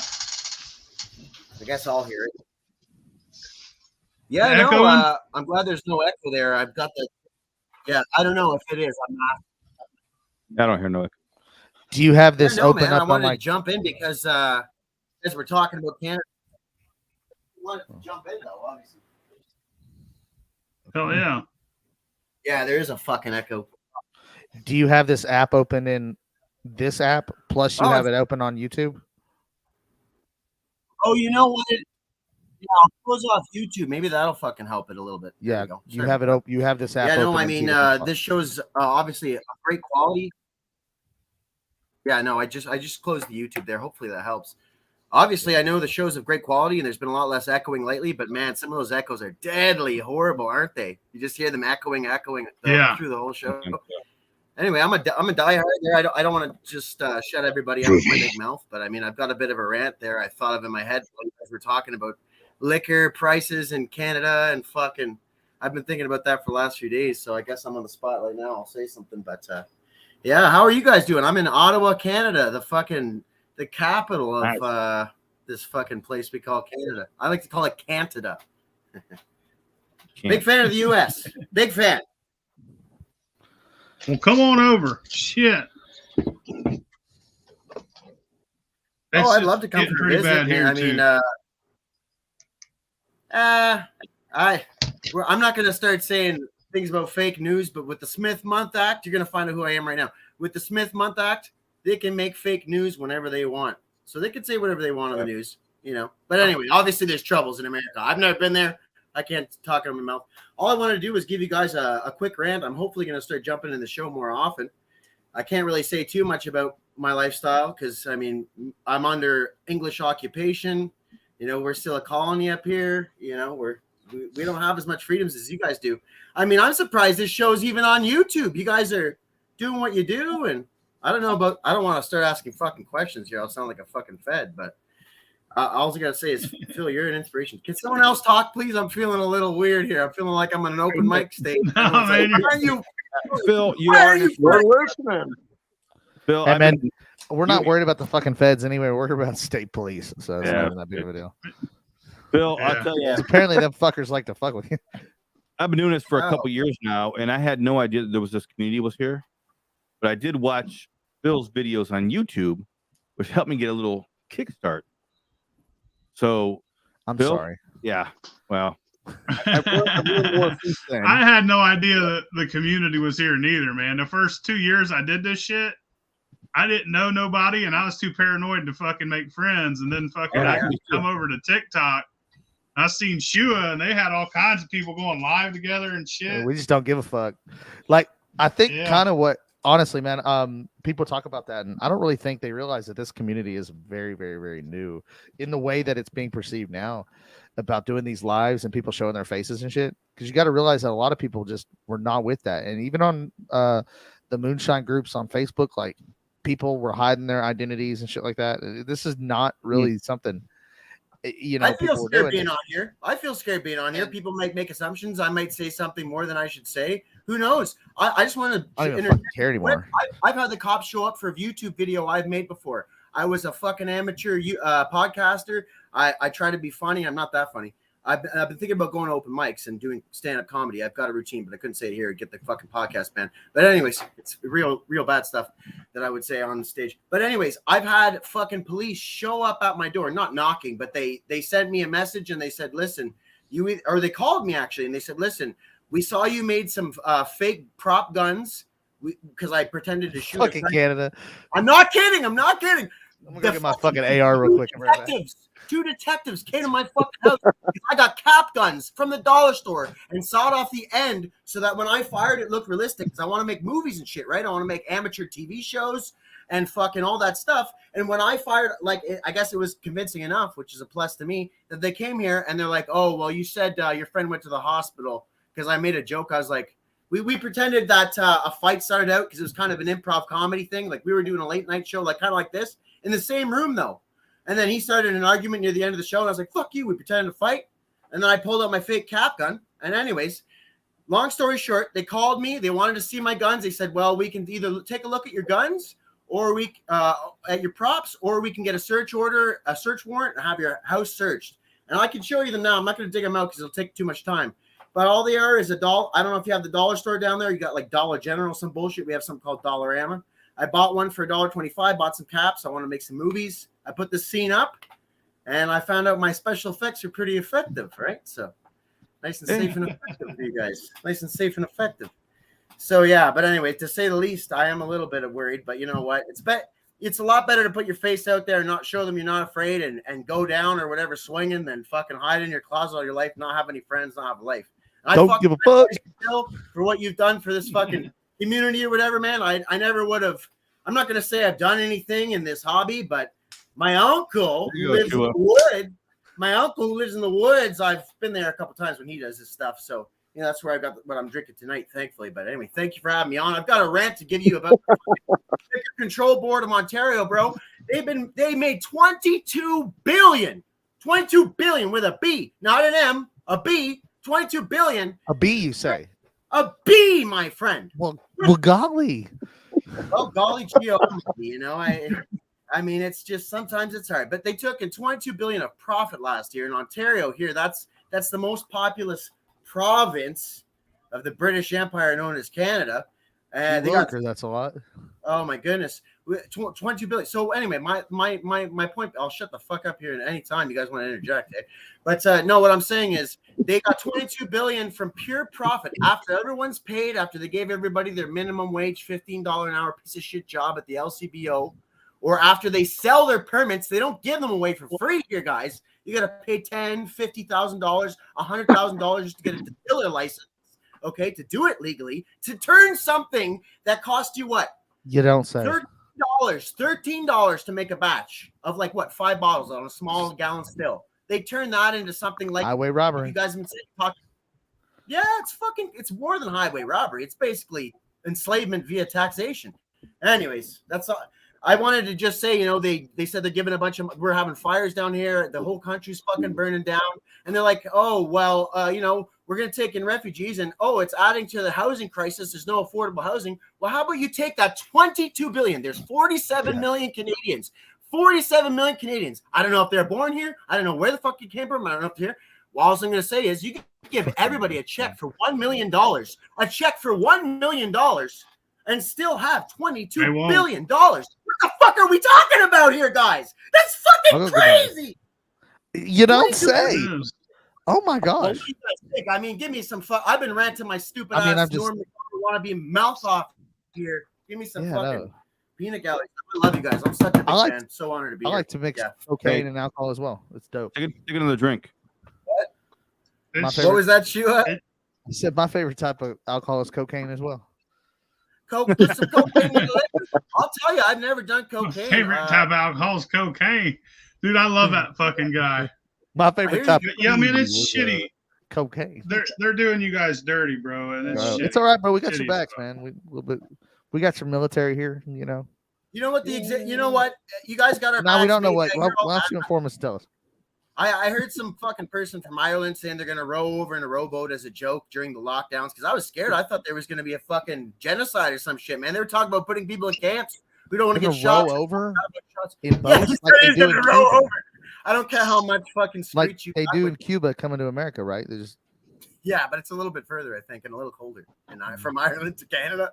I guess I'll hear it. Yeah, no, I'm glad there's no echo there. I've got the. Yeah, I don't know if it is. I'm not. I don't hear no echo. Do you have this open man, up I wanted on like? to jump in because as we're talking about Canada. I wanted to jump in though, obviously. Hell yeah. Yeah, there is a fucking echo. Do you have this app open in this app? Plus, you have it open on YouTube. Oh, you know what? Yeah, I'll close off YouTube. Maybe that'll fucking help it a little bit. Yeah, you have it open. You have this app. Yeah, no, open I in mean, 2 different this shows obviously a great quality. Yeah, no, I just closed the YouTube there. Hopefully that helps. Obviously, I know the show's of great quality, and there's been a lot less echoing lately. But man, some of those echoes are deadly horrible, aren't they? You just hear them echoing through the whole show. Anyway, I'm a diehard there. I don't want to just shut everybody up with my big mouth, but I mean, I've got a bit of a rant there. I thought of in my head as we're talking about liquor prices in Canada and fucking. I've been thinking about that for the last few days, so I guess I'm on the spot right now. I'll say something, but yeah, how are you guys doing? I'm in Ottawa, Canada, the capital of this fucking place we call Canada. I like to call it Canada. Big fan of the U.S. Big fan. Well, come on over. Shit. I'd love to come for a visit. Here I mean, I'm not going to start saying things about fake news, but with the Smith Month Act, you're going to find out who I am right now. With the Smith Month Act, they can make fake news whenever they want. So they can say whatever they want on the news, you know. But anyway, obviously there's troubles in America. I've never been there. I can't talk out of my mouth. All I wanted to do was give you guys a quick rant. I'm hopefully going to start jumping in the show more often. I can't really say too much about my lifestyle because, I mean, I'm under English occupation. You know, we're still a colony up here. You know, we don't have as much freedoms as you guys do. I mean, I'm surprised this show's even on YouTube. You guys are doing what you do, and I don't want to start asking fucking questions here. I'll sound like a fucking fed, but all I got to say is, Phil, you're an inspiration. Can someone else talk, please? I'm feeling a little weird here. I'm feeling like I'm on an open mic stage. Phil, we're listening. Phil, hey, man, we're not worried about the fucking feds anyway. We're worried about state police, so it's not even that big of a deal. Phil, I'll tell you. Apparently, them fuckers like to fuck with you. I've been doing this for a couple years now, and I had no idea that there was this community was here. But I did watch Phil's videos on YouTube, which helped me get a little kickstart. So I'm Phil, sorry. Yeah. Well, I've learned more since then. I had no idea that the community was here neither, man. The first 2 years I did this shit, I didn't know nobody, and I was too paranoid to fucking make friends. And then fucking I come over to TikTok. I seen Shua, and they had all kinds of people going live together and shit. We just don't give a fuck. Like, I think Yeah. kind of what, honestly, man, people talk about that, and I don't really think they realize that this community is very, very, very new in the way that it's being perceived now about doing these lives and people showing their faces and shit. Because you got to realize that a lot of people just were not with that. And even on the Moonshine groups on Facebook, like, people were hiding their identities and shit like that. This is not really something, you know, I feel people were scared doing. being on here. I feel scared being on here. People might make assumptions. I might say something more than I should say. Who knows? I just want to. I don't even fucking care anymore. I've had the cops show up for a YouTube video I've made before. I was a fucking amateur podcaster. I try to be funny. I'm not that funny. I've been thinking about going to open mics and doing stand-up comedy. I've got a routine, but I couldn't say it here. Get the fucking podcast banned. But anyways, it's real bad stuff that I would say on stage. But anyways, I've had fucking police show up at my door, not knocking, but they sent me a message and they said, listen, or they called me actually, and they said, listen, we saw you made some fake prop guns because I pretended to shoot. Fucking Canada. I'm not kidding. I'm gonna go get my fucking AR real quick. Two detectives came to my fucking house. I got cap guns from the dollar store and sawed off the end so that when I fired, it looked realistic. Because I want to make movies and shit, right? I want to make amateur TV shows and fucking all that stuff. And when I fired, like, I guess it was convincing enough, which is a plus to me, that they came here and they're like, "Oh, well, you said your friend went to the hospital." Because I made a joke. I was like, we pretended that a fight started out because it was kind of an improv comedy thing. Like, we were doing a late night show, like kind of like this, in the same room though. And then he started an argument near the end of the show. And I was like, fuck you. We pretended to fight. And then I pulled out my fake cap gun. And anyways, long story short, they called me. They wanted to see my guns. They said, well, we can either take a look at your guns or at your props, or we can get a search order, a search warrant, and have your house searched. And I can show you them now. I'm not going to dig them out because it'll take too much time. But all they are is a dollar. I don't know if you have the dollar store down there. You got like Dollar General, some bullshit. We have something called Dollarama. I bought one for $1.25, bought some caps. I want to make some movies. I put the scene up, and I found out my special effects are pretty effective, right? So nice and safe and effective for you guys. Nice and safe and effective. So, yeah, but anyway, to say the least, I am a little bit worried. But you know what? It's a lot better to put your face out there and not show them you're not afraid and go down or whatever swinging than fucking hide in your closet all your life, not have any friends, not have a life. And Don't give a fuck for what you've done for this fucking community or whatever, man. I never would have. I'm not going to say I've done anything in this hobby, but my uncle who lives in the wood. My uncle who lives in the woods. I've been there a couple times when he does his stuff. So, you know, that's where I got what I'm drinking tonight, thankfully. But anyway, thank you for having me on. I've got a rant to give you about the Liquor Control Board of Ontario, bro. They made 22 billion with a B, not an M, a B, 22 billion. A B, you say? A B, my friend. Well, golly. Well, golly gee, you know, I mean, it's just sometimes it's hard. But they took in 22 billion of profit last year in Ontario. Here, that's the most populous province of the British Empire, known as Canada. And that's a lot. Oh my goodness, 22 billion. So anyway, my point. I'll shut the fuck up here at any time you guys want to interject. But no, what I'm saying is they got 22 billion from pure profit after everyone's paid, after they gave everybody their minimum wage, $15 an hour piece of shit job at the LCBO, or after they sell their permits. They don't give them away for free here, guys. You got to pay $10,000, $50,000, $100,000 just to get a distiller license. Okay, to do it legally, to turn something that cost you what? You don't say. $13 to make a batch of like what, 5 bottles on a small gallon still. They turn that into something like highway robbery. You guys have been talking. Yeah, it's more than highway robbery. It's basically enslavement via taxation. Anyways, that's all. I wanted to just say, you know, they said they're giving we're having fires down here. The whole country's fucking burning down. And they're like, oh, well, you know, we're going to take in refugees and, oh, it's adding to the housing crisis. There's no affordable housing. Well, how about you take that 22 billion? There's 47 million Canadians. 47 million Canadians. I don't know if they're born here. I don't know where the fuck you came from. I don't know if they're here. Well, all I'm going to say is you can give everybody a check for $1 million. A check for $1 million. And still have $22 billion. What the fuck are we talking about here, guys? That's fucking crazy. You don't 22 say. Yes. Oh my Well, what gosh. do you guys think? I mean, give me some fun. I've been ranting my stupid I mean, ass I'm just- Norm want to be mouth off here. Give me some Yeah, fucking no. peanut gallery. I love you guys. I'm such a big I like- fan. So honored to be I here. like to mix Yeah. cocaine and alcohol as well. It's dope. Take another drink. My It's- favorite, What was that, Shua? I said my favorite type of alcohol is cocaine as well. Coke, put some cocaine in the liquor. I'll tell you, I've never done My cocaine. favorite type of alcohol is cocaine. Dude, I love that fucking guy. My favorite type. Yeah, I mean, it's was, shitty. Cocaine. They're doing you guys dirty, bro, and it's Bro, shitty. it's all right, bro. We got your Shitty backs, stuff. man. We got your military here. You know. You know what you know what? You guys got our Now we backs, don't know maybe what. I Why hear all don't that. you inform us? Tell us. I heard some fucking person from Ireland saying they're gonna row over in a rowboat as a joke during the lockdowns because I was scared. I thought there was gonna be a fucking genocide or some shit, man. They were talking about putting people in camps. We don't want to They're get gonna shot. row over Yeah, in boats he like said they he's do gonna in row Cuba. over. I don't care how much fucking street Like you they got do with- in Cuba coming to America, right? They just Yeah, but it's a little bit further, I think, and a little colder. And from Ireland to Canada.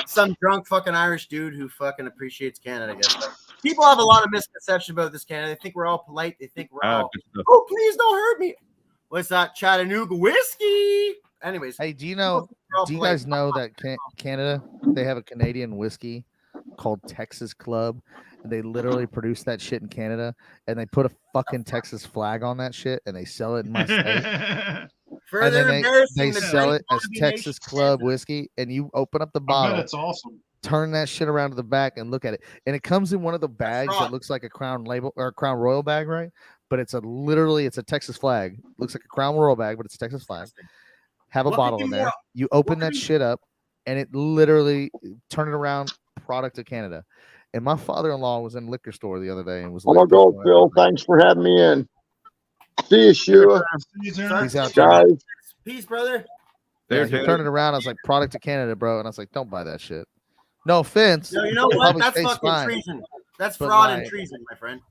Some drunk fucking Irish dude who fucking appreciates Canada, I guess. But people have a lot of misconception about this Canada. They think we're all polite. They think we're all, good stuff. oh, please don't hurt me. What's that? Chattanooga whiskey. Anyways, Hey, do you know? we're all Do you polite. guys know that Canada? They have a Canadian whiskey called Texas Club. And they literally produce that shit in Canada, and they put a fucking Texas flag on that shit, and they sell it in my state. And Further then they embarrassing the sell great it as Bobby Texas Club whiskey, and you open up the I bet bottle, it's awesome. turn that shit around to the back, and look at it. And it comes in one of the bags that looks like a Crown label or a Crown Royal bag, right? But it's a Texas flag. Looks like a Crown Royal bag, but it's a Texas flag. Have a What bottle could in be there. more- You open that shit up, and it literally turn it around. Product of Canada. And my father-in-law was in a liquor store the other day and was I'm like, gonna go, Phil. Thanks for having me in. See you, Shua. he's out there. Guys. Peace, brother. Yeah, he turned it around. I was like, product of Canada, bro. And I was like, don't buy that shit. No offense. No, you know It what? probably That's tastes fucking fine. treason. That's But fraud and like- treason, my friend.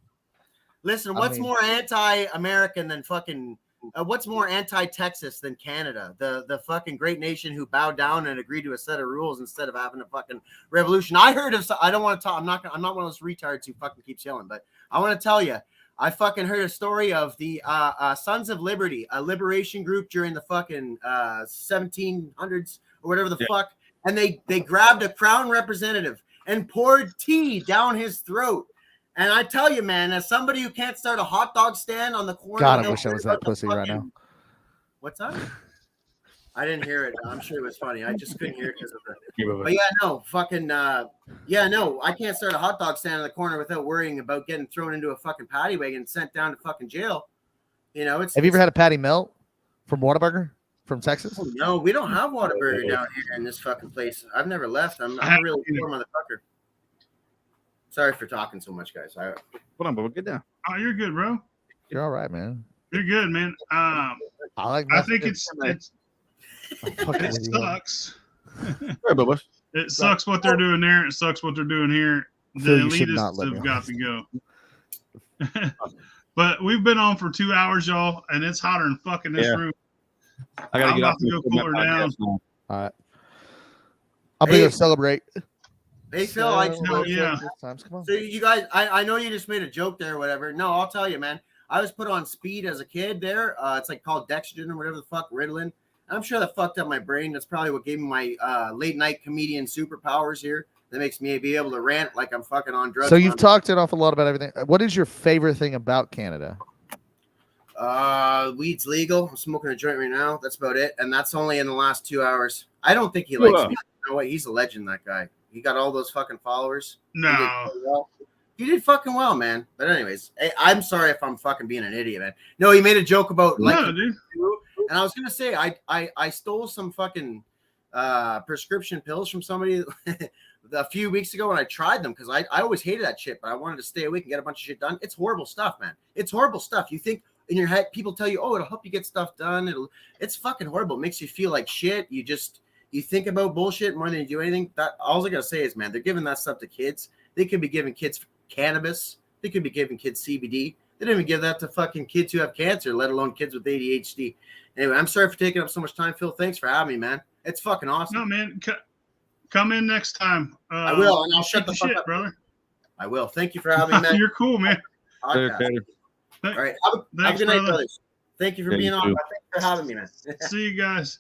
Listen, I what's mean- more anti-American than fucking? What's more anti-Texas than Canada? The fucking great nation who bowed down and agreed to a set of rules instead of having a fucking revolution. I heard of. I don't want to talk. I'm not one of those retards who fucking keeps yelling. But I want to tell you, I fucking heard a story of the Sons of Liberty, a liberation group during the fucking 1700s or whatever the fuck, and they grabbed a crown representative and poured tea down his throat. And I tell you, man, as somebody who can't start a hot dog stand on the corner, God, I no wish I was matter that pussy what the right now. fucking- What's that? I didn't hear it. I'm sure it was funny. I just couldn't hear it because of the. But yeah, no, fucking, yeah, no, I can't start a hot dog stand in the corner without worrying about getting thrown into a fucking paddy wagon and sent down to fucking jail. You know, it's. Have you ever had a patty melt from Whataburger from Texas? Oh, no, we don't have Whataburger down here in this fucking place. I've never left. I'm a really poor motherfucker. Sorry for talking so much, guys. Hold on, but we'll get down. Oh, you're good, bro. You're all right, man. You're good, man. I like. I think it sucks. It sucks what they're doing there. It sucks what they're doing here. The Phil, you should not elitists let me have got to go. But we've been on for 2 hours, y'all, and it's hotter than fucking this Yeah. room. I gotta I'm get about off to go cooler down. All right. I'll be there to celebrate. Hey, Phil, I yeah. Times, come on. So you guys, I know you just made a joke there or whatever. No, I'll tell you, man. I was put on speed as a kid there. It's like called Dextrogen or whatever the fuck, Ritalin. I'm sure that fucked up my brain. That's probably what gave me my late night comedian superpowers here. That makes me be able to rant like I'm fucking on drugs. So you've talked an awful lot about everything. What is your favorite thing about Canada? Weed's legal. I'm smoking a joint right now. That's about it. And that's only in the last 2 hours. I don't think he likes me. You know what? He's a legend, that guy. He got all those fucking followers. No. He did fucking well, man. But anyways, hey, I'm sorry if I'm fucking being an idiot, man. No, he made a joke about like, No, dude. and I was gonna say I stole some fucking prescription pills from somebody a few weeks ago when I tried them because I always hated that shit, but I wanted to stay awake and get a bunch of shit done. It's horrible stuff, man. It's horrible stuff. You think in your head, people tell you, oh, it'll help you get stuff done. It's fucking horrible. It makes you feel like shit. You think about bullshit more than you do anything. That all I gotta say is, man, they're giving that stuff to kids. They could be giving kids cannabis. They could be giving kids CBD. They don't even give that to fucking kids who have cancer, let alone kids with ADHD. Anyway, I'm sorry for taking up so much time, Phil. Thanks for having me, man. It's fucking awesome. No, man. Come in next time. I will, and I'll shut the fuck shit, up, brother. I will. Thank you for having me, man. You're cool, man. Podcast. All right. Have a Thanks, good night, brother. brothers. Thank you for Yeah, being you on. too. Thanks for having me, man. See you guys.